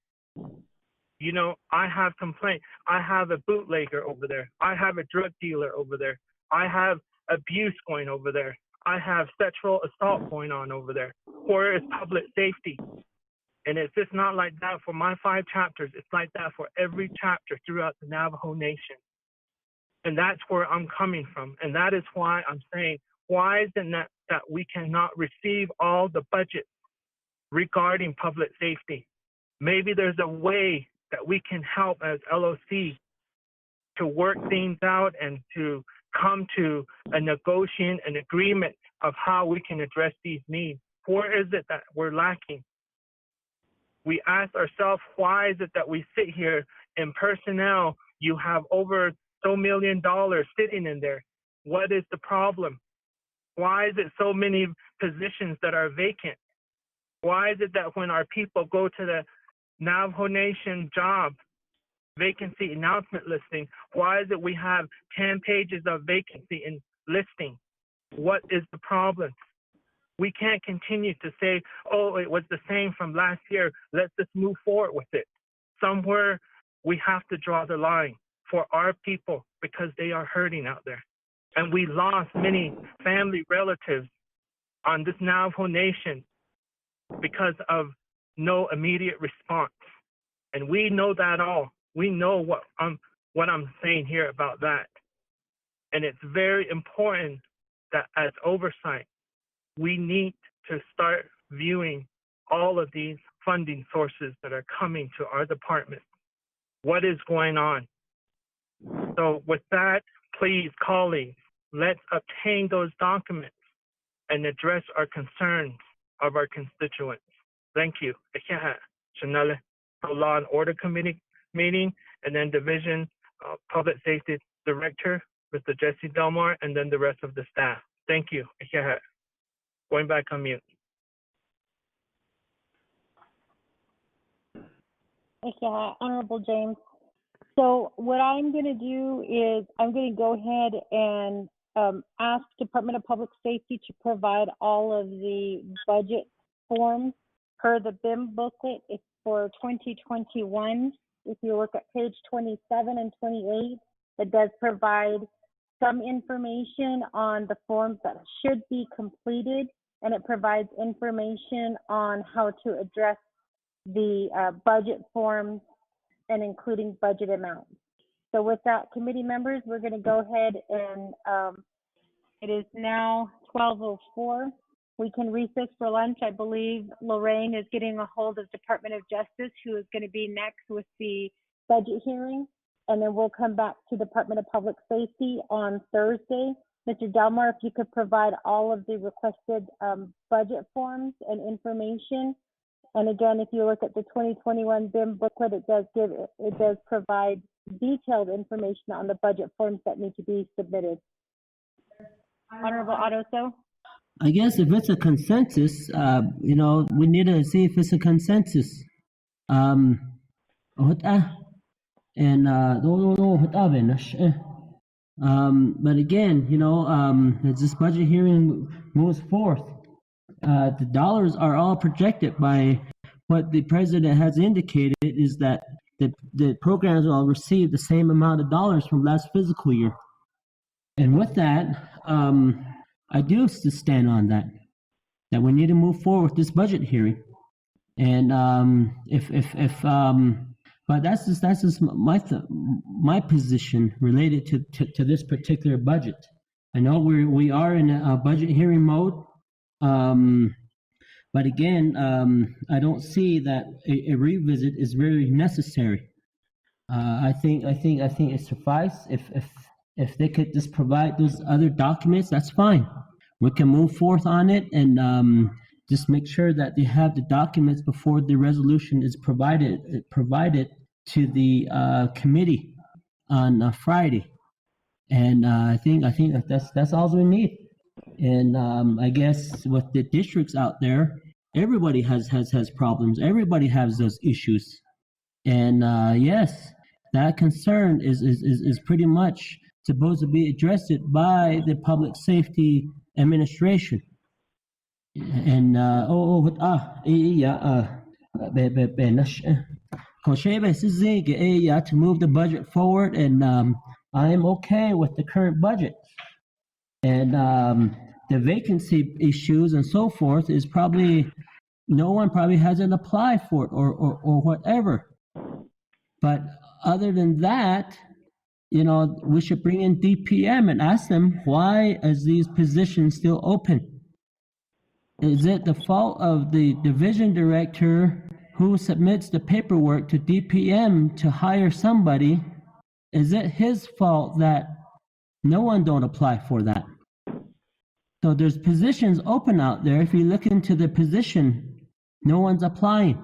you know, I have complaints. I have a bootlegger over there. I have a drug dealer over there. I have abuse going over there. I have sexual assault going on over there. Where is public safety? And it's just not like that for my 5 chapters. It's like that for every chapter throughout the Navajo Nation. And that's where I'm coming from. And that is why I'm saying, why is it that we cannot receive all the budget regarding public safety? Maybe there's a way that we can help as LOC to work things out and to come to a negotiation, an agreement of how we can address these needs. Where is it that we're lacking? We ask ourselves, why is it that we sit here in personnel, you have over so $1 million sitting in there? What is the problem? Why is it so many positions that are vacant? Why is it that when our people go to the Navajo Nation job vacancy announcement listing, why is it we have 10 pages of vacancy in listing? What is the problem? We can't continue to say, oh, it was the same from last year. Let's just move forward with it. Somewhere we have to draw the line for our people because they are hurting out there. And we lost many family relatives on this Navajo Nation because of no immediate response. And we know that all. We know what I'm saying here about that. And it's very important that as oversight, we need to start viewing all of these funding sources that are coming to our department. What is going on? So with that, please, colleagues, let's obtain those documents and address our concerns of our constituents. Thank you. Chanel, Law and Order Committee meeting, and then Division Public Safety Director, Mr. Jesse Delmar, and then the rest of the staff. Thank you. Going back on mute. Honorable James. So what I'm going to do is I'm going to go ahead and ask Department of Public Safety to provide all of the budget forms per the BIM booklet. It's for 2021. If you look at page 27 and 28, it does provide some information on the forms that should be completed, and it provides information on how to address the budget forms and including budget amounts. So with that, committee members, we're going to go ahead and it is now 12:04. We can recess for lunch. I believe Lorraine is getting a hold of Department of Justice, who is going to be next with the budget hearing. And then we'll come back to Department of Public Safety on Thursday. Mr. Delmar, if you could provide all of the requested budget forms and information. And again, if you look at the 2021 BIM booklet, it does provide detailed information on the budget forms that need to be submitted. Honorable Ottoso? I guess if it's a consensus, we need to see if it's a consensus. And but again, as this budget hearing moves forth, the dollars are all projected by what the president has indicated is that the programs will receive the same amount of dollars from last fiscal year. And with that, I do stand on that we need to move forward with this budget hearing. And but that's just my position related to this particular budget. I know we are in a budget hearing mode, but again, I don't see that a revisit is really necessary. I think it suffice if they could just provide those other documents, that's fine. We can move forth on it and just make sure that they have the documents before the resolution is provided to the committee on Friday. And I think that's all we need. And I guess with the districts out there, everybody has problems. Everybody has those issues. And yes, that concern is pretty much supposed to be addressed by the Public Safety Administration. And to move the budget forward, and I'm okay with the current budget. And the vacancy issues and so forth is probably no one probably hasn't applied for it or whatever. But other than that, we should bring in DPM and ask them, why is these positions still open? Is it the fault of the division director who submits the paperwork to DPM to hire somebody? Is it his fault that no one don't apply for that? So there's positions open out there. If you look into the position, no one's applying.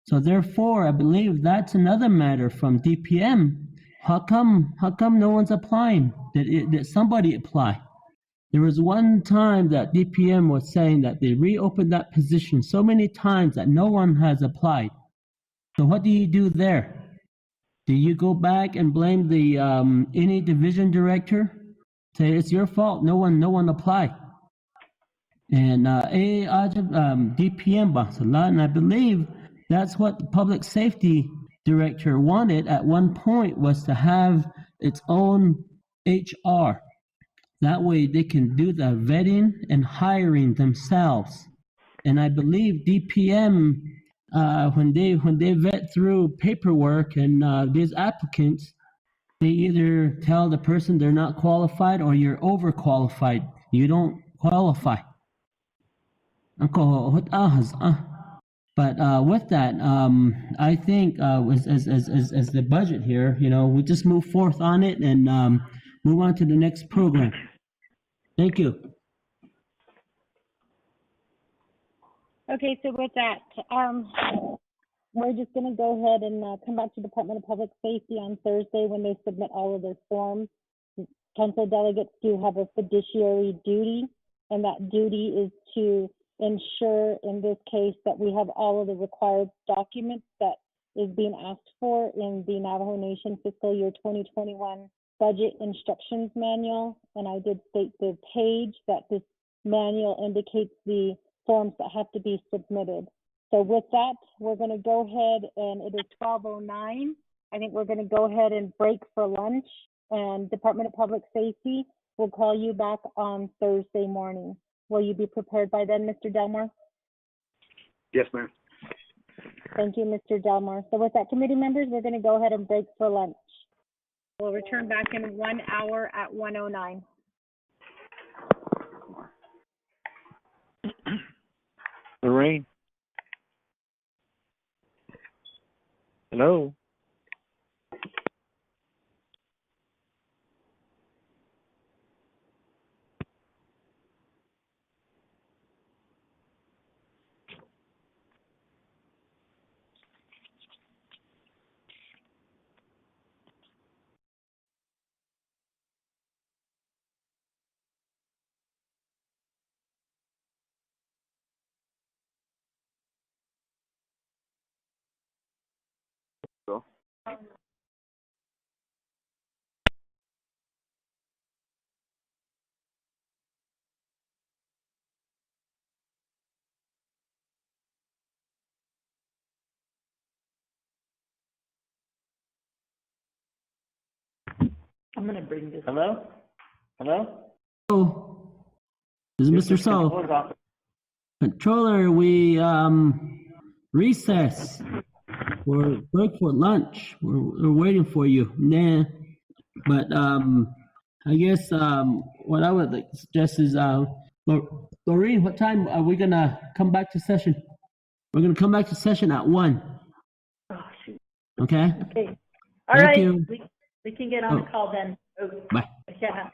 So therefore, I believe that's another matter from DPM. How come no one's applying? Did somebody apply? There was one time that DPM was saying that they reopened that position so many times that no one has applied. So what do you do there? Do you go back and blame the any division director? Say it's your fault. No one applied. And DPM Basala, and I believe that's what the public safety director wanted at one point, was to have its own HR. That way they can do the vetting and hiring themselves. And I believe DPM, when they vet through paperwork and these applicants, they either tell the person they're not qualified or you're overqualified. You don't qualify. But with that, I think as the budget here, we just move forth on it and move on to the next program. Thank you. Okay, so with that, we're just going to go ahead and come back to Department of Public Safety on Thursday when they submit all of their forms. Council delegates do have a fiduciary duty, and that duty is to ensure, in this case, that we have all of the required documents that is being asked for in the Navajo Nation fiscal year 2021 budget instructions manual. And I did state the page that this manual indicates the forms that have to be submitted. So with that, we're going to go ahead, and it is 12:09. I think we're going to go ahead and break for lunch, and Department of Public Safety will call you back on Thursday morning. Will you be prepared by then, Mr. Delmar? Yes, ma'am. Thank you, Mr. Delmar. So with that, committee members, we're going to go ahead and break for lunch. We'll return back in 1 hour at 1:09. Lorraine. Hello. I'm gonna bring this. Hello? Hello? Oh, this is Mr. Saul. Controller, we recess. We're break for lunch. We're waiting for you. Nah, but I guess what I would like to suggest is Lorraine, what time are we gonna come back to session? We're gonna come back to session at 1. Oh, shoot. Okay. Okay. All Thank right. you. We can get on the call then. Oh, Bye. yeah.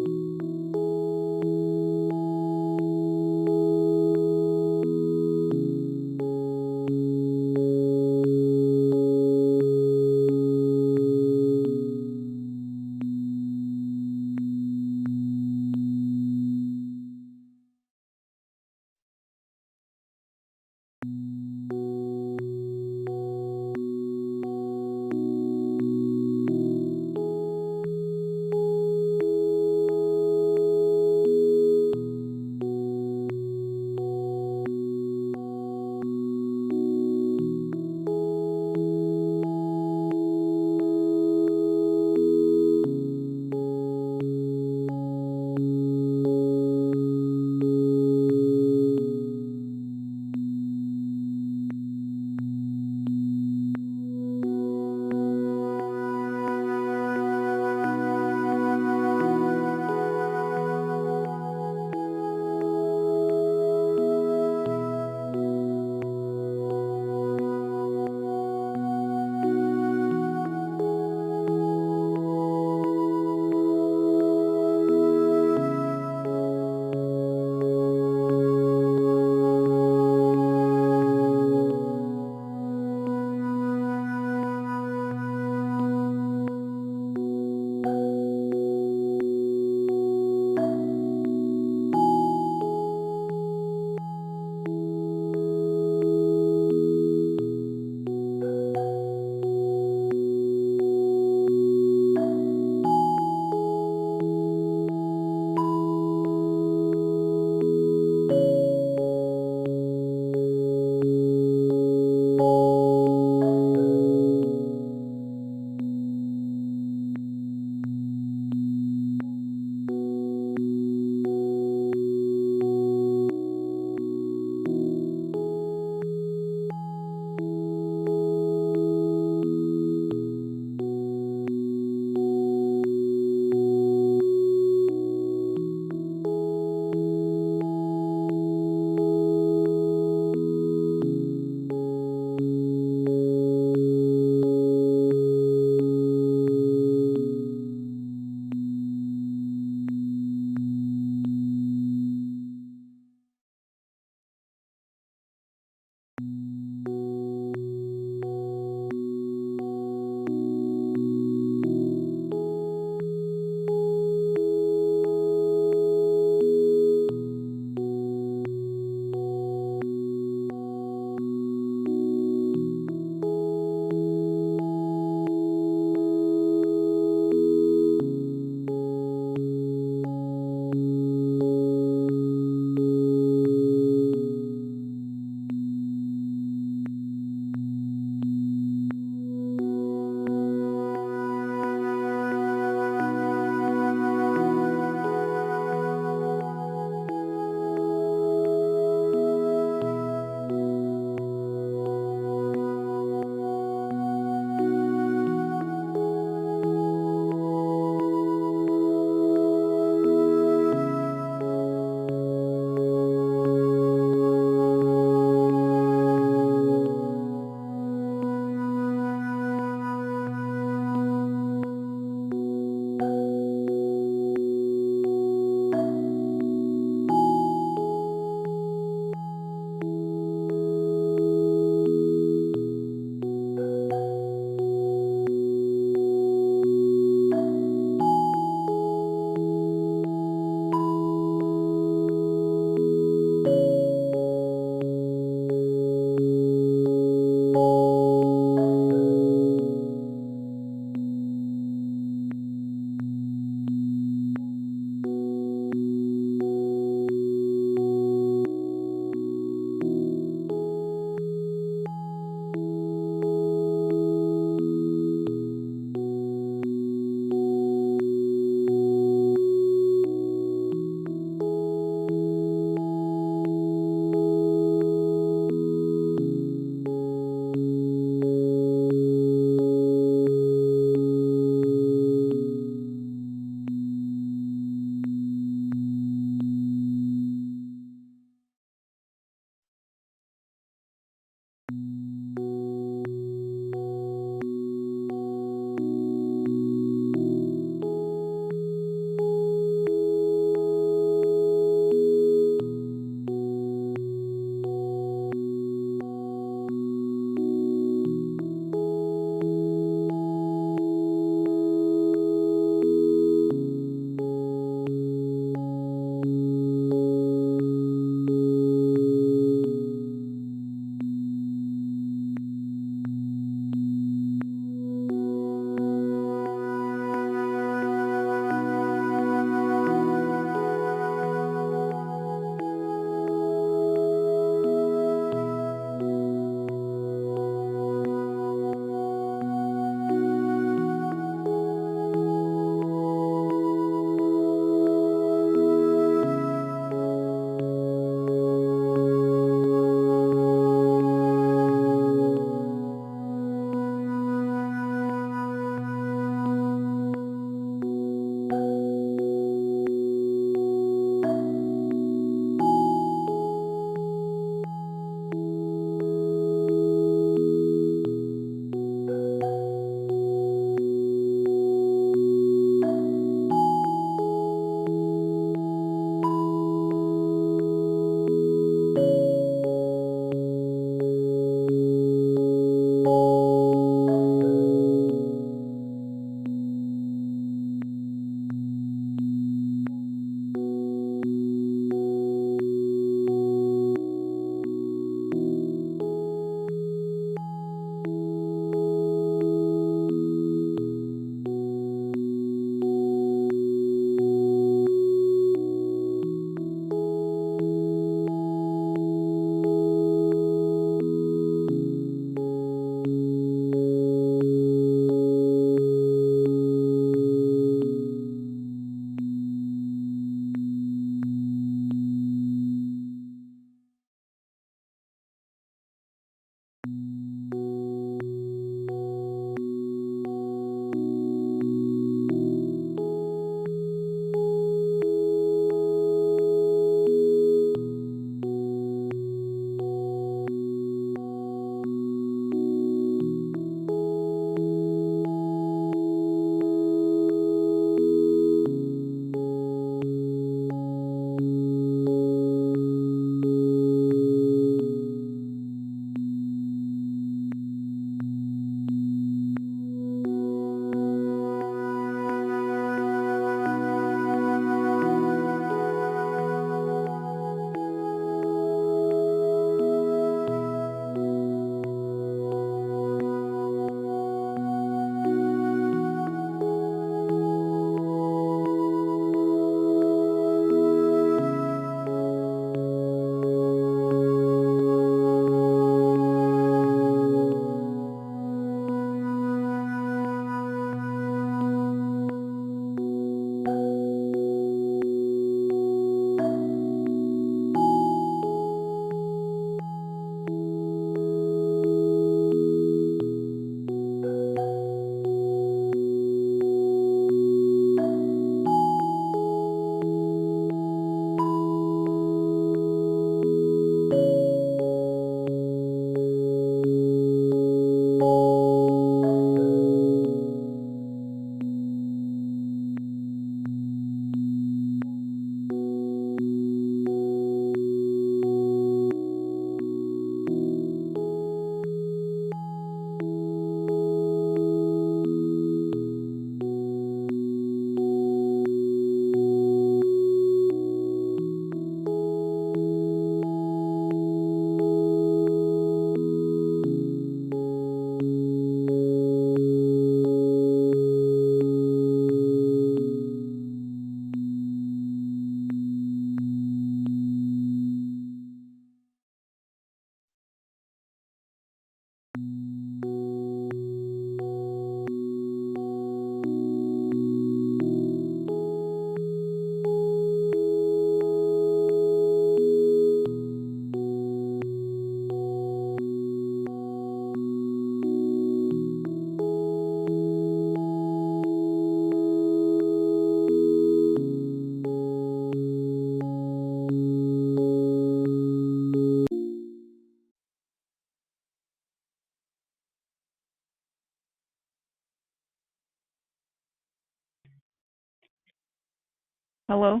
Hello?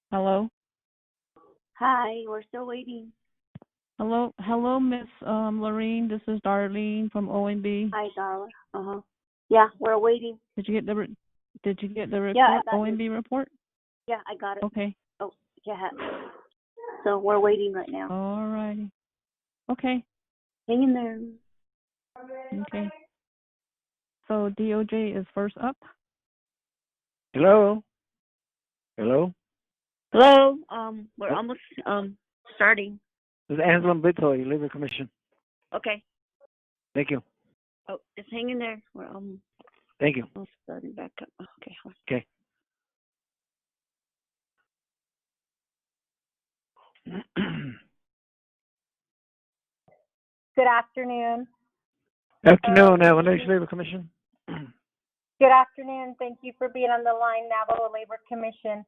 Hello? Hi, we're still waiting. Hello, Miss Lorraine. This is Darlene from OMB. Hi, Darla. Yeah, we're waiting. Did you get the report? Yeah, I got OMB report? Yeah, I got it. Okay. Oh, yeah. So we're waiting right now. All righty. Okay. Hang in there. Okay. So DOJ is first up. Hello? Hello? Hello. We're almost starting. This is Angela Bitoy, Labor Commission. Okay. Thank you. Oh, just hang in there. We're Thank you. almost starting back up. Okay. Okay. Good afternoon. Afternoon, Navajo Labor Commission. Good afternoon. Thank you for being on the line, Navajo Labor Commission.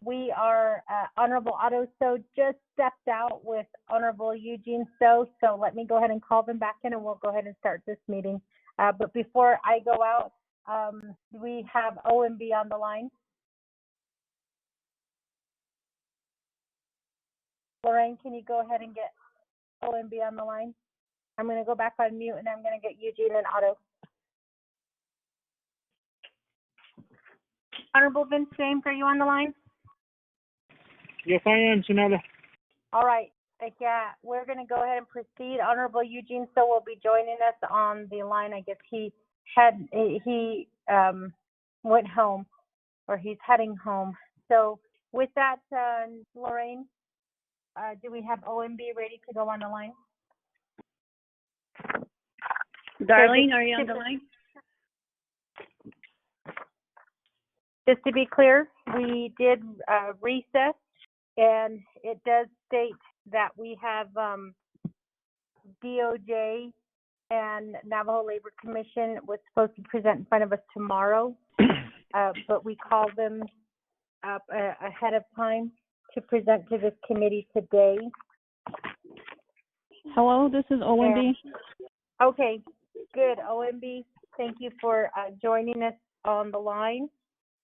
We are Honorable Otto So just stepped out with Honorable Eugene So let me go ahead and call them back in and we'll go ahead and start this meeting. But before I go out, we have OMB on the line. Lorraine, can you go ahead and get OMB on the line? I'm going to go back on mute and I'm going to get Eugene and Otto. Honorable Vince James, are you on the line? Yes, I am, Janella. All right. Yeah, we're going to go ahead and proceed. Honorable Eugene So will be joining us on the line. I guess he went home, or he's heading home. So with that, Lorraine, do we have OMB ready to go on the line? Darlene, are you on the line? Just to be clear, we did recess, and it does state that we have DOJ and Navajo Labor Commission was supposed to present in front of us tomorrow, but we called them up ahead of time to present to this committee today. Hello, this is OMB. Okay, good. OMB, thank you for joining us on the line.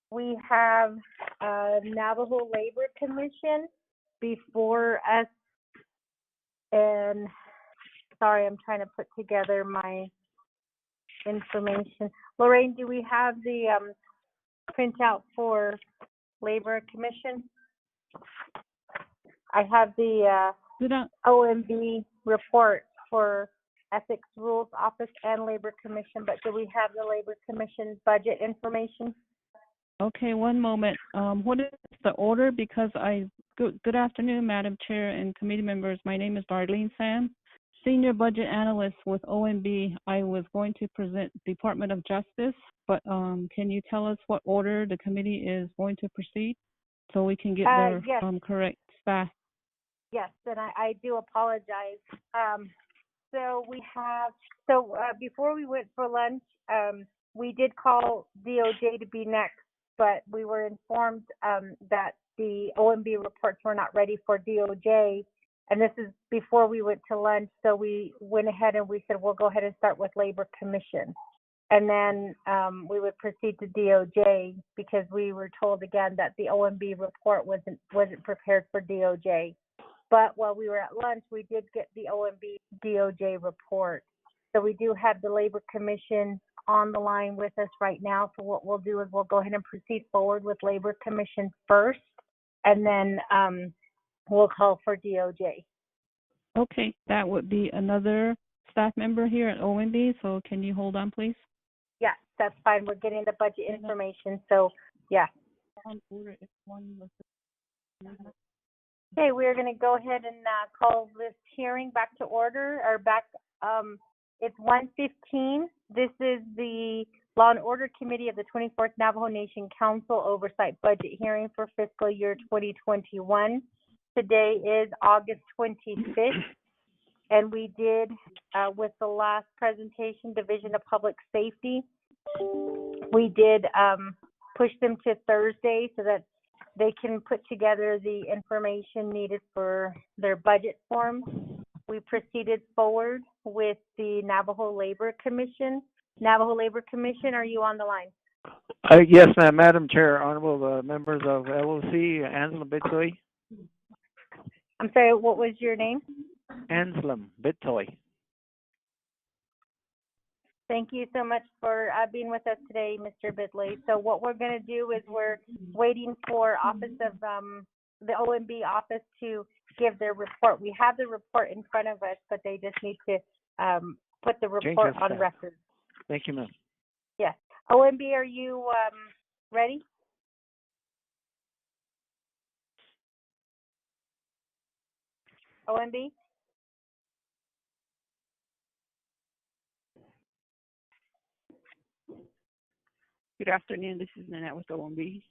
We have Navajo Labor Commission before us, and sorry, I'm trying to put together my information. Lorraine, do we have the printout for Labor Commission? I have the OMB report for Ethics Rules Office and Labor Commission, but do we have the Labor Commission budget information? Okay, one moment. What is the order? Because good afternoon, Madam Chair and committee members. My name is Darlene Sam, Senior Budget Analyst with OMB. I was going to present Department of Justice, but can you tell us what order the committee is going to proceed so we can get their yes. Correct staff? Yes, and I do apologize. Before we went for lunch, we did call DOJ to be next, but we were informed that the OMB reports were not ready for DOJ, and this is before we went to lunch, so we went ahead and we said we'll go ahead and start with Labor Commission. And then we would proceed to DOJ because we were told again that the OMB report wasn't prepared for DOJ. But while we were at lunch, we did get the OMB DOJ report. So we do have the Labor Commission on the line with us right now. So what we'll do is we'll go ahead and proceed forward with Labor Commission first, and then we'll call for DOJ. Okay, that would be another staff member here at OMB. So can you hold on, please? Yeah, that's fine. We're getting the budget information. So yeah. Okay, we're going to go ahead and call this hearing back to order, or back, it's 1:15. This is the Law and Order Committee of the 24th Navajo Nation Council Oversight Budget Hearing for fiscal year 2021. Today is August 25th, and we did, with the last presentation, Division of Public Safety, we did push them to Thursday so that they can put together the information needed for their budget form. We proceeded forward with the Navajo Labor Commission. Navajo Labor Commission, are you on the line? Yes, ma'am. Madam Chair, honorable members of LOC, Anselm Bitoy. I'm sorry, what was your name? Anselm Bitoy. Thank you so much for being with us today, Mr. Bidley. So what we're going to do is we're waiting for Office of the OMB office to give their report. We have the report in front of us, but they just need to put the report on record. Thank you, ma'am. Yes. OMB, are you ready? OMB? Good afternoon. This is Nanette with OMB.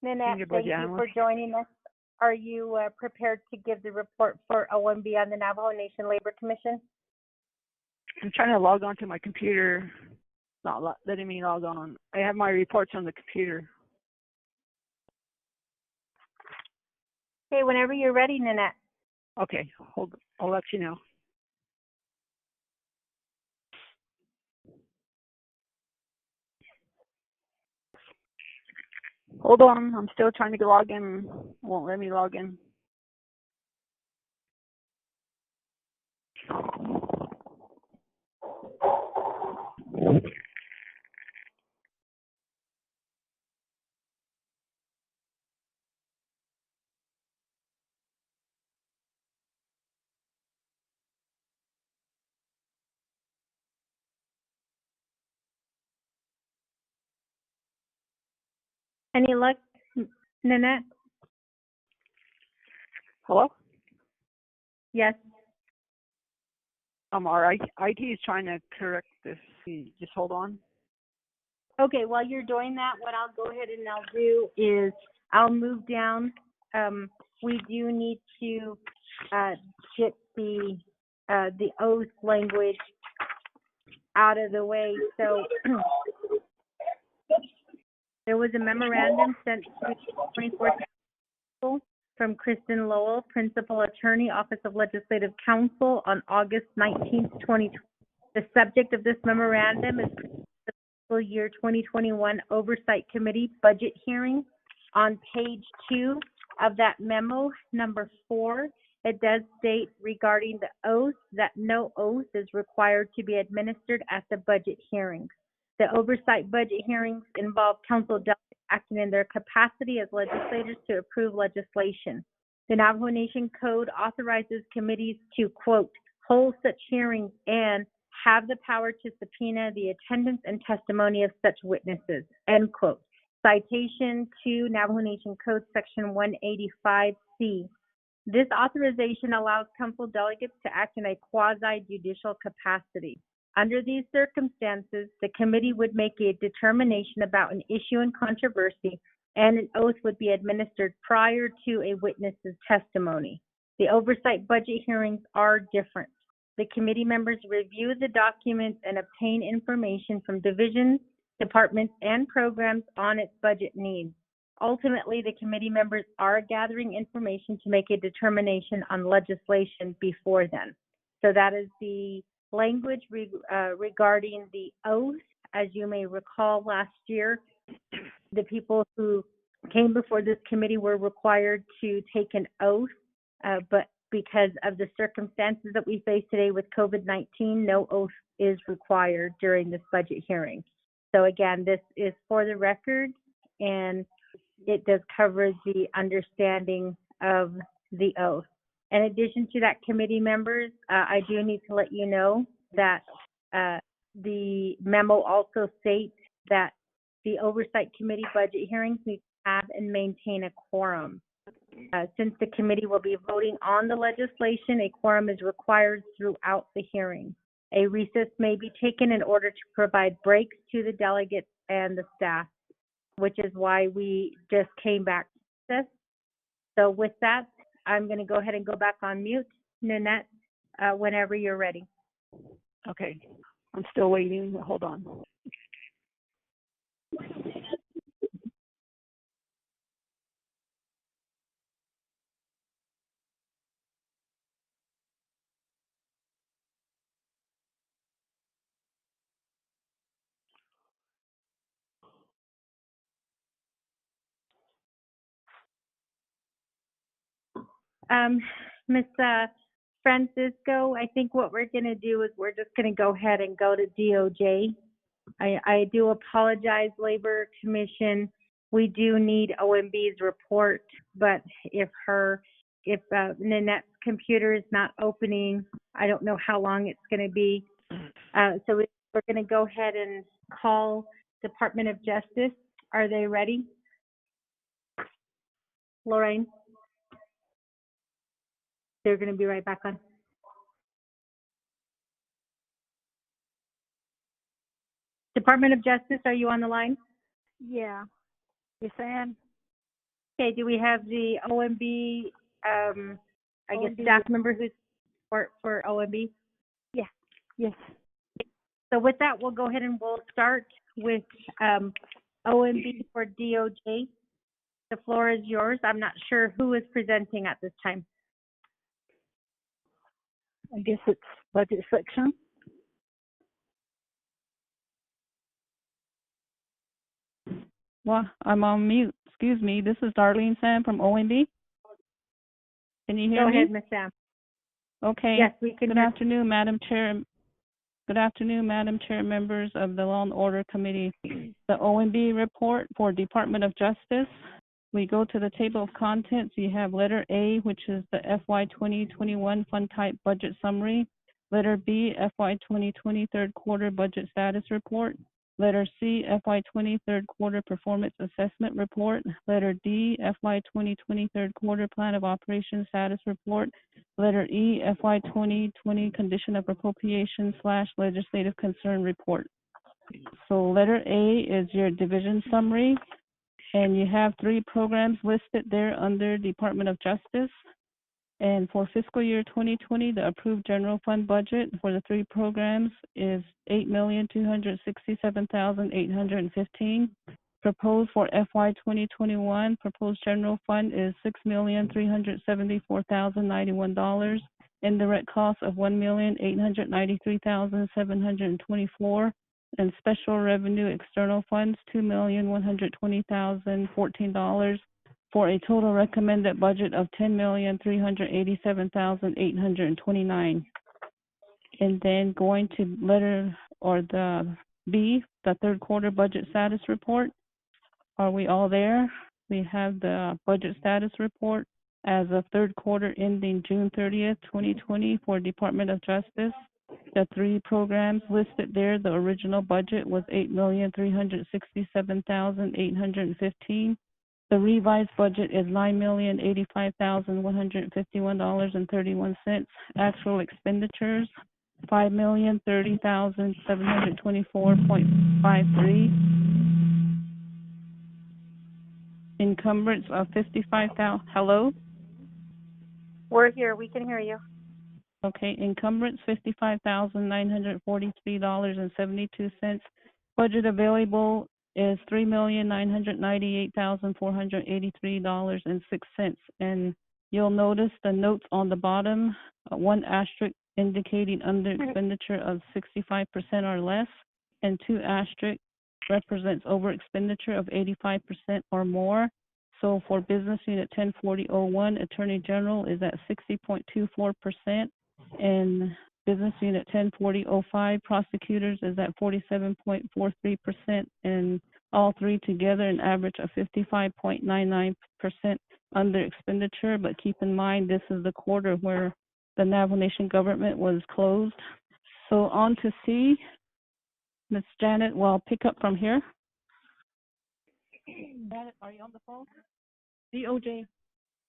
Nanette, thank you for joining us. Are you prepared to give the report for OMB on the Navajo Nation Labor Commission? I'm trying to log on to my computer. It's not letting me log on. I have my reports on the computer. Okay, whenever you're ready, Nanette. Okay, hold. I'll let you know. Hold on, I'm still trying to log in. Won't let me log in. Any luck, Nanette? Hello? Yes. Our IT is trying to correct this. Just hold on. Okay, while you're doing that, what I'll go ahead and I'll do is I'll move down. We do need to get the oath language out of the way. So there was a memorandum sent to the 24th from Kristen Lowell, Principal Attorney, Office of Legislative Counsel, on August 19th, 2020. The subject of this memorandum is the fiscal year 2021 Oversight Committee budget hearing. On page 2 of that memo, number 4, it does state regarding the oath that no oath is required to be administered at the budget hearings. The oversight budget hearings involve council delegates acting in their capacity as legislators to approve legislation. The Navajo Nation Code authorizes committees to, quote, hold such hearings and have the power to subpoena the attendance and testimony of such witnesses, end quote. Citation to Navajo Nation Code Section 185C. This authorization allows council delegates to act in a quasi-judicial capacity. Under these circumstances, the committee would make a determination about an issue in controversy, and an oath would be administered prior to a witness's testimony. The oversight budget hearings are different. The committee members review the documents and obtain information from divisions, departments, and programs on its budget needs. Ultimately, the committee members are gathering information to make a determination on legislation before then. So that is the language regarding the oath. As you may recall, last year, the people who came before this committee were required to take an oath, but because of the circumstances that we face today with COVID-19, no oath is required during this budget hearing. So again, this is for the record, and it does cover the understanding of the oath. In addition to that, committee members, I do need to let you know that the memo also states that the Oversight Committee budget hearings need to have and maintain a quorum. Since the committee will be voting on the legislation, a quorum is required throughout the hearing. A recess may be taken in order to provide breaks to the delegates and the staff, which is why we just came back to this. So with that, I'm going to go ahead and go back on mute. Nanette, whenever you're ready. Okay, I'm still waiting. Hold on. Miss Francisco, I think what we're going to do is we're just going to go ahead and go to DOJ. I do apologize, Labor Commission. We do need OMB's report, but if Nanette's computer is not opening, I don't know how long it's going to be. So we're going to go ahead and call Department of Justice. Are they ready? Lorraine? They're going to be right back on. Department of Justice, are you on the line? Yeah. Yes, I am. Okay, do we have the OMB, I guess, OMB. staff member who's for OMB? Yeah. Yes. So with that, we'll go ahead and we'll start with OMB for DOJ. The floor is yours. I'm not sure who is presenting at this time. I guess it's budget section. Well, I'm on mute. Excuse me. This is Darlene Sam from OMB. Can you hear me? Go ahead, Ms. Sam. Okay. Yes, we can. Good afternoon, Madam Chair. Good afternoon, Madam Chair, members of the Law and Order Committee. The OMB report for Department of Justice. We go to the table of contents. You have letter A, which is the FY 2021 Fund Type Budget Summary. Letter B, FY 2020 Third Quarter Budget Status Report. Letter C, FY 20 Third Quarter Performance Assessment Report. Letter D, FY 2020 Third Quarter Plan of Operations Status Report. Letter E, FY 2020 Condition of Appropriation / Legislative Concern Report. So letter A is your division summary, and you have 3 programs listed there under Department of Justice. And for fiscal year 2020, the approved general fund budget for the 3 programs is $8,267,815. Proposed for FY 2021, proposed general fund is $6,374,091. Indirect cost of $1,893,724. And special revenue external funds, $2,120,014. For a total recommended budget of $10,387,829. And then going to the B, the third quarter budget status report. Are we all there? We have the budget status report as of third quarter ending June 30th, 2020 for Department of Justice. The 3 programs listed there, the original budget was $8,367,815. The revised budget is $9,085,151.31. Actual expenditures, $5,030,724.53. Encumbrance of $55,000. Hello? We're here. We can hear you. Okay, encumbrance $55,943.72. Budget available is $3,998,483.06. And you'll notice the notes on the bottom, 1 asterisk indicating under expenditure of 65% or less, and 2 asterisk represents over expenditure of 85% or more. So for Business Unit 104001, Attorney General is at 60.24%, and Business Unit 104005, Prosecutors is at 47.43%, and all 3 together an average of 55.99% under expenditure. But keep in mind, this is the quarter where the Navajo Nation government was closed. So on to C. Ms. Janet, well, I'll pick up from here. Janet, are you on the phone? DOJ.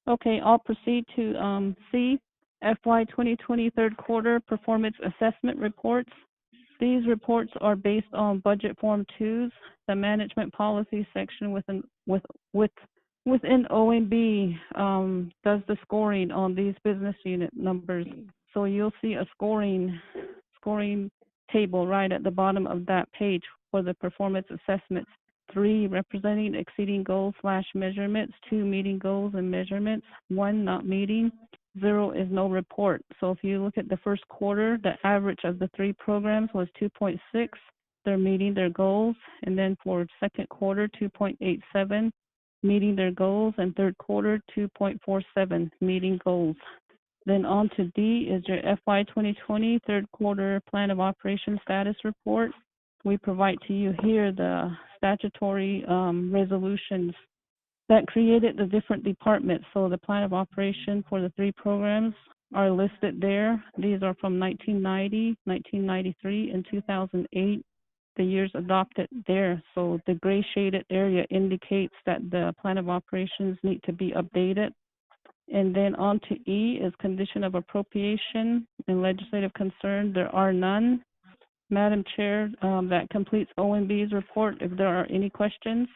Okay, I'll proceed to C, FY 2020 third quarter performance assessment reports. These reports are based on Budget Form 2s, the management policy section within OMB does the scoring on these business unit numbers. So you'll see a scoring table right at the bottom of that page for the performance assessments. 3 representing exceeding goals / measurements, 2 meeting goals and measurements, 1 not meeting, 0 is no report. So if you look at the first quarter, the average of the 3 programs was 2.6. They're meeting their goals. And then for second quarter, 2.87, meeting their goals, and third quarter 2.47, meeting goals. Then on to D is your FY 2020 third quarter plan of operation status report. We provide to you here the statutory resolutions that created the different departments. So the plan of operation for the 3 programs are listed there. These are from 1990, 1993, and 2008. The years adopted there. So the gray shaded area indicates that the plan of operations need to be updated. And then on to E is condition of appropriation and legislative concern. There are none. Madam Chair, that completes OMB's report. If there are any questions,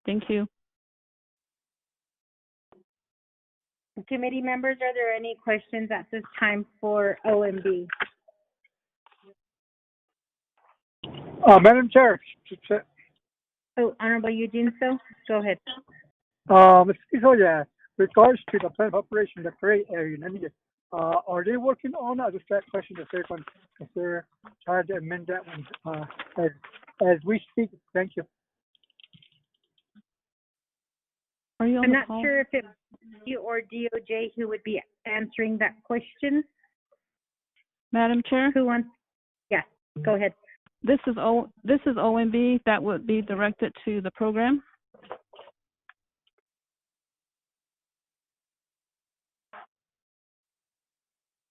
thank you. Committee members, are there any questions at this time for OMB? Madam Chair. Oh, Honorable Eugene So, go ahead. Regards to the plan of operation, the gray area, are they working on it? Just that question, the third one, if they're trying to amend that one as we speak. Thank you. Are you on I'm the not call? sure if it's you or DOJ who would be answering that question. Madam Chair? Who wants? Yes, go ahead. This is OMB. That would be directed to the program.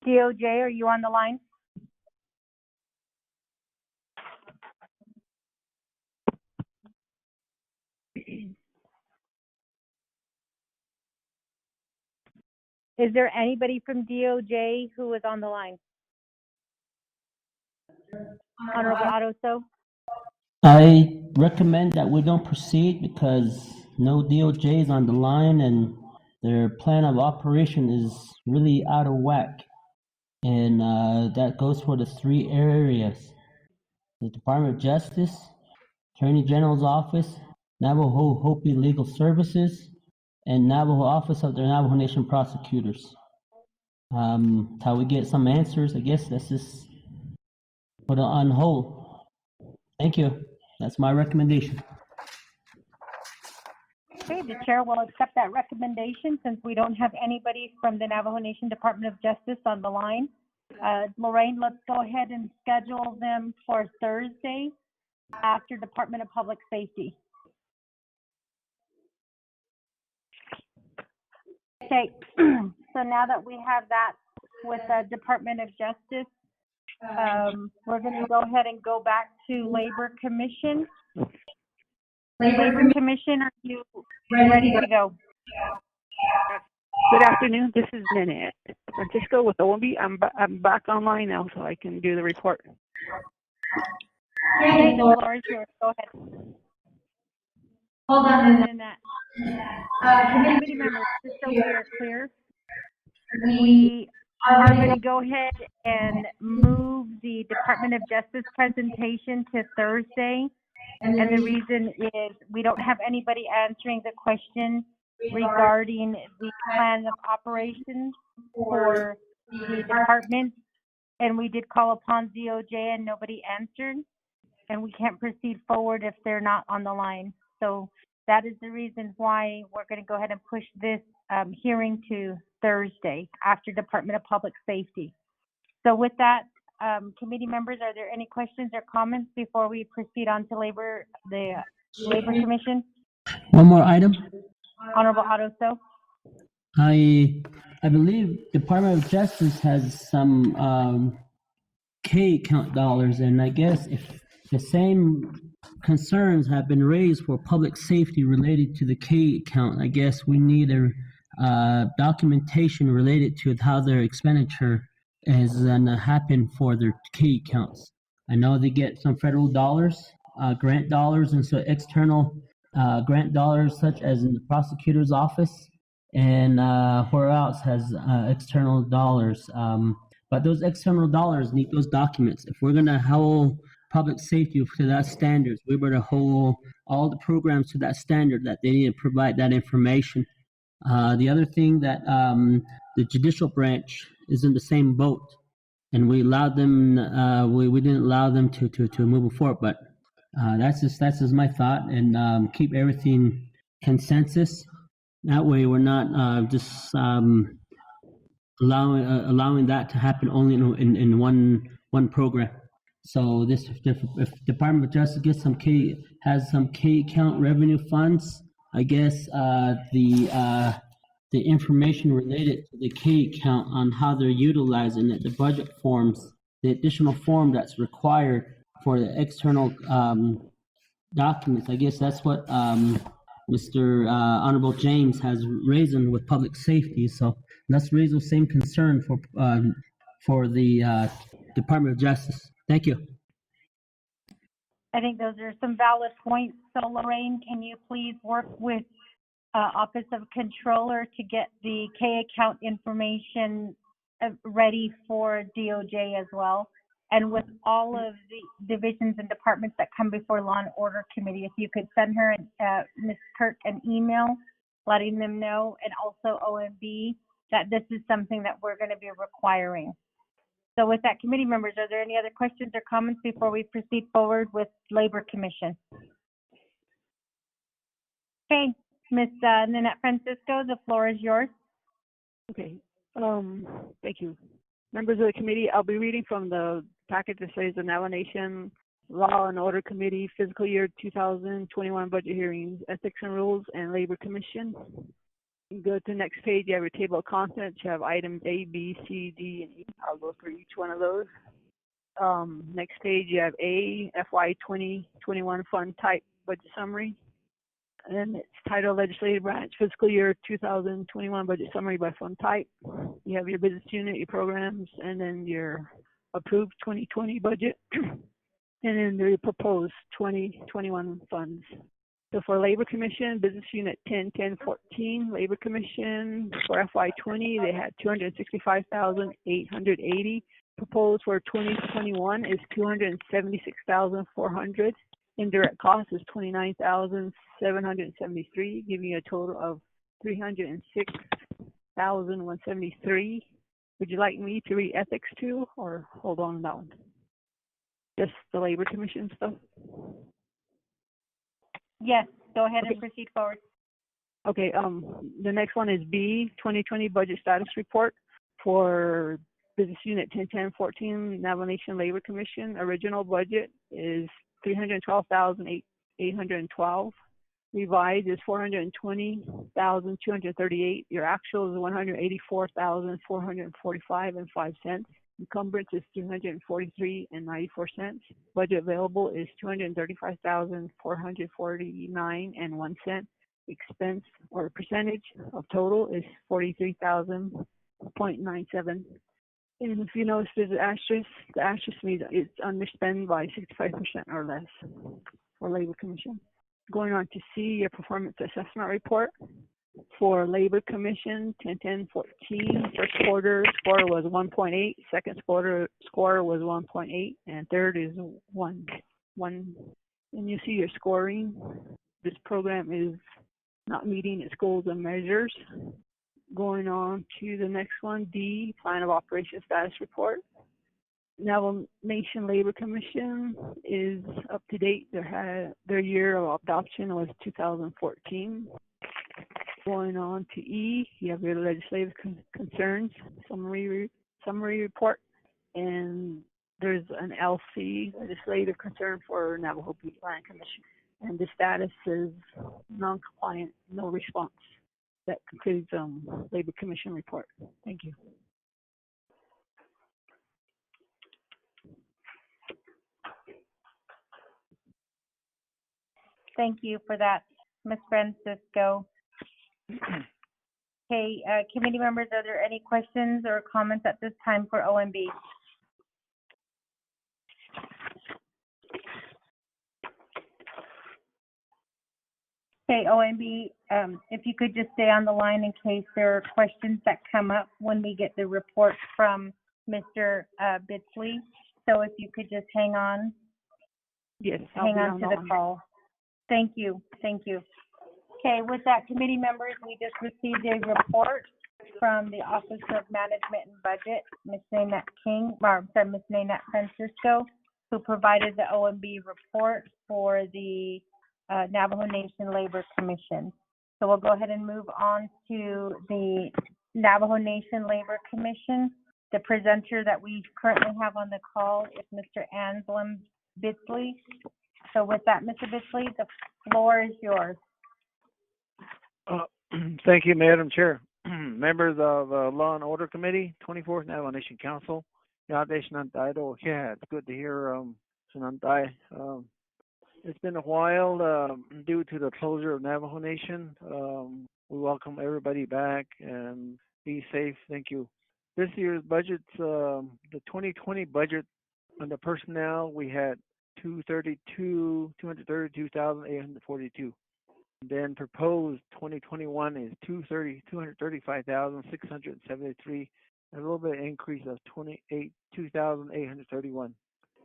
DOJ, are you on the line? Is there anybody from DOJ who is on the line? Honorable Otto. I recommend that we don't proceed because no DOJ is on the line and their plan of operation is really out of whack. And that goes for the 3 areas: the Department of Justice, Attorney General's Office, Navajo Hopi Legal Services, and Navajo Office of the Navajo Nation Prosecutors. Till we get some answers, I guess let's just put it on hold. Thank you. That's my recommendation. Okay, the chair will accept that recommendation since we don't have anybody from the Navajo Nation Department of Justice on the line. Lorraine, let's go ahead and schedule them for Thursday after Department of Public Safety. Okay, so now that we have that with the Department of Justice, we're going to go ahead and go back to Labor Commission. Labor Commission, are you ready to go? Good afternoon. This is Nanette Francisco with OMB. I'm back online now, so I can do the report. Okay, the floor is yours. Go ahead. Hold on, Nanette. Committee members, just so we are clear, we are going to go ahead and move the Department of Justice presentation to Thursday. And the reason is we don't have anybody answering the question regarding the plan of operations for the department. And we did call upon DOJ and nobody answered. And we can't proceed forward if they're not on the line. So that is the reason why we're going to go ahead and push this hearing to Thursday after Department of Public Safety. So with that, committee members, are there any questions or comments before we proceed on to the Labor Commission? One more item. Honorable Otto. I believe Department of Justice has some K count dollars, and I guess if the same concerns have been raised for public safety related to the K count, I guess we need a documentation related to how their expenditure is going to happen for their K counts. I know they get some federal dollars, grant dollars, and so external grant dollars, such as in the prosecutor's office, and where else has external dollars. But those external dollars need those documents. If we're going to hold public safety to that standards, we better hold all the programs to that standard that they need to provide that information. The other thing that the judicial branch is in the same boat, and we allowed them. We didn't allow them to move forward, but that's just my thought. And keep everything consensus. That way, we're not just allowing that to happen only in one program. So this, if Department of Justice gets has some K account revenue funds, I guess the information related to the K account on how they're utilizing it, the budget forms, the additional form that's required for the external documents. I guess that's what Mr. Honorable James has raised with public safety. So let's raise the same concern for the Department of Justice. Thank you. I think those are some valid points. So Lorraine, can you please work with Office of Controller to get the K account information ready for DOJ as well? And with all of the divisions and departments that come before Law and Order Committee, if you could send her, Ms. Kirk, an email letting them know, and also OMB, that this is something that we're going to be requiring. So with that, committee members, are there any other questions or comments before we proceed forward with Labor Commission? Okay, Ms. Nanette Francisco, the floor is yours. Okay, thank you. Members of the committee, I'll be reading from the packet that says the Navajo Nation Law and Order Committee Fiscal Year 2021 Budget Hearings, Ethics and Rules, and Labor Commission. You go to the next page, you have your table of contents. You have items A, B, C, D, and E. I'll go through each one of those. Next page, you have A, FY 2021 Fund Type Budget Summary. And then it's titled Legislative Branch Fiscal Year 2021 Budget Summary by Fund Type. You have your business unit, your programs, and then your approved 2020 budget, and then the proposed 2021 funds. So for Labor Commission, Business Unit 101014, Labor Commission for FY20, they had 265,880. Proposed for 2021 is 276,400. Indirect cost is 29,773, giving you a total of 306,173. Would you like me to read ethics too, or hold on that one? Just the Labor Commission stuff? Yes, go ahead and proceed forward. Okay, the next one is B, 2020 Budget Status Report for Business Unit 101014, Navajo Nation Labor Commission. Original budget is 312,812. Revised is 420,238. Your actual is 184,445.05. Encumbrance is 243.94. Budget available is 235,449.01. Expense or percentage of total is 43,000.97. And if you notice there's an asterisk, the asterisk means it's underspent by 65% or less for Labor Commission. Going on to C, your performance assessment report. For Labor Commission, 101014, first quarter score was 1.8, second quarter score was 1.8, and third is 1. And you see your scoring. This program is not meeting its goals and measures. Going on to the next one, D, Plan of Operation Status Report. Navajo Nation Labor Commission is up to date. Their year of adoption was 2014. Going on to E, you have your legislative concerns summary report, and there's an LC, legislative concern for Navajo Butte Land Commission, and the status is non-compliant, no response. That concludes Labor Commission report. Thank you. Thank you for that, Ms. Francisco. Okay, committee members, are there any questions or comments at this time for OMB? Okay, OMB, if you could just stay on the line in case there are questions that come up when we get the report from Mr. Bitsley. So if you could just hang on. Yes, hang on to the call. Thank you. Thank you. Okay, with that, committee members, we just received a report from the Office of Management and Budget, Ms. Nanette Francisco, who provided the OMB report for the Navajo Nation Labor Commission. So we'll go ahead and move on to the Navajo Nation Labor Commission. The presenter that we currently have on the call is Mr. Anselm Bitsley. So with that, Mr. Bitsley, the floor is yours. Thank you, Madam Chair. Members of Law and Order Committee, 24th Navajo Nation Council. It's good to hear Shanantai. It's been a while due to the closure of Navajo Nation. We welcome everybody back and be safe. Thank you. This year's budget, the 2020 budget under personnel, we had 232,842. Then proposed 2021 is 235,673, a little bit increase of 2,831.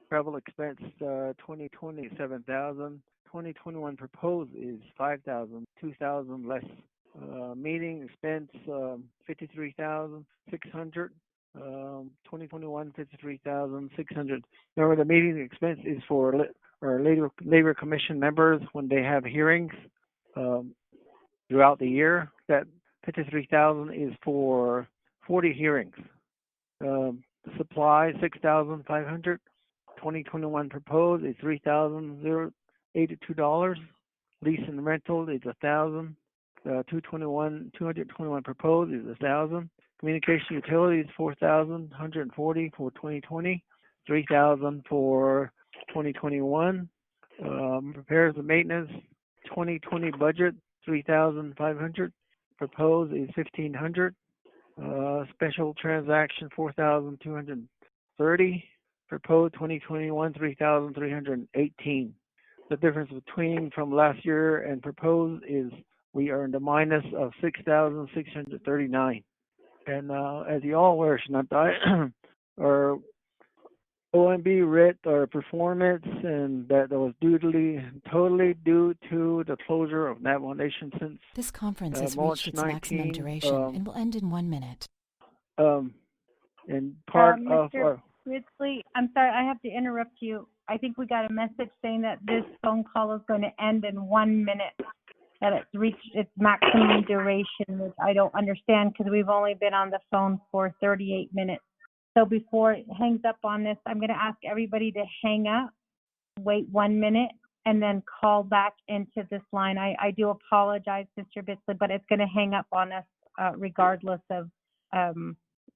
Travel expense 2020 7,000. 2021 proposed is 5,000, 2,000 less. Meeting expense 53,600. 2021 53,600. Remember, the meeting expense is for our labor commission members when they have hearings throughout the year. That 53,000 is for 40 hearings. Supply 6,500. 2021 proposed is $3,082. Lease and rental is 1,000. 221 proposed is 1,000. Communication utilities 4,140 for 2020. 3,000 for 2021. Repairs and maintenance 2020 budget 3,500. Proposed is 1,500. Special transaction 4,230. Proposed 2021 3,318. The difference between from last year and proposed is we earned a minus of 6,639. And as you all aware, Shanantai, our OMB read our performance, and that was totally due to the closure of Navajo Nation since This conference has March reached its maximum duration and will end in 1 minute. And part of Mr. our Bitsley, I'm sorry, I have to interrupt you. I think we got a message saying that this phone call is going to end in 1 minute, that it's reached its maximum duration, which I don't understand because we've only been on the phone for 38 minutes. So before it hangs up on this, I'm going to ask everybody to hang up, wait 1 minute, and then call back into this line. I do apologize, Mr. Bitsley, but it's going to hang up on us regardless of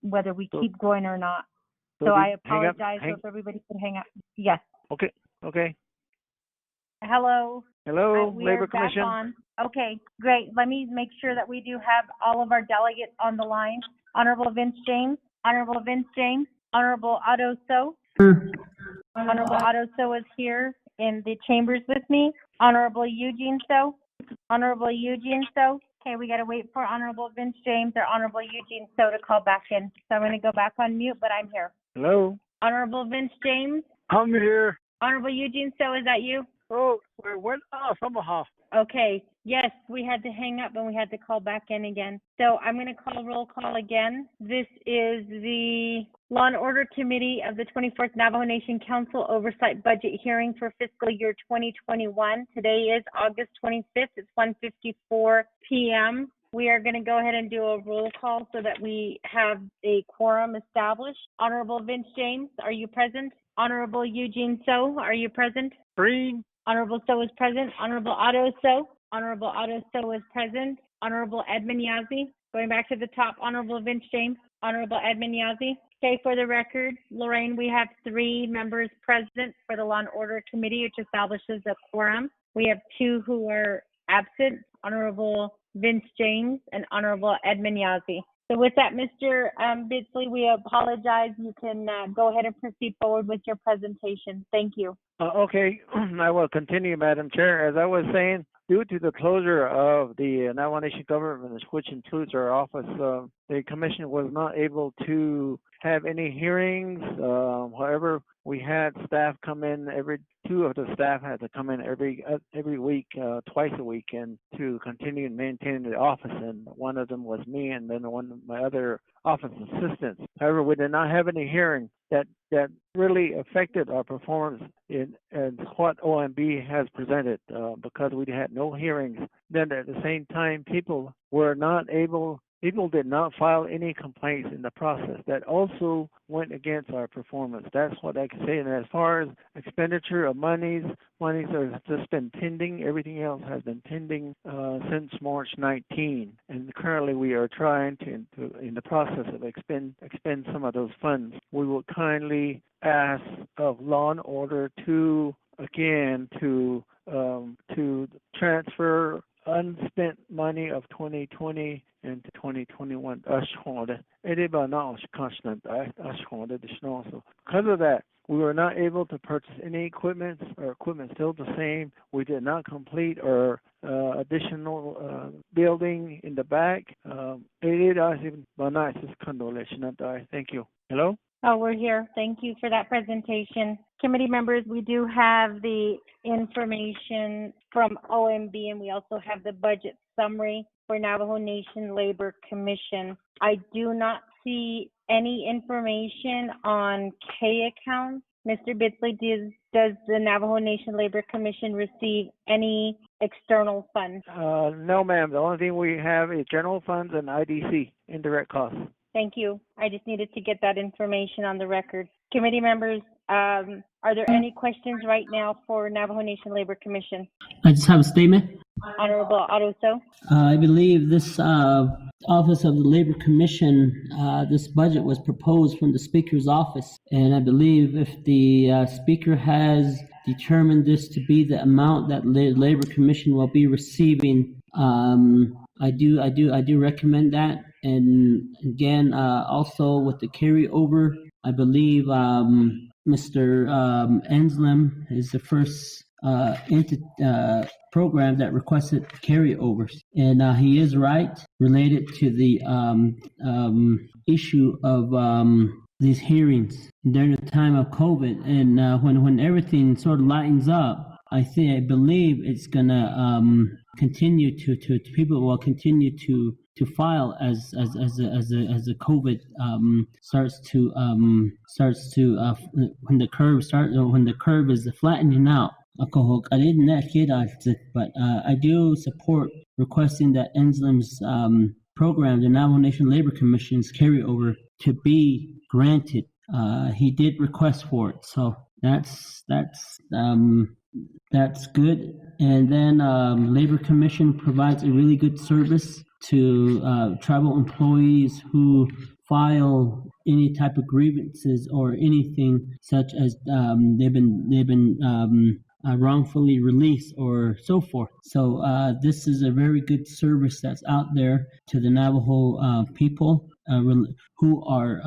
whether we keep going or not. So I apologize if everybody could hang up. Yes. Okay. Hello. Labor Commission. On. Okay, great. Let me make sure that we do have all of our delegates on the line. Honorable Vince James, Honorable Otto So. Honorable Otto So is here in the chambers with me. Honorable Eugene So. Okay, we got to wait for Honorable Vince James or Honorable Eugene So to call back in. So I'm going to go back on mute, but I'm here. Hello. Honorable Vince James. I'm here. Honorable Eugene So, is that you? Oh, we went off. Okay. Yes, we had to hang up and we had to call back in again. So I'm going to call roll call again. This is the Law and Order Committee of the 24th Navajo Nation Council Oversight Budget Hearing for fiscal year 2021. Today is August 25th. It's 1:54 p.m. We are going to go ahead and do a roll call so that we have a quorum established. Honorable Vince James, are you present? Honorable Eugene So, are you present? Green. Honorable So is present. Honorable Otto So. Honorable Otto So is present. Honorable Edmund Yazzie. Going back to the top, Honorable Vince James. Honorable Edmund Yazzie. Okay, for the record, Lorraine, we have 3 members present for the Law and Order Committee, which establishes a quorum. We have 2 who are absent, Honorable Vince James and Honorable Edmund Yazzie. So with that, Mr. Bitsley, we apologize. You can go ahead and proceed forward with your presentation. Thank you. Okay, I will continue, Madam Chair. As I was saying, due to the closure of the Navajo Nation government, which includes our office, the commission was not able to have any hearings. However, we had staff come in two of the staff had to come in every week, twice a week, and to continue maintaining the office. And one of them was me, and then one of my other office assistants. However, we did not have any hearing that really affected our performance in what OMB has presented because we had no hearings. Then at the same time, people did not file any complaints in the process. That also went against our performance. That's what I can say. And as far as expenditure of monies have just been pending. Everything else has been pending since March 19. And currently we are trying to in the process of expend some of those funds. We will kindly ask of Law and Order to transfer unspent money of 2020 into 2021. Because of that, we were not able to purchase any equipment. Our equipment is still the same. We did not complete our additional building in the back. Thank you. Hello? Oh, we're here. Thank you for that presentation. Committee members, we do have the information from OMB, and we also have the budget summary for Navajo Nation Labor Commission. I do not see any information on K accounts. Mr. Bitsley, does the Navajo Nation Labor Commission receive any external funds? No, ma'am. The only thing we have is general funds and IDC, indirect costs. Thank you. I just needed to get that information on the record. Committee members, are there any questions right now for Navajo Nation Labor Commission? I just have a statement. Honorable Aruso. I believe this Office of the Labor Commission, this budget was proposed from the Speaker's office. And I believe if the Speaker has determined this to be the amount that Labor Commission will be receiving, I do recommend that. And again, also with the carryover, I believe Mr. Enslim is the first program that requested carryovers, and he is right related to the issue of these hearings during the time of COVID, and when everything sort of lightens up, I believe it's gonna continue to people will continue to file as the COVID starts to when the curve is flattening out. But I do support requesting that Enslim's program, the Navajo Nation Labor Commission's carryover, to be granted. He did request for it, so that's good. And then Labor Commission provides a really good service to tribal employees who file any type of grievances or anything such as they've been wrongfully released or so forth. So this is a very good service that's out there to the Navajo people who are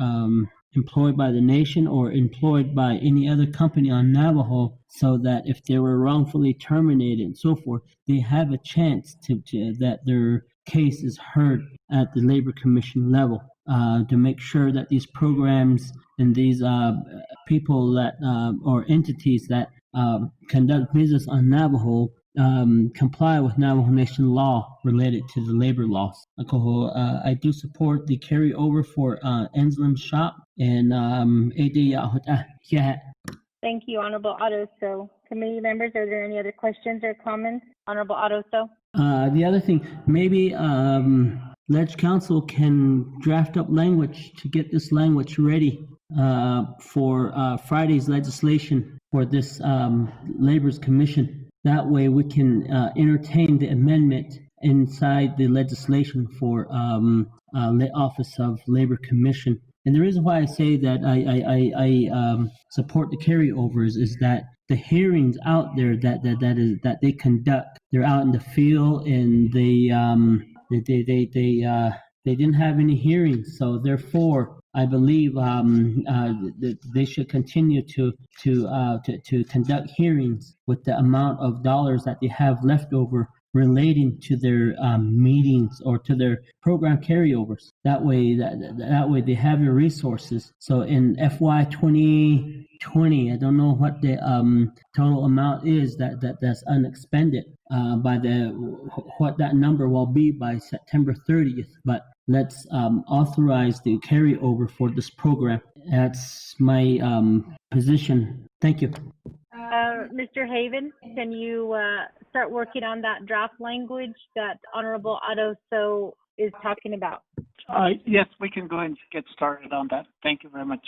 employed by the nation or employed by any other company on Navajo, so that if they were wrongfully terminated and so forth, they have a chance to that their case is heard at the Labor Commission level, to make sure that these programs and these people that or entities that conduct business on Navajo comply with Navajo Nation law related to the labor laws. I do support the carryover for Enslim's shop, and Thank you, Honorable Aruso. Committee members, are there any other questions or comments? Honorable Aruso. The other thing, maybe Ledge Council can draft up language to get this language ready for Friday's legislation for this Labor's Commission. That way we can entertain the amendment inside the legislation for Office of Labor Commission. And the reason why I say that I support the carryovers is that the hearings out there that they conduct, they're out in the field, and they didn't have any hearings. So therefore, I believe they should continue to conduct hearings with the amount of dollars that they have left over relating to their meetings or to their program carryovers. That way they have your resources. So in FY 2020, I don't know what the total amount is that's unexpended by what that number will be by September 30th. But let's authorize the carryover for this program. That's my position. Thank you. Mr. Haven, can you start working on that draft language that Honorable Otto So is talking about? Yes, we can go ahead and get started on that. Thank you very much.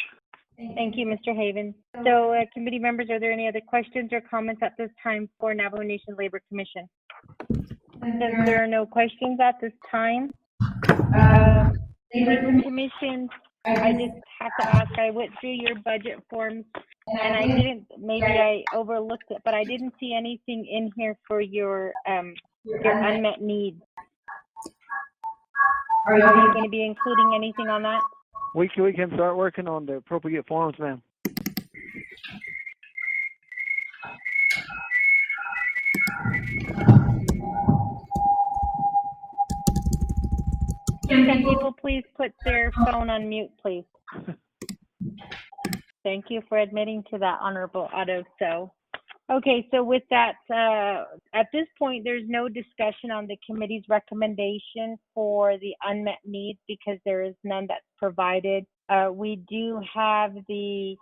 Thank you, Mr. Haven. So, committee members, are there any other questions or comments at this time for Navajo Nation Labor Commission? Since there are no questions at this time, Labor Commission, I just have to ask, I went through your budget forms and I didn't, maybe I overlooked it, but I didn't see anything in here for your unmet needs. Are you going to be including anything on that? We can start working on the appropriate forms, ma'am. Can people please put their phone on mute, please? Thank you for admitting to that, Honorable Otto So. Okay, so with that, at this point, there's no discussion on the committee's recommendation for the unmet needs because there is none that's provided. We do have the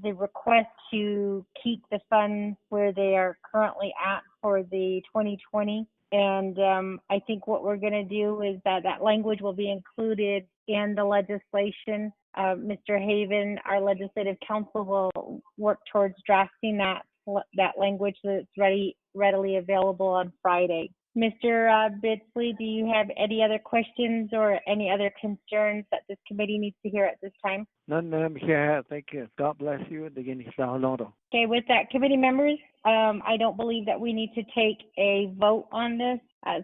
request to keep the funds where they are currently at for the 2020. And I think what we're going to do is that language will be included in the legislation. Mr. Haven, our legislative counsel, will work towards drafting that language so that's readily available on Friday. Mr. Bidsley, do you have any other questions or any other concerns that this committee needs to hear at this time? None, ma'am. Yeah, thank you. God bless you. Okay, with that, committee members, I don't believe that we need to take a vote on this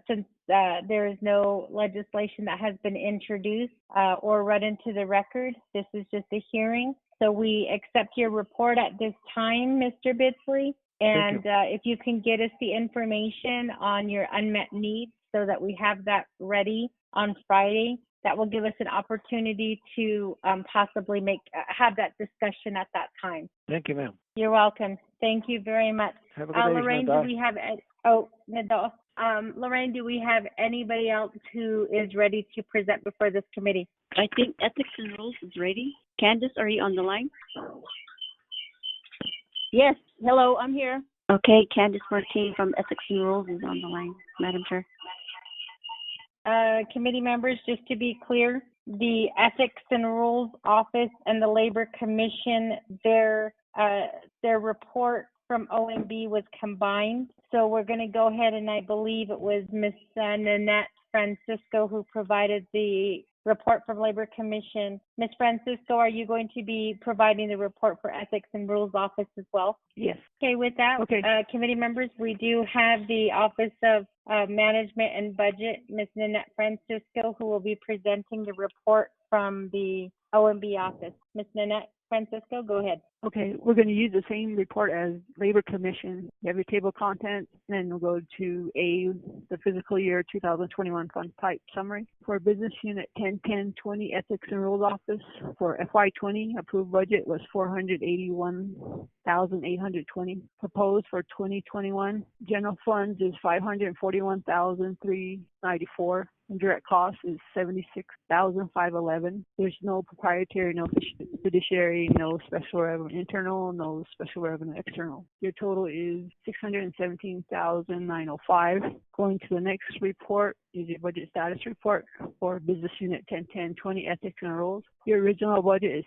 since there is no legislation that has been introduced or read into the record. This is just a hearing. So we accept your report at this time, Mr. Bidsley. And if you can get us the information on your unmet needs so that we have that ready on Friday, that will give us an opportunity to possibly have that discussion at that time. Thank you, ma'am. You're welcome. Thank you very much. Have a good day, Lorraine, Nadal. do we have Nadal? Lorraine, do we have anybody else who is ready to present before this committee? I think Ethics and Rules is ready. Candace, are you on the line? Yes. Hello, I'm here. Okay, Candace Martin from Ethics and Rules is on the line, Madam Chair. Committee members, just to be clear, the Ethics and Rules Office and the Labor Commission, their report from OMB was combined. So we're going to go ahead, and I believe it was Ms. Nanette Francisco who provided the report from Labor Commission. Ms. Francisco, are you going to be providing the report for Ethics and Rules Office as well? Yes. Okay, with that, committee members, we do have the Office of Management and Budget, Ms. Nanette Francisco, who will be presenting the report from the OMB office. Ms. Nanette Francisco, go ahead. Okay, we're going to use the same report as Labor Commission. You have your table of contents, and then we'll go to the fiscal year 2021 fund type summary. For Business Unit 101020 Ethics and Rules Office, for FY20, approved budget was $481,820. Proposed for 2021, general funds is $541,394. And direct cost is $76,511. There's no proprietary, no fiduciary, no special revenue internal, no special revenue external. Your total is $617,905. Going to the next report is your budget status report for Business Unit 101020 Ethics and Rules. Your original budget is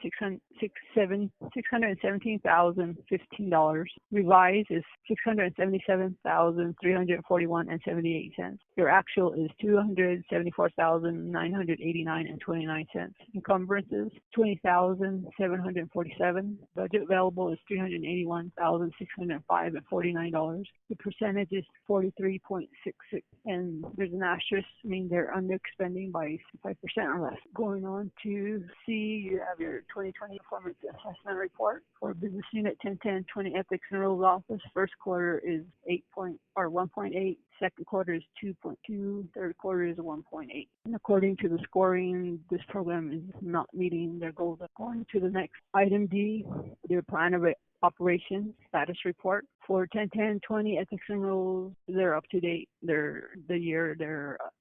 $617,015. Revised is $677,341.78. Your actual is $274,989.29. Encumbrances $20,747. Budget available is $381,605.49. The percentage is 43.66, and there's an asterisk, meaning they're underexpending by 5% or less. Going on to C, you have your 2020 performance assessment report for Business Unit 101020 Ethics and Rules Office. First quarter is 1.86 second quarter is 2.2, third quarter is 1.8. And according to the scoring, this program is not meeting their goals. Going to the next item D, their plan of operations status report for 10-10-20 ethics and rules. They're up to date. Their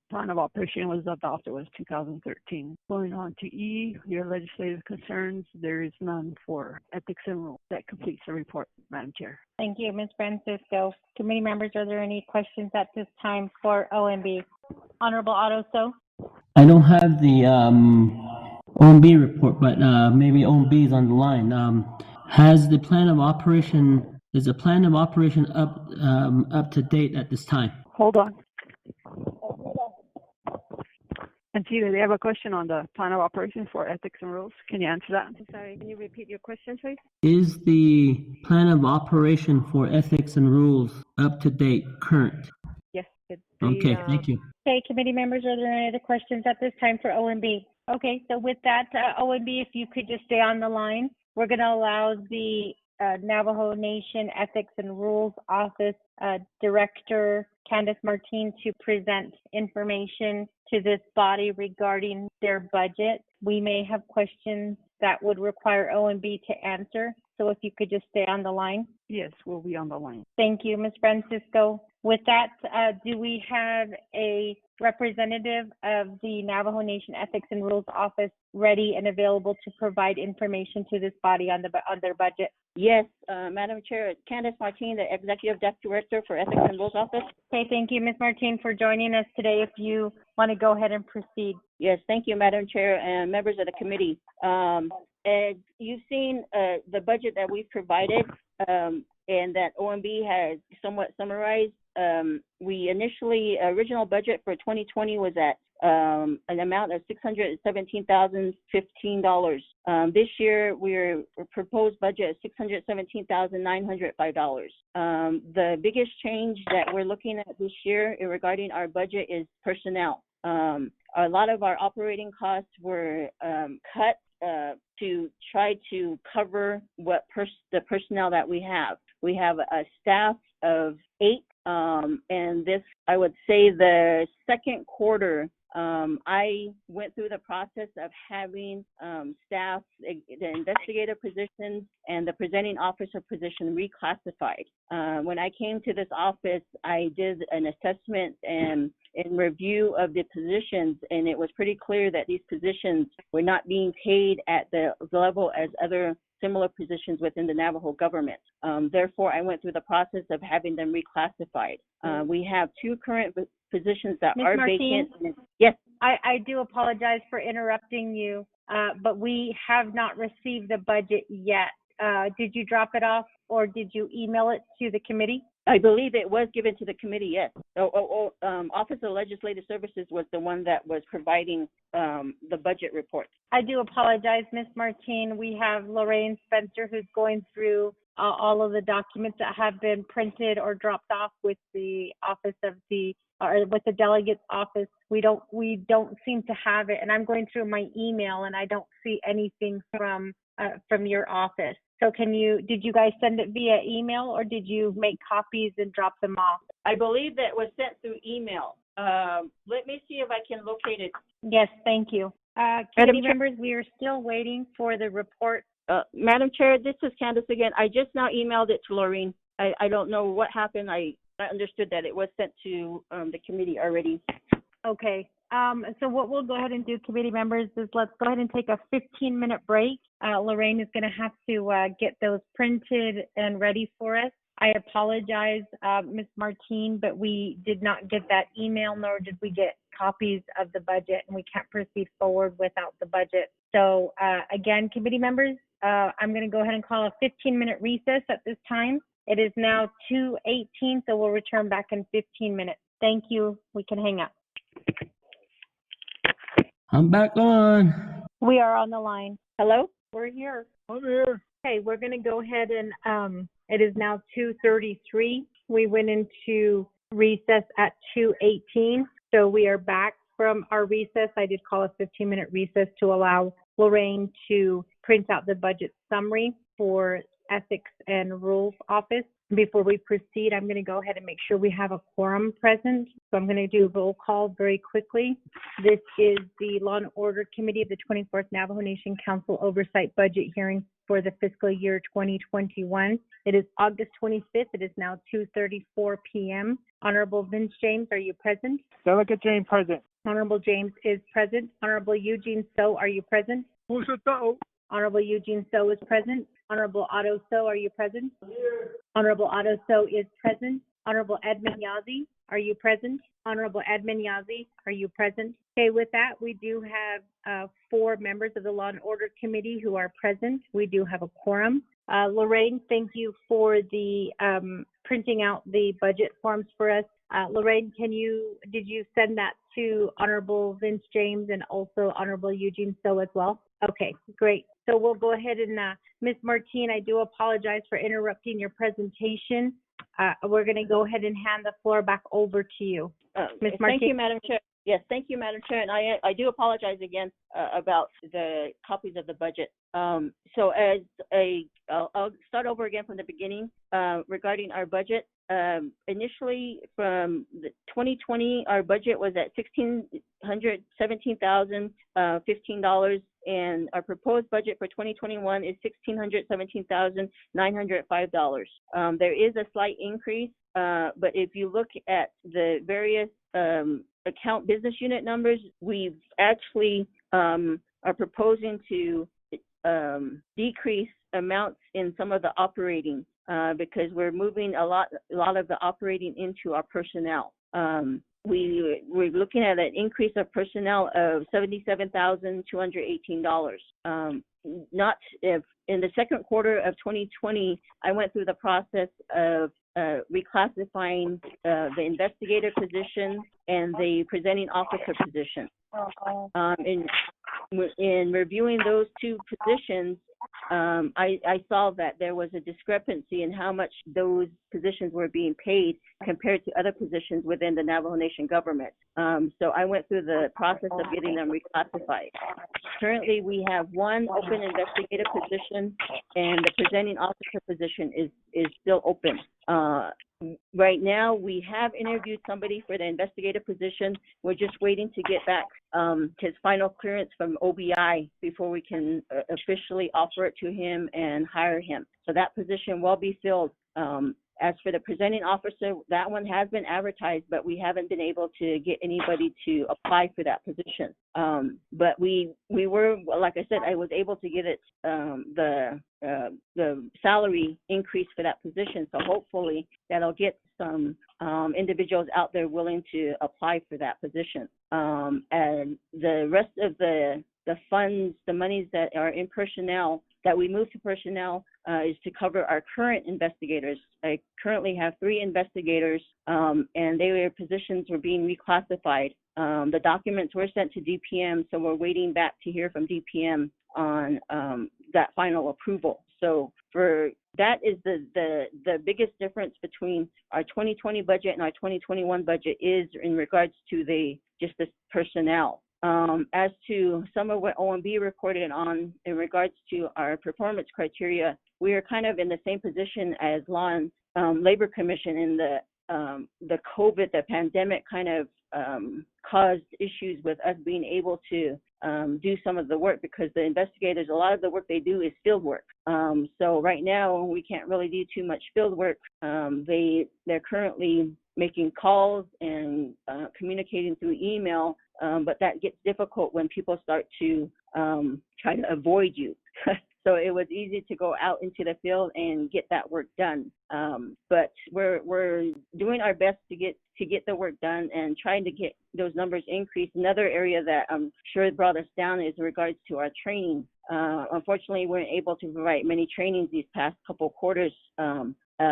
plan of operation was adopted was 2013. Going on to E, your legislative concerns. There is none for ethics and rules. That completes the report, Madam Chair. Thank you, Ms. Francisco. Committee members, are there any questions at this time for OMB? Honorable Otto So. I don't have the OMB report, but maybe OMB is on the line. Is the plan of operation up to date at this time? Hold on. And Tina, they have a question on the plan of operations for ethics and rules. Can you answer that? I'm sorry, can you repeat your question, please? Is the plan of operation for ethics and rules up to date, current? Yes. It's Okay, thank you. Okay, committee members, are there any other questions at this time for OMB? Okay, so with that, OMB, if you could just stay on the line, we're going to allow the Navajo Nation Ethics and Rules Office Director Candace Martin to present information to this body regarding their budget. We may have questions that would require OMB to answer. So if you could just stay on the line. Yes, we'll be on the line. Thank you, Ms. Francisco. With that, do we have a representative of the Navajo Nation Ethics and Rules Office ready and available to provide information to this body on their budget? Yes, Madam Chair, Candace Martin, the Executive Director for Ethics and Rules Office. Okay, thank you, Ms. Martin, for joining us today. If you want to go ahead and proceed. Yes, thank you, Madam Chair and members of the committee. As you've seen the budget that we've provided and that OMB has somewhat summarized, we original budget for 2020 was at an amount of $617,015. This year, our proposed budget is $617,905. The biggest change that we're looking at this year regarding our budget is personnel. A lot of our operating costs were cut to try to cover what the personnel that we have. We have a staff of 8, and this, I would say, the second quarter, I went through the process of having staff, the investigative positions and the presenting officer position reclassified. When I came to this office, I did an assessment and review of the positions, and it was pretty clear that these positions were not being paid at the level as other similar positions within the Navajo government. Therefore, I went through the process of having them reclassified. We have 2 current positions that Ms. are Martin? vacant. Yes. I do apologize for interrupting you, but we have not received the budget yet. Did you drop it off or did you email it to the committee? I believe it was given to the committee, yes. Office of Legislative Services was the one that was providing the budget report. I do apologize, Ms. Martin. We have Lorraine Spencer who's going through all of the documents that have been printed or dropped off with the office of with the delegate's office. We don't seem to have it, and I'm going through my email and I don't see anything from your office. So did you guys send it via email or did you make copies and drop them off? I believe that was sent through email. Let me see if I can locate it. Yes, thank you. Committee members, we are still waiting for the report. Madam Chair, this is Candace again. I just now emailed it to Laureen. I don't know what happened. I understood that it was sent to the committee already. Okay. So what we'll go ahead and do, committee members, is let's go ahead and take a 15-minute break. Lorraine is going to have to get those printed and ready for us. I apologize, Ms. Martin, but we did not get that email, nor did we get copies of the budget, and we can't proceed forward without the budget. So again, committee members, I'm going to go ahead and call a 15-minute recess at this time. It is now 2:18, so we'll return back in 15 minutes. Thank you. We can hang up. I'm back on. We are on the line. Hello? We're here. I'm here. Okay, we're going to go ahead and it is now 2:33. We went into recess at 2:18, so we are back from our recess. I did call a 15-minute recess to allow Lorraine to print out the budget summary for Ethics and Rules Office. Before we proceed, I'm going to go ahead and make sure we have a quorum present. So I'm going to do a roll call very quickly. This is the Law and Order Committee of the 24th Navajo Nation Council Oversight Budget Hearing for the fiscal year 2021. It is August 25th. It is now 2:34 p.m. Honorable Vince James, are you present? Delegate James present. Honorable James is present. Honorable Eugene So, are you present? Honorable Eugene So is present. Honorable Otto So, are you present? Here. Honorable Otto So is present. Honorable Edmund Yazi, are you present? Honorable Edmund Yazi, are you present? Okay, with that, we do have 4 members of the Law and Order Committee who are present. We do have a quorum. Lorraine, thank you for the printing out the budget forms for us. Lorraine, did you send that to Honorable Vince James and also Honorable Eugene So as well? Okay, great. So we'll go ahead and, Ms. Martine, I do apologize for interrupting your presentation. We're going to go ahead and hand the floor back over to you. Ms. Martine. Thank you, Madam Chair. Yes, thank you, Madam Chair. And I do apologize again about the copies of the budget. So I'll start over again from the beginning regarding our budget. Initially, from the 2020, our budget was at $1,617,015, and our proposed budget for 2021 is $1,617,905. There is a slight increase, but if you look at the various account business unit numbers, we've actually are proposing to decrease amounts in some of the operating because we're moving a lot of the operating into our personnel. We're looking at an increase of personnel of $77,218. Not if in the second quarter of 2020, I went through the process of reclassifying the investigator position and the presenting officer position. In reviewing those 2 positions, I saw that there was a discrepancy in how much those positions were being paid compared to other positions within the Navajo Nation government. So I went through the process of getting them reclassified. Currently, we have 1 open investigator position, and the presenting officer position is still open. Right now, we have interviewed somebody for the investigative position. We're just waiting to get back his final clearance from OBI before we can officially offer it to him and hire him. So that position will be filled. As for the presenting officer, that one has been advertised, but we haven't been able to get anybody to apply for that position. But we were, like I said, I was able to get it the salary increase for that position. So hopefully that'll get some individuals out there willing to apply for that position. And the rest of the funds, the monies that are in personnel, that we move to personnel is to cover our current investigators. I currently have 3 investigators, and their positions were being reclassified. The documents were sent to DPM, so we're waiting back to hear from DPM on that final approval. So for that is the biggest difference between our 2020 budget and our 2021 budget is in regards to the personnel. As to some of what OMB reported on in regards to our performance criteria, we are kind of in the same position as Law and Labor Commission in the COVID, the pandemic kind of caused issues with us being able to do some of the work because the investigators, a lot of the work they do is field work. So right now we can't really do too much field work. They're currently making calls and communicating through email, but that gets difficult when people start to try to avoid you. So it was easy to go out into the field and get that work done. But we're doing our best to get the work done and trying to get those numbers increased. Another area that I'm sure brought us down is in regards to our training. Unfortunately, we weren't able to provide many trainings these past couple quarters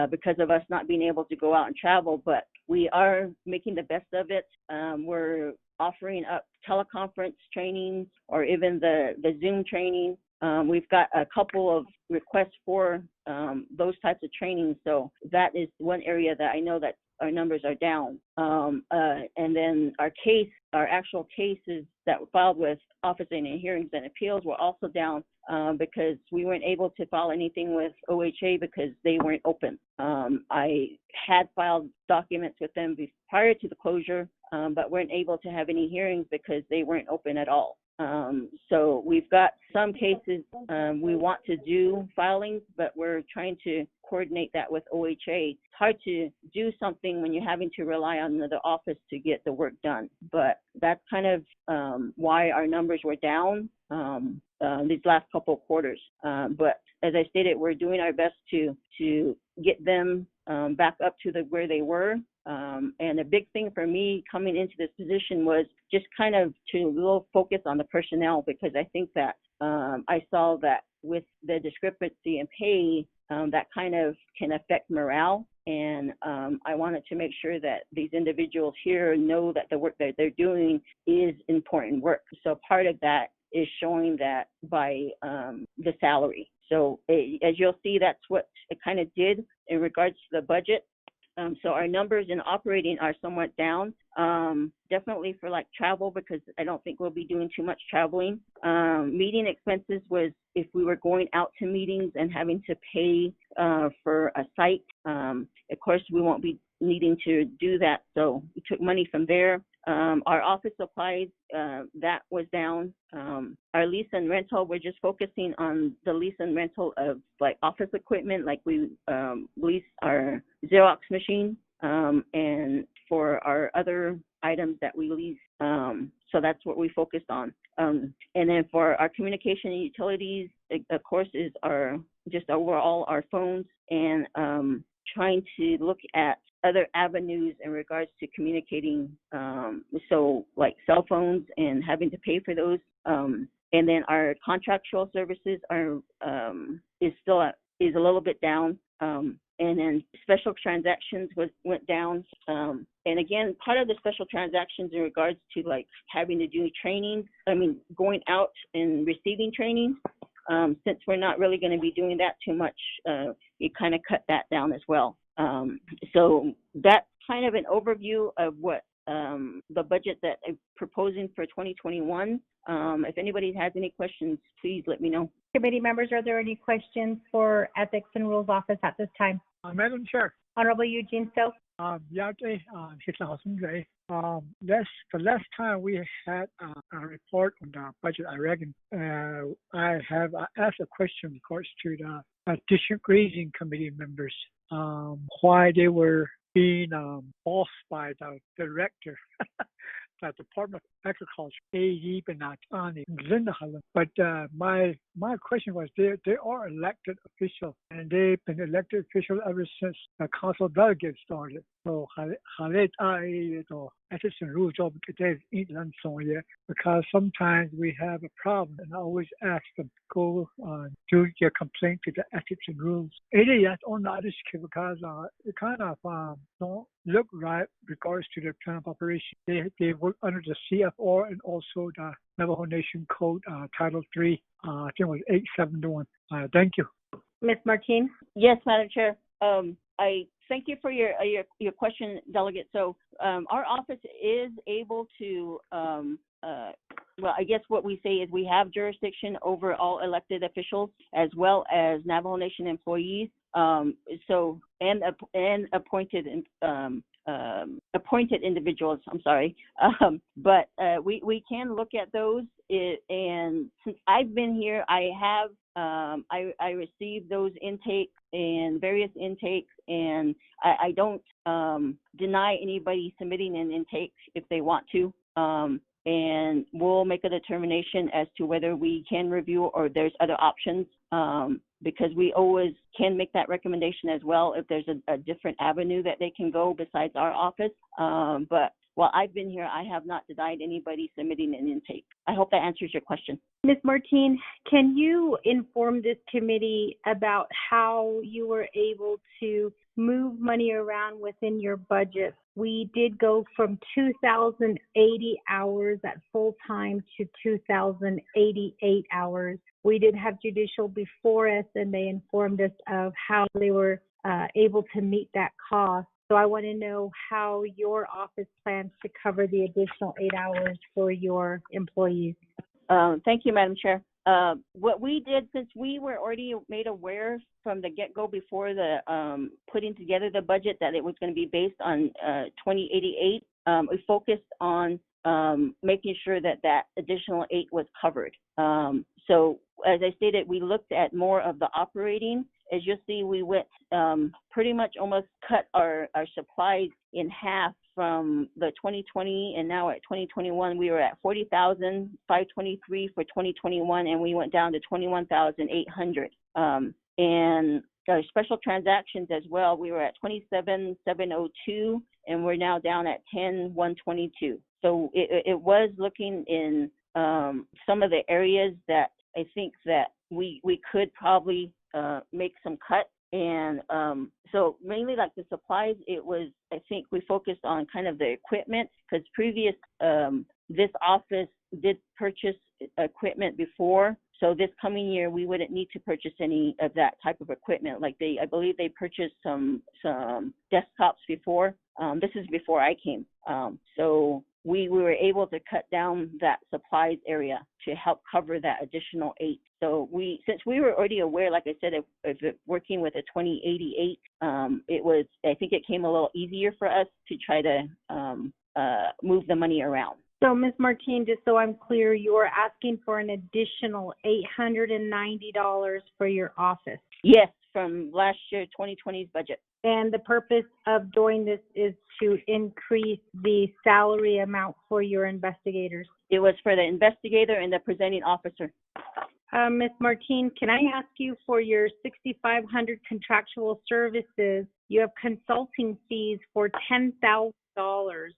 because of us not being able to go out and travel, but we are making the best of it. We're offering up teleconference trainings or even the Zoom training. We've got a couple of requests for those types of trainings. So that is one area that I know that our numbers are down. And then our actual cases that were filed with Office of Hearings and Appeals were also down because we weren't able to file anything with OHA because they weren't open. I had filed documents with them prior to the closure, but weren't able to have any hearings because they weren't open at all. So we've got some cases we want to do filings, but we're trying to coordinate that with OHA. It's hard to do something when you're having to rely on the office to get the work done. But that's kind of why our numbers were down these last couple of quarters. But as I stated, we're doing our best to get them back up to where they were. And a big thing for me coming into this position was just kind of to a little focus on the personnel, because I think that I saw that with the discrepancy in pay, that kind of can affect morale. And I wanted to make sure that these individuals here know that the work that they're doing is important work. So part of that is showing that by the salary. So as you'll see, that's what it kind of did in regards to the budget. So our numbers in operating are somewhat down, definitely for like travel, because I don't think we'll be doing too much traveling. Meeting expenses was if we were going out to meetings and having to pay for a site. Of course, we won't be needing to do that, so we took money from there. Our office supplies, that was down. Our lease and rental, we're just focusing on the lease and rental of like office equipment, like we lease our Xerox machine, and for our other items that we lease. So that's what we focused on. And then for our communication and utilities, of course, is our just overall our phones, and trying to look at other avenues in regards to communicating, so like cell phones and having to pay for those. And then our contractual services are is a little bit down. And then special transactions went down. And again, part of the special transactions in regards to like having to do training, going out and receiving training, since we're not really going to be doing that too much, you kind of cut that down as well. So that's kind of an overview of what the budget that I'm proposing for 2021. If anybody has any questions, please let me know. Committee members, are there any questions for Ethics and Rules Office at this time? Madam Chair. Honorable Eugene So. The last time we had a report on the budget, I reckon, I have asked a question in regards to the District Grazing Committee members, why they were being bossed by the director, the Department of Agriculture, but my question was, they are elected officials, and they've been elected officials ever since the council delegates started. So ethics and rules job because sometimes we have a problem, and I always ask them, go do your complaint to the ethics and rules. It is on the other because it kind of don't look right regards to their plan of operation. They work under the CFR and also the Navajo Nation Code, Title 3, I think it was 871. Thank you. Ms. Martin? Yes, Madam Chair. I thank you for your question, Delegate. So our office is able to, well, I guess what we say is we have jurisdiction over all elected officials as well as Navajo Nation employees. So and appointed individuals. I'm sorry, but we can look at those. And since I've been here, I have I received those intakes and various intakes, and I don't deny anybody submitting an intake if they want to. And we'll make a determination as to whether we can review or there's other options, because we always can make that recommendation as well if there's a different avenue that they can go besides our office. But while I've been here, I have not denied anybody submitting an intake. I hope that answers your question. Ms. Martin, can you inform this committee about how you were able to move money around within your budget? We did go from 2,080 hours at full time to 2,088 hours. We did have judicial before us, and they informed us of how they were able to meet that cost. So I want to know how your office plans to cover the additional 8 hours for your employees. Thank you, Madam Chair. What we did, since we were already made aware from the get-go before the putting together the budget that it was going to be based on 2088, we focused on making sure that that additional 8 was covered. So as I stated, we looked at more of the operating. As you'll see, we went pretty much almost cut our supplies in half from the 2020, and now at 2021 we were at 40,523 for 2021, and we went down to 21,800. And our special transactions as well, we were at 27,702, and we're now down at 10,122. So it was looking in some of the areas that I think that we could probably make some cuts. And so mainly like the supplies, it was, I think we focused on kind of the equipment, because previous, this office did purchase equipment before. So this coming year, we wouldn't need to purchase any of that type of equipment. Like I believe they purchased some desktops before. This is before I came. So we were able to cut down that supplies area to help cover that additional 8. So since we were already aware, like I said, of it working with a 2088, I think it came a little easier for us to try to move the money around. So Ms. Martin, just so I'm clear, you're asking for an additional $890 for your office. Yes, from last year, 2020's budget. And the purpose of doing this is to increase the salary amount for your investigators. It was for the investigator and the presenting officer. Ms. Martin, can I ask you for your 6,500 contractual services, you have consulting fees for $10,000.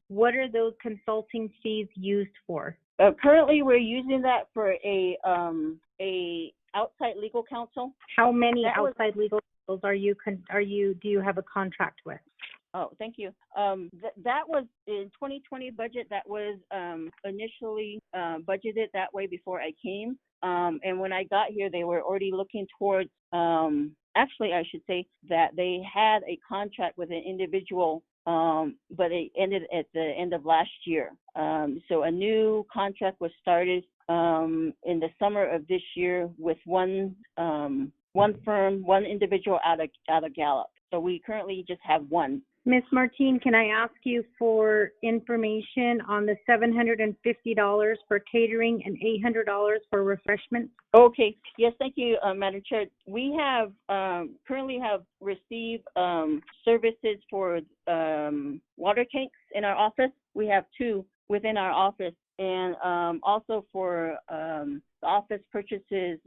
What are those consulting fees used for? Currently, we're using that for a outside legal counsel. How many outside legal counsels do you have a contract with? Oh, thank you. That was in 2020 budget. That was initially budgeted that way before I came. And when I got here, they were already looking towards, actually, I should say that they had a contract with an individual, but it ended at the end of last year. So a new contract was started in the summer of this year with one firm, one individual out of Gallup. So we currently just have one. Ms. Martin, can I ask you for information on the $750 for catering and $800 for refreshments? Okay. Yes, thank you, Madam Chair. We have currently have received services for water tanks in our office. We have 2 within our office, and also for the office purchases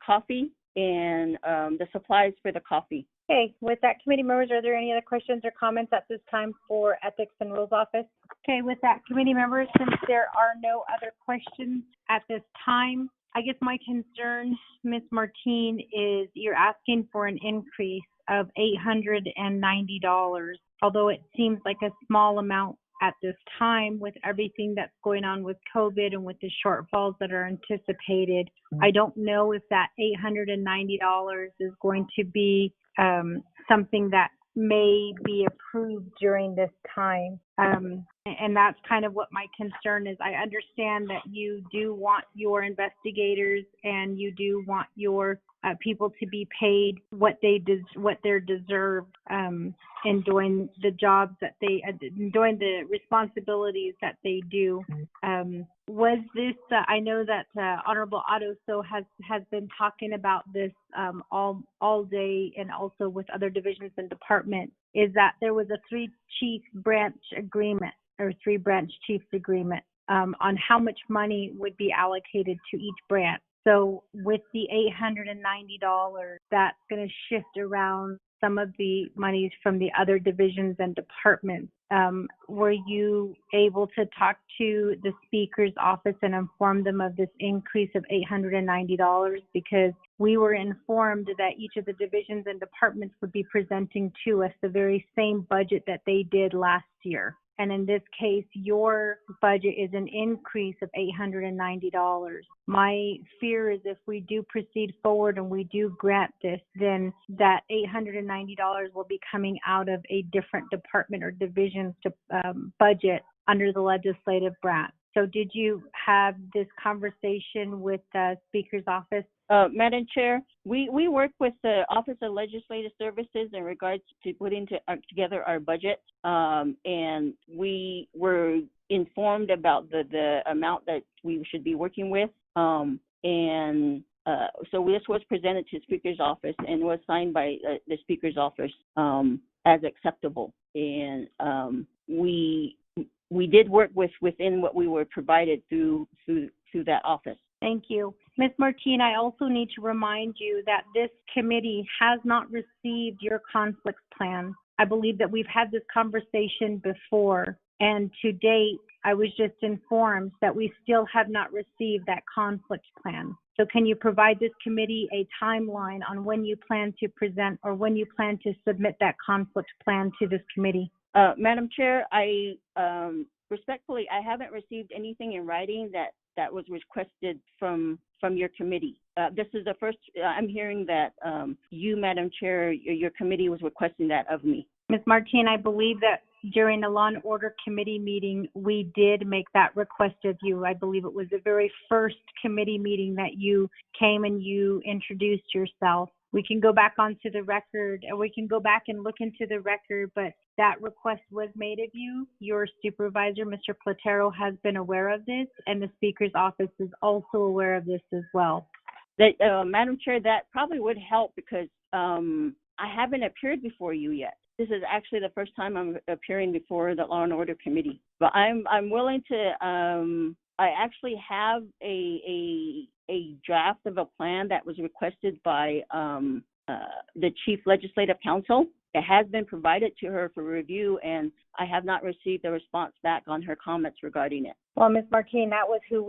coffee and the supplies for the coffee. Okay, with that, committee members, are there any other questions or comments at this time for Ethics and Rules Office? Okay, with that, committee members, since there are no other questions at this time, I guess my concern, Ms. Martin, is you're asking for an increase of $890, although it seems like a small amount at this time with everything that's going on with COVID and with the shortfalls that are anticipated. I don't know if that $890 is going to be something that may be approved during this time. And that's kind of what my concern is. I understand that you do want your investigators and you do want your people to be paid what they're deserved in doing the jobs that doing the responsibilities that they do. Was this? I know that Honorable Otto has been talking about this all day, and also with other divisions and departments. Is that there was a 3-chief branch agreement or 3-branch chiefs agreement on how much money would be allocated to each branch. So with the $890, that's going to shift around some of the monies from the other divisions and departments. Were you able to talk to the Speaker's office and inform them of this increase of $890? Because we were informed that each of the divisions and departments would be presenting to us the very same budget that they did last year. And in this case, your budget is an increase of $890. My fear is if we do proceed forward and we do grant this, then that $890 will be coming out of a different department or division's budget under the legislative branch. So did you have this conversation with the Speaker's office? Madam Chair, we work with the Office of Legislative Services in regards to putting together our budget, and we were informed about the amount that we should be working with, and so this was presented to Speaker's office and was signed by the Speaker's office as acceptable, and we did work within what we were provided through that office. Thank you. Ms. Martine, I also need to remind you that this committee has not received your conflicts plan. I believe that we've had this conversation before, and to date, I was just informed that we still have not received that conflict plan. So can you provide this committee a timeline on when you plan to present or when you plan to submit that conflict plan to this committee? Madam Chair, I respectfully, I haven't received anything in writing that was requested from your committee. This is the first I'm hearing that you, Madam Chair, your committee was requesting that of me. Ms. Martine, I believe that during the Law and Order Committee meeting, we did make that request of you. I believe it was the very first committee meeting that you came and you introduced yourself. We can go back onto the record, and we can go back and look into the record, but that request was made of you. Your supervisor, Mr. Platero, has been aware of this, and the Speaker's office is also aware of this as well. Madam Chair, that probably would help because I haven't appeared before you yet. This is actually the first time I'm appearing before the Law and Order Committee. But I'm willing to. I actually have a draft of a plan that was requested by the Chief Legislative Counsel. It has been provided to her for review, and I have not received a response back on her comments regarding it. Well, Ms. Martine, that was who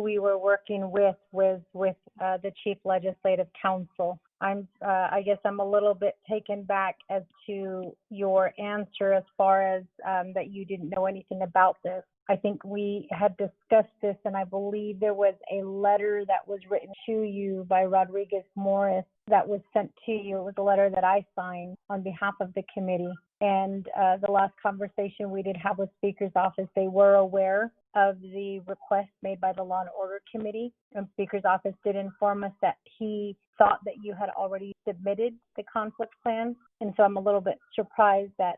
we were working with the Chief Legislative Counsel. I guess I'm a little bit taken back as to your answer as far as that you didn't know anything about this. I think we had discussed this, and I believe there was a letter that was written to you by Rodriguez Morris that was sent to you. It was a letter that I signed on behalf of the committee. And the last conversation we did have with Speaker's office, they were aware of the request made by the Law and Order Committee. And Speaker's office did inform us that he thought that you had already submitted the conflict plan. And so I'm a little bit surprised that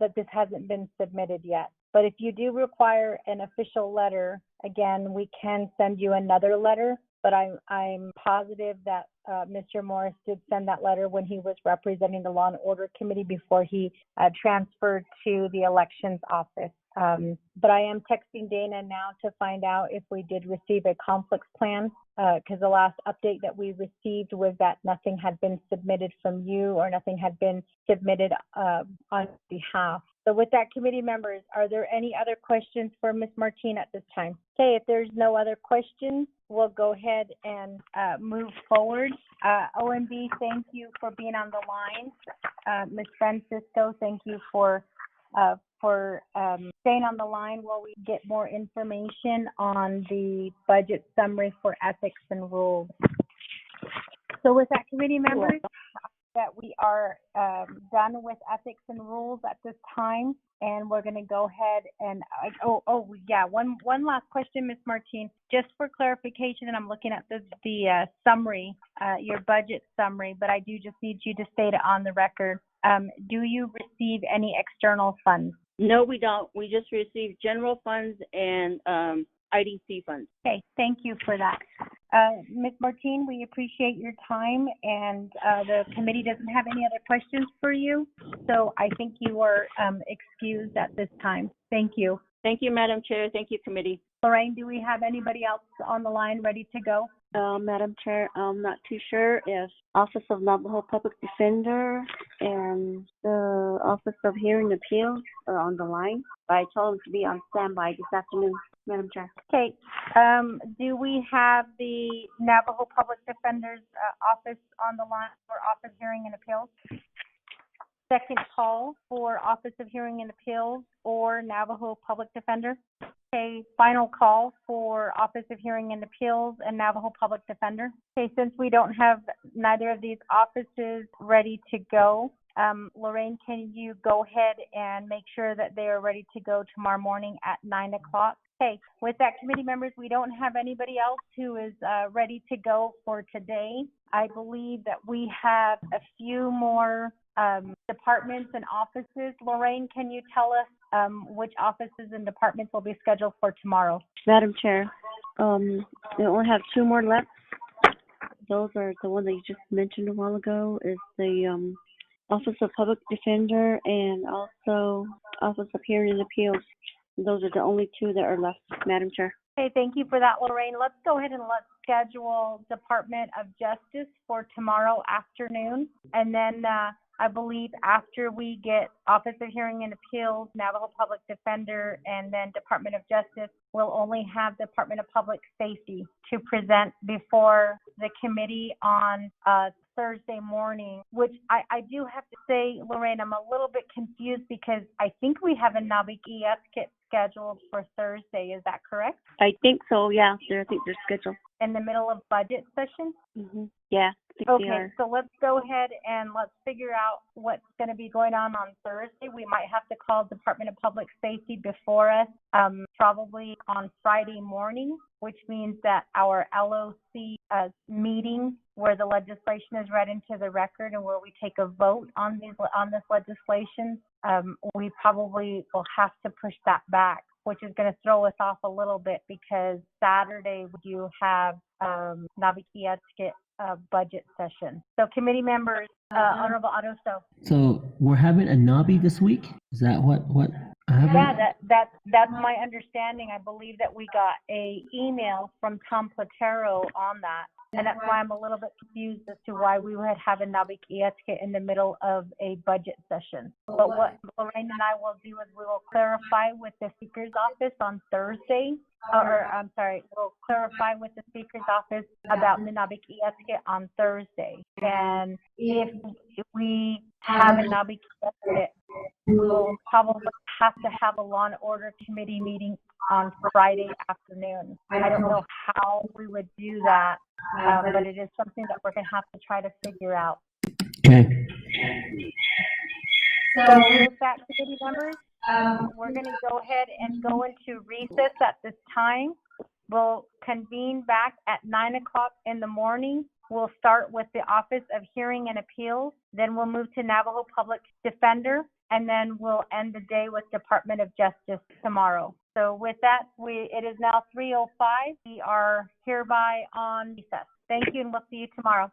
that this hasn't been submitted yet. But if you do require an official letter, again, we can send you another letter. But I'm positive that Mr. Morris did send that letter when he was representing the Law and Order Committee before he transferred to the Elections Office. But I am texting Dana now to find out if we did receive a conflicts plan, because the last update that we received was that nothing had been submitted from you or nothing had been submitted on behalf. So with that, committee members, are there any other questions for Ms. Martine at this time? Okay, if there's no other questions, we'll go ahead and move forward. OMB, thank you for being on the line. Ms. Francisco, thank you for staying on the line while we get more information on the budget summary for ethics and rules. So with that, committee members, that we are done with ethics and rules at this time, and we're going to go ahead and one last question, Ms. Martine, just for clarification, and I'm looking at the summary, your budget summary, but I do just need you to state it on the record. Do you receive any external funds? No, we don't. We just receive general funds and IDC funds. Okay, thank you for that. Ms. Martine, we appreciate your time, and the committee doesn't have any other questions for you, so I think you are excused at this time. Thank you. Thank you, Madam Chair. Thank you, committee. Lorraine, do we have anybody else on the line ready to go? Madam Chair, I'm not too sure if Office of Navajo Public Defender and the Office of Hearing Appeals are on the line. But I told them to be on standby this afternoon, Madam Chair. Okay. Do we have the Navajo Public Defender's office on the line for Office Hearing and Appeals? second call for Office of Hearing and Appeals or Navajo Public Defender. Okay, final call for Office of Hearing and Appeals and Navajo Public Defender. Okay, since we don't have neither of these offices ready to go, Lorraine, can you go ahead and make sure that they are ready to go tomorrow morning at 9 o'clock? Okay, with that, committee members, we don't have anybody else who is ready to go for today. I believe that we have a few more departments and offices. Lorraine, can you tell us which offices and departments will be scheduled for tomorrow? Madam Chair, we only have 2 more left. Those are the one that you just mentioned a while ago is the Office of Public Defender and also Office of Hearing and Appeals. Those are the only 2 that are left, Madam Chair. Okay, thank you for that, Lorraine. Let's go ahead and let's schedule Department of Justice for tomorrow afternoon. And then I believe after we get Office of Hearing and Appeals, Navajo Public Defender, and then Department of Justice, we'll only have Department of Public Safety to present before the committee on Thursday morning, which I do have to say, Lorraine, I'm a little bit confused because I think we have a Navikiaskit scheduled for Thursday. Is that correct? I think so, yeah. I think they're scheduled. In the middle of budget session? Mm-hmm. Yeah, I think they Okay, are. so let's go ahead and let's figure out what's going to be going on Thursday. We might have to call Department of Public Safety before us, probably on Friday morning, which means that our LOC meeting where the legislation is read into the record and where we take a vote on this legislation, we probably will have to push that back, which is going to throw us off a little bit because Saturday you have Navikiaskit budget session. So committee members, Honorable Otto. So we're having a Nabi this week? Is that what I have? Yeah, that's my understanding. I believe that we got a email from Tom Platero on that. And that's why I'm a little bit confused as to why we would have a Navikiaskit in the middle of a budget session. But what Lorraine and I will do is we will clarify with the Speaker's office on Thursday, we'll clarify with the Speaker's office about the Navikiaskit on Thursday. And if we have a Navikiaskit, we'll probably have to have a Law and Order Committee meeting on Friday afternoon. I don't know how we would do that, but it is something that we're going to have to try to figure out. Okay. So with that, committee members, we're going to go ahead and go into recess at this time. We'll convene back at 9 o'clock in the morning. We'll start with the Office of Hearing and Appeals. Then we'll move to Navajo Public Defender. And then we'll end the day with Department of Justice tomorrow. So with that, it is now 3:05. We are hereby on recess. Thank you, and we'll see you tomorrow.